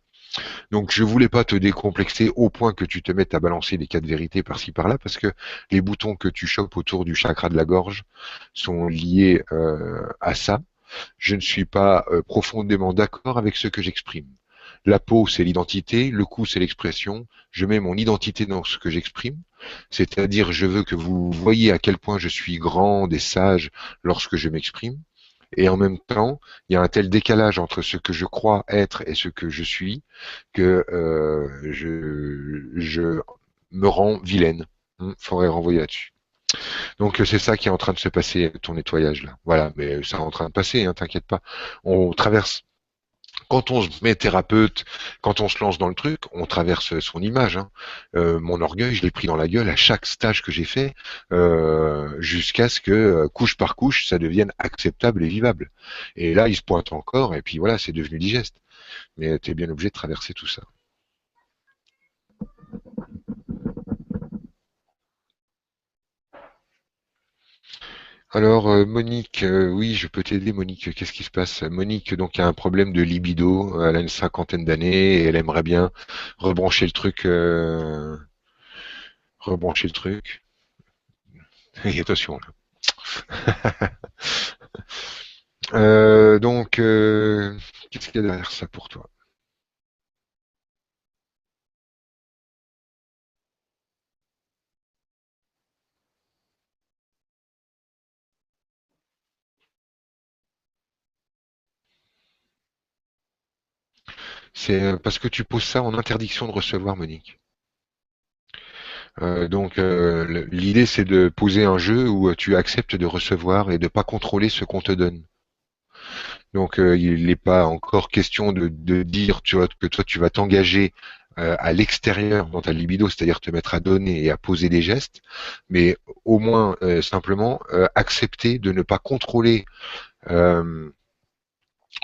Donc je voulais pas te décomplexer au point que tu te mettes à balancer des cas de vérité par-ci par-là, parce que les boutons que tu chopes autour du chakra de la gorge sont liés à ça. Je ne suis pas profondément d'accord avec ce que j'exprime. La peau, c'est l'identité, le cou, c'est l'expression. Je mets mon identité dans ce que j'exprime, c'est-à-dire je veux que vous voyez à quel point je suis grande et sage lorsque je m'exprime. Et en même temps, il y a un tel décalage entre ce que je crois être et ce que je suis que je me rends vilaine. Faudrait renvoyer là-dessus. Donc c'est ça qui est en train de se passer, ton nettoyage là. Voilà, mais ça est en train de passer, hein, t'inquiète pas. On traverse. Quand on se met thérapeute, quand on se lance dans le truc, on traverse son image. Hein. Mon orgueil, je l'ai pris dans la gueule à chaque stage que j'ai fait, jusqu'à ce que couche par couche, ça devienne acceptable et vivable. Et là, il se pointe encore, et puis voilà, c'est devenu digeste. Mais tu es bien obligé de traverser tout ça. Alors Monique, oui, je peux t'aider Monique. Qu'est-ce qui se passe? Monique donc a un problème de libido. Elle a une cinquantaine d'années et elle aimerait bien rebrancher le truc, rebrancher le truc. Et attention là. Donc qu'est-ce qu'il y a derrière ça pour toi? C'est parce que tu poses ça en interdiction de recevoir, Monique. Donc l'idée c'est de poser un jeu où tu acceptes de recevoir et de pas contrôler ce qu'on te donne. Donc il n'est pas encore question de dire tu vois, que toi tu vas t'engager à l'extérieur dans ta libido, c'est-à-dire te mettre à donner et à poser des gestes, mais au moins simplement accepter de ne pas contrôler euh,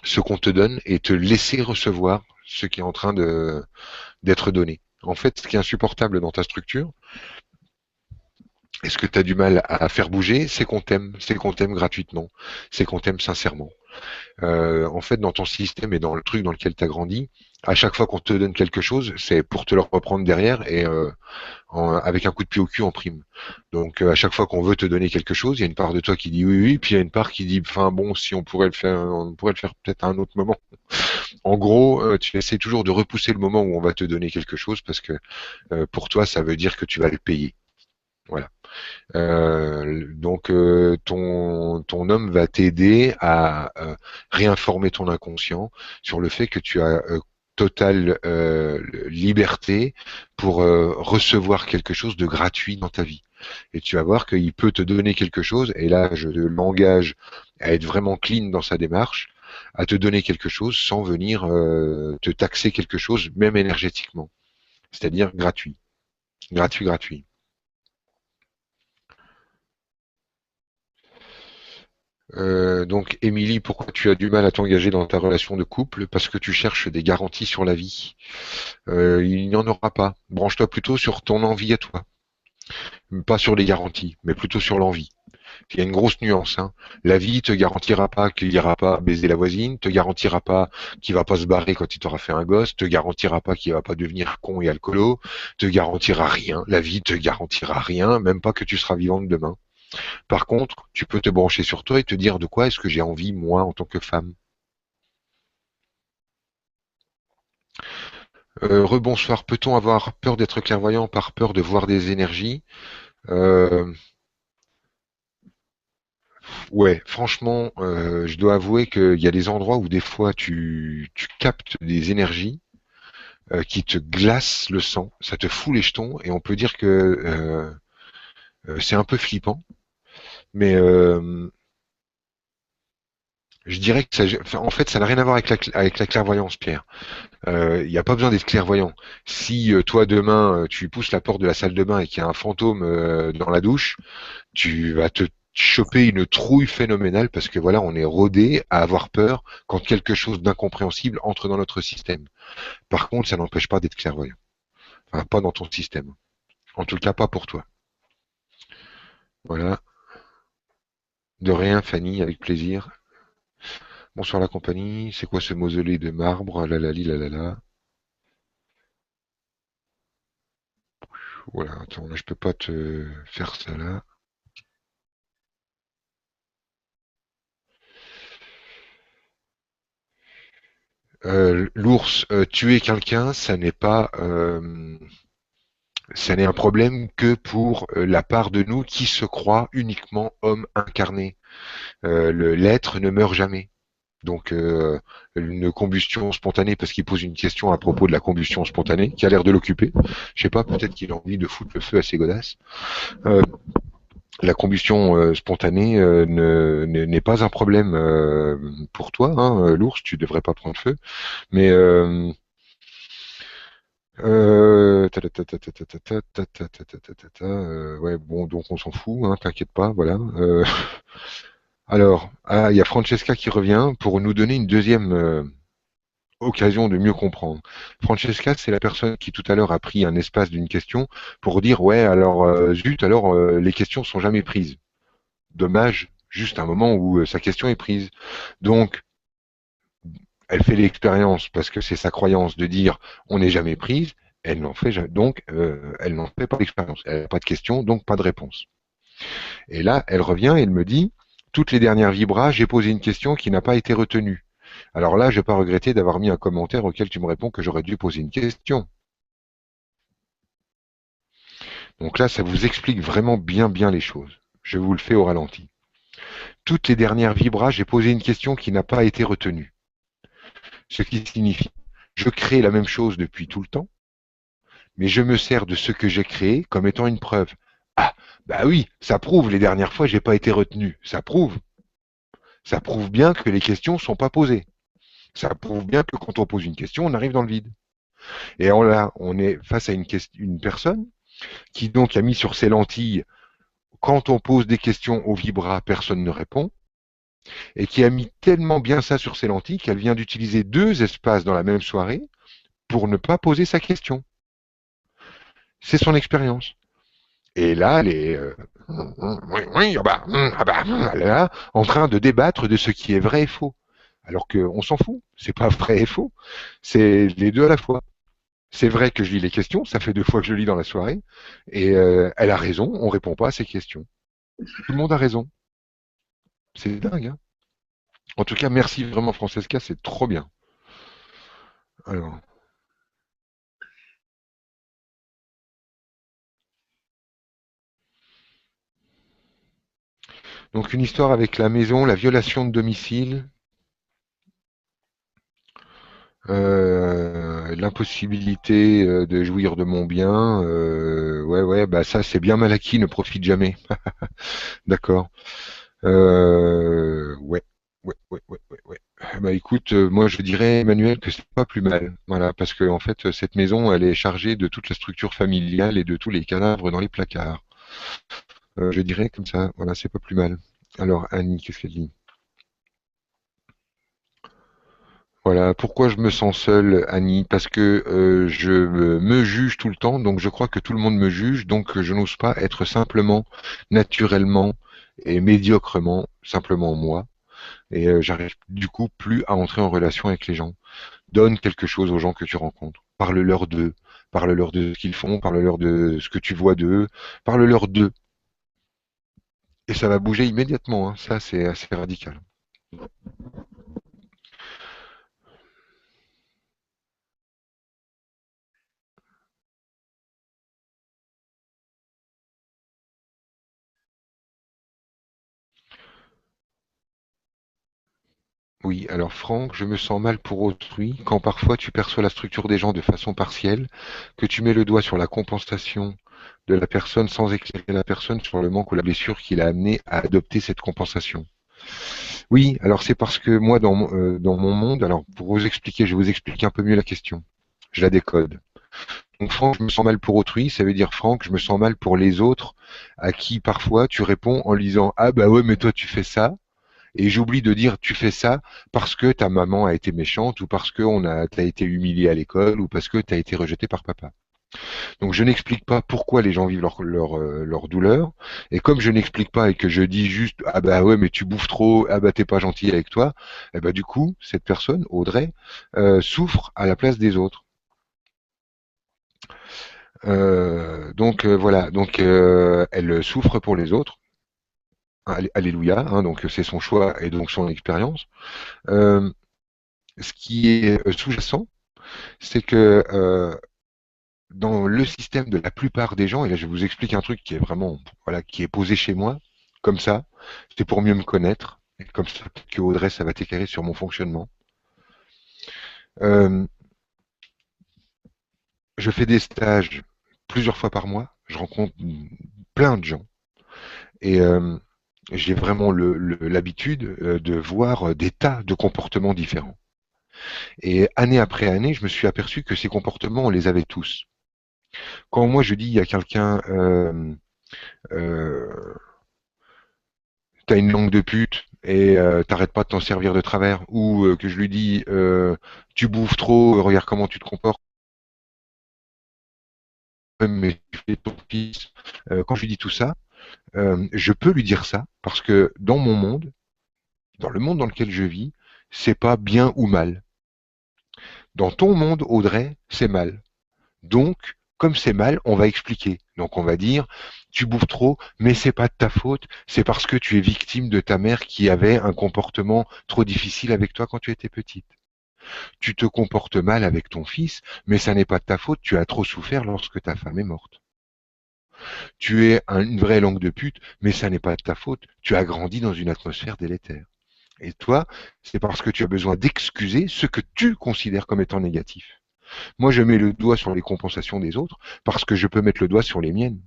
ce qu'on te donne et te laisser recevoir ce qui est en train de d'être donné. En fait, ce qui est insupportable dans ta structure, et ce que tu as du mal à faire bouger, c'est qu'on t'aime gratuitement, c'est qu'on t'aime sincèrement. En fait, dans ton système et dans le truc dans lequel tu as grandi, à chaque fois qu'on te donne quelque chose, c'est pour te le reprendre derrière et avec un coup de pied au cul en prime. Donc à chaque fois qu'on veut te donner quelque chose, il y a une part de toi qui dit oui, oui, puis il y a une part qui dit, enfin bon, si on pourrait le faire, on pourrait le faire peut-être à un autre moment. En gros, tu essaies toujours de repousser le moment où on va te donner quelque chose parce que pour toi, ça veut dire que tu vas le payer. Voilà. Donc ton homme va t'aider à réinformer ton inconscient sur le fait que tu as totale liberté pour recevoir quelque chose de gratuit dans ta vie. Et tu vas voir qu'il peut te donner quelque chose, et là je l'engage à être vraiment clean dans sa démarche, à te donner quelque chose sans venir te taxer quelque chose, même énergétiquement. C'est-à-dire gratuit. Gratuit, gratuit. Donc, Émilie, pourquoi tu as du mal à t'engager dans ta relation de couple? Parce que tu cherches des garanties sur la vie. Il n'y en aura pas. Branche-toi plutôt sur ton envie à toi. Pas sur les garanties, mais plutôt sur l'envie. Il y a une grosse nuance, hein. La vie te garantira pas qu'il ira pas baiser la voisine, te garantira pas qu'il va pas se barrer quand il t'aura fait un gosse, te garantira pas qu'il va pas devenir con et alcoolo, te garantira rien. La vie te garantira rien, même pas que tu seras vivante demain. Par contre, tu peux te brancher sur toi et te dire de quoi est-ce que j'ai envie, moi, en tant que femme. Rebonsoir, peut-on avoir peur d'être clairvoyant par peur de voir des énergies? euh, Ouais, franchement, je dois avouer qu'il y a des endroits où des fois tu captes des énergies qui te glacent le sang, ça te fout les jetons, et on peut dire que c'est un peu flippant, mais je dirais que ça, enfin, en fait, ça n'a rien à voir avec la clairvoyance, Pierre. Il n'y a pas besoin d'être clairvoyant. Si toi demain tu pousses la porte de la salle de bain et qu'il y a un fantôme dans la douche, tu vas te choper une trouille phénoménale parce que voilà, on est rodé à avoir peur quand quelque chose d'incompréhensible entre dans notre système. Par contre, ça n'empêche pas d'être clairvoyant. Enfin, pas dans ton système. En tout cas, pas pour toi. Voilà. De rien, Fanny, avec plaisir. Bonsoir la compagnie. C'est quoi ce mausolée de marbre? La la li, la la la. Voilà, attends, là je peux pas te faire ça là. L'ours, tuer quelqu'un, ça n'est un problème que pour la part de nous qui se croit uniquement homme incarné. L'être ne meurt jamais. Donc une combustion spontanée, parce qu'il pose une question à propos de la combustion spontanée, qui a l'air de l'occuper. Je sais pas, peut-être qu'il a envie de foutre le feu à ses godasses. Euh, la combustion spontanée n'est pas un problème pour toi, hein, l'ours, tu devrais pas prendre feu. Mais ouais, bon, donc on s'en fout, hein, t'inquiète pas, voilà. Alors, il y a Francesca qui revient pour nous donner une deuxième occasion de mieux comprendre. Francesca, c'est la personne qui tout à l'heure a pris un espace d'une question pour dire ouais, alors zut, alors les questions sont jamais prises. Dommage, juste un moment où sa question est prise. Donc, elle fait l'expérience parce que c'est sa croyance de dire on n'est jamais prise. Elle n'en fait donc elle n'en fait pas l'expérience. Elle n'a pas de question, donc pas de réponse. Et là, elle revient et elle me dit toutes les dernières vibras, j'ai posé une question qui n'a pas été retenue. Alors là, je vais pas regretter d'avoir mis un commentaire auquel tu me réponds que j'aurais dû poser une question. Donc là, ça vous explique vraiment bien les choses. Je vous le fais au ralenti. Toutes les dernières vibras, j'ai posé une question qui n'a pas été retenue. Ce qui signifie, je crée la même chose depuis tout le temps, mais je me sers de ce que j'ai créé comme étant une preuve. Ah, bah oui, ça prouve, les dernières fois, j'ai pas été retenu. Ça prouve. Ça prouve bien que les questions sont pas posées. Ça prouve bien que quand on pose une question, on arrive dans le vide. Et là, on est face à une personne qui donc a mis sur ses lentilles, quand on pose des questions au vibra, personne ne répond, et qui a mis tellement bien ça sur ses lentilles qu'elle vient d'utiliser deux espaces dans la même soirée pour ne pas poser sa question. C'est son expérience. Et là, elle est oui, là, en train de débattre de ce qui est vrai et faux. Alors qu'on s'en fout, c'est pas vrai et faux, c'est les deux à la fois. C'est vrai que je lis les questions, ça fait 2 fois que je lis dans la soirée, et elle a raison, on répond pas à ces questions. Tout le monde a raison. C'est dingue, hein. En tout cas, merci vraiment Francesca, c'est trop bien. Alors, donc une histoire avec la maison, la violation de domicile. L'impossibilité de jouir de mon bien, ouais, ouais, bah ça c'est bien mal acquis, ne profite jamais. D'accord. Ouais, ouais, ouais, ouais, ouais, ouais. Bah écoute, moi je dirais Emmanuel que c'est pas plus mal, voilà, parce que en fait cette maison elle est chargée de toute la structure familiale et de tous les cadavres dans les placards. Je dirais comme ça, voilà, c'est pas plus mal. Alors Annie, qu'est-ce qu'elle dit? Voilà, pourquoi je me sens seule, Annie? Parce que je me juge tout le temps, donc je crois que tout le monde me juge, donc je n'ose pas être simplement, naturellement et médiocrement, simplement moi. Et j'arrive du coup plus à entrer en relation avec les gens. Donne quelque chose aux gens que tu rencontres. Parle-leur d'eux. Parle-leur de ce qu'ils font, parle-leur de ce que tu vois d'eux, parle-leur d'eux. Et ça va bouger immédiatement, hein. Ça, c'est assez radical. Oui, alors Franck, je me sens mal pour autrui quand parfois tu perçois la structure des gens de façon partielle, que tu mets le doigt sur la compensation de la personne sans éclairer la personne sur le manque ou la blessure qui l'a amené à adopter cette compensation. Oui, alors c'est parce que moi, dans mon monde, alors pour vous expliquer, je vais vous expliquer un peu mieux la question. Je la décode. Donc Franck, je me sens mal pour autrui, ça veut dire Franck, je me sens mal pour les autres à qui parfois tu réponds en disant ah bah ouais mais toi tu fais ça et j'oublie de dire tu fais ça parce que ta maman a été méchante ou parce que t'as été humilié à l'école ou parce que t'as été rejeté par papa. Donc je n'explique pas pourquoi les gens vivent leur douleur. Et comme je n'explique pas et que je dis juste ah bah ouais mais tu bouffes trop, ah bah t'es pas gentil avec toi, et bah du coup cette personne, Audrey, souffre à la place des autres. Donc voilà, donc elle souffre pour les autres. Alléluia, hein, donc c'est son choix et donc son expérience. Euh, Ce qui est sous-jacent, c'est que dans le système de la plupart des gens, et là je vous explique un truc qui est vraiment, voilà, qui est posé chez moi, comme ça, c'est pour mieux me connaître, et comme ça que Audrey, ça va t'éclairer sur mon fonctionnement. Euh, je fais des stages plusieurs fois par mois, je rencontre plein de gens, et j'ai vraiment l'habitude de voir des tas de comportements différents. Et année après année, je me suis aperçu que ces comportements, on les avait tous. Quand moi je dis à quelqu'un, euh, t'as une langue de pute et t'arrêtes pas de t'en servir de travers, ou que je lui dis tu bouffes trop, regarde comment tu te comportes, mais tu fais ton fils. Quand je lui dis tout ça, je peux lui dire ça parce que dans mon monde, dans le monde dans lequel je vis, c'est pas bien ou mal. Dans ton monde, Audrey, c'est mal. Donc, comme c'est mal, on va expliquer. Donc, on va dire, tu bouffes trop, mais c'est pas de ta faute, c'est parce que tu es victime de ta mère qui avait un comportement trop difficile avec toi quand tu étais petite. Tu te comportes mal avec ton fils, mais ça n'est pas de ta faute, tu as trop souffert lorsque ta femme est morte. Tu es une vraie langue de pute, mais ça n'est pas de ta faute, tu as grandi dans une atmosphère délétère. Et toi, c'est parce que tu as besoin d'excuser ce que tu considères comme étant négatif. Moi, je mets le doigt sur les compensations des autres parce que je peux mettre le doigt sur les miennes.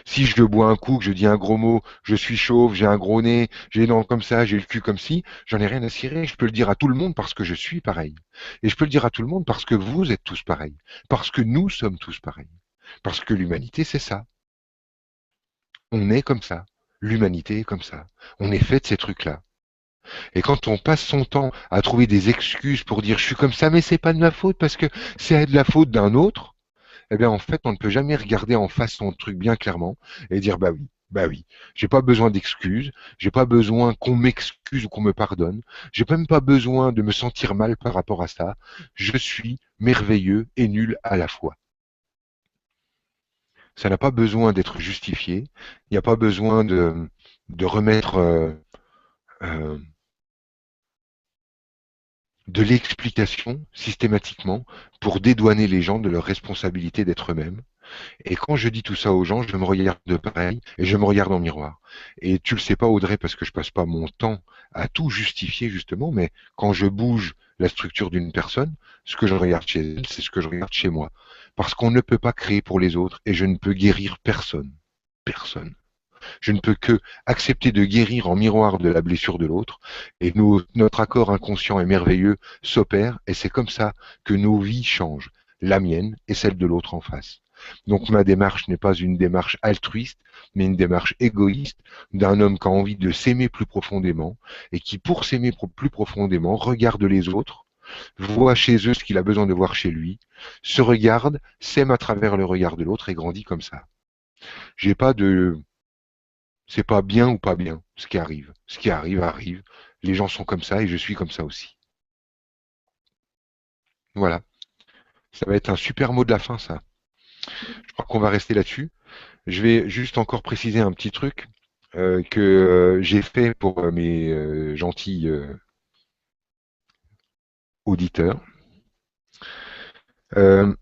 Si je bois un coup, que je dis un gros mot, je suis chauve, j'ai un gros nez, j'ai les dents comme ça, j'ai le cul comme ci, j'en ai rien à cirer. Je peux le dire à tout le monde parce que je suis pareil. Et je peux le dire à tout le monde parce que vous êtes tous pareils. Parce que nous sommes tous pareils. Parce que l'humanité, c'est ça. On est comme ça. L'humanité est comme ça. On est fait de ces trucs-là. Et quand on passe son temps à trouver des excuses pour dire je suis comme ça, mais c'est pas de ma faute parce que c'est de la faute d'un autre, eh bien en fait, on ne peut jamais regarder en face son truc bien clairement et dire bah oui, j'ai pas besoin d'excuses, j'ai pas besoin qu'on m'excuse ou qu'on me pardonne, j'ai même pas besoin de me sentir mal par rapport à ça. Je suis merveilleux et nul à la fois. Ça n'a pas besoin d'être justifié, il n'y a pas besoin de remettre euh, de l'explication systématiquement pour dédouaner les gens de leur responsabilité d'être eux-mêmes. Et quand je dis tout ça aux gens, je me regarde pareil et je me regarde en miroir. Et tu le sais pas, Audrey, parce que je passe pas mon temps à tout justifier justement, mais quand je bouge la structure d'une personne, ce que je regarde chez elle, c'est ce que je regarde chez moi. Parce qu'on ne peut pas créer pour les autres et je ne peux guérir personne. Personne. Je ne peux que accepter de guérir en miroir de la blessure de l'autre et notre accord inconscient et merveilleux s'opère et c'est comme ça que nos vies changent, la mienne et celle de l'autre en face. Donc ma démarche n'est pas une démarche altruiste, mais une démarche égoïste d'un homme qui a envie de s'aimer plus profondément et qui, pour s'aimer plus profondément, regarde les autres, voit chez eux ce qu'il a besoin de voir chez lui, se regarde, s'aime à travers le regard de l'autre et grandit comme ça. J'ai pas de c'est pas bien ou pas bien, ce qui arrive. Ce qui arrive, arrive. Les gens sont comme ça et je suis comme ça aussi. Voilà. Ça va être un super mot de la fin, ça. Je crois qu'on va rester là-dessus. Je vais juste encore préciser un petit truc que j'ai fait pour mes gentils auditeurs. Euh,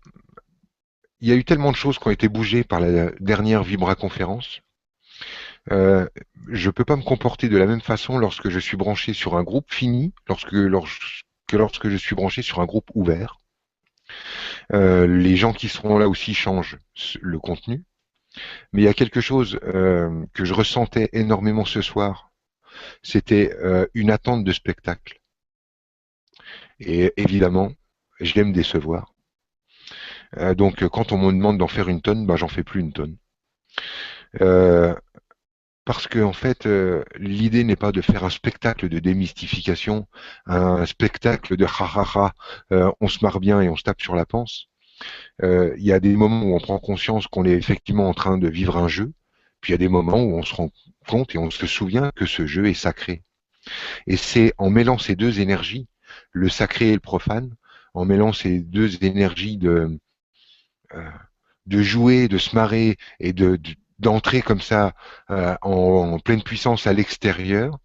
il y a eu tellement de choses qui ont été bougées par la dernière Vibra conférence. Euh, je peux pas me comporter de la même façon lorsque je suis branché sur un groupe fini, que lorsque je suis branché sur un groupe ouvert. Les gens qui seront là aussi changent le contenu. Mais il y a quelque chose que je ressentais énormément ce soir. C'était une attente de spectacle. Et évidemment, j'aime décevoir. Donc quand on me demande d'en faire une tonne, bah, j'en fais plus une tonne. Euh, Parce que en fait, l'idée n'est pas de faire un spectacle de démystification, un spectacle de ha ha ha, on se marre bien et on se tape sur la panse. Il y a des moments où on prend conscience qu'on est effectivement en train de vivre un jeu, puis il y a des moments où on se rend compte et on se souvient que ce jeu est sacré. Et c'est en mêlant ces deux énergies, le sacré et le profane, en mêlant ces deux énergies euh, de jouer, de se marrer et d'entrer comme ça en pleine puissance à l'extérieur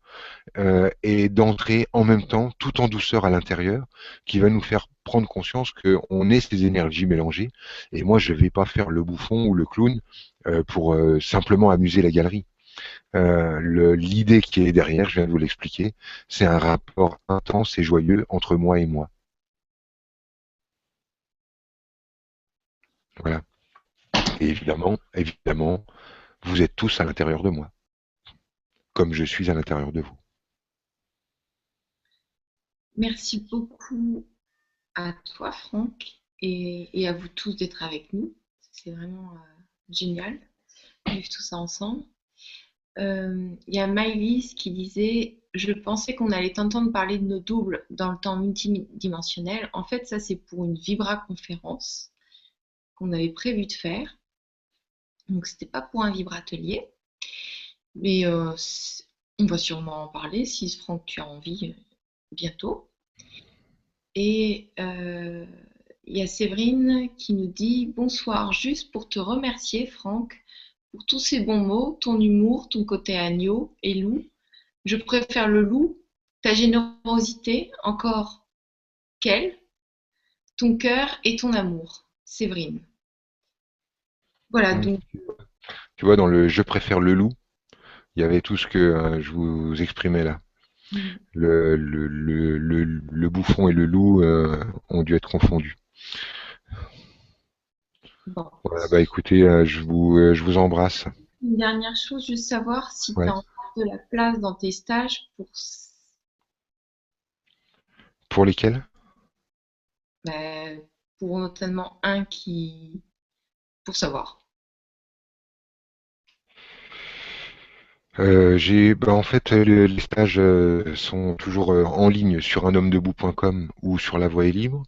et d'entrer en même temps tout en douceur à l'intérieur qui va nous faire prendre conscience qu'on est ces énergies mélangées et moi je vais pas faire le bouffon ou le clown pour simplement amuser la galerie. L'idée qui est derrière, je viens de vous l'expliquer, c'est un rapport intense et joyeux entre moi et moi. Voilà. Et évidemment, vous êtes tous à l'intérieur de moi, comme je suis à l'intérieur de vous. Merci beaucoup à toi, Franck, et à vous tous d'être avec nous. C'est vraiment génial de vivre tout ça ensemble. Il y a Maëlys qui disait: je pensais qu'on allait t'entendre parler de nos doubles dans le temps multidimensionnel. En fait, ça, c'est pour une Vibra conférence qu'on avait prévu de faire. Donc, c'était pas pour un Vibra atelier. Mais on va sûrement en parler si Franck, tu as envie bientôt. Et il y a Séverine qui nous dit: bonsoir, juste pour te remercier, Franck, pour tous ces bons mots, ton humour, ton côté agneau et loup. Je préfère le loup, ta générosité, encore qu'elle, ton cœur et ton amour. Séverine. Voilà, Mmh. donc. Tu vois, dans le je préfère le loup, il y avait tout ce que je vous exprimais là. Le bouffon et le loup ont dû être confondus. Bon. Voilà, bah écoutez, je vous embrasse. Une dernière chose, juste savoir si tu Ouais. as encore de la place dans tes stages pour, Pour lesquels? bah, pour notamment un qui. Pour savoir. Bah, en fait, les stages sont toujours en ligne sur unhommedebout.com ou sur La Voie est libre.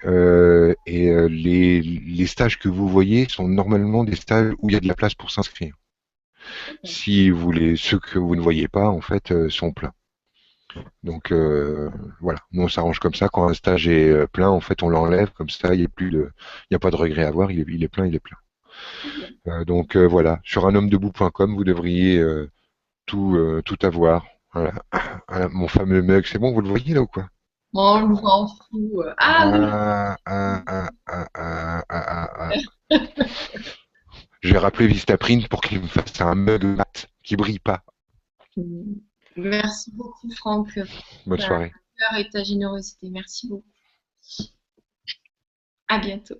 Les stages que vous voyez sont normalement des stages où il y a de la place pour s'inscrire. Si vous les, ceux que vous ne voyez pas, en fait, sont pleins. Donc voilà, nous on s'arrange comme ça. Quand un stage est plein, en fait, on l'enlève comme ça. Il y a pas de regret à avoir. Il est plein, il est plein. Donc voilà, sur unhommedebout.com, vous devriez tout avoir. Voilà. Voilà, mon fameux mug, c'est bon, vous le voyez là ou quoi? Oh, on le voit en flou. Ah, nous. Ah, ah, ah, ah, ah, ah, ah, ah. Je vais rappeler Vistaprint pour qu'il me fasse un mug mat qui brille pas. Merci beaucoup, Franck, pour Bonne ta soirée. cœur et ta générosité. Merci beaucoup. À bientôt.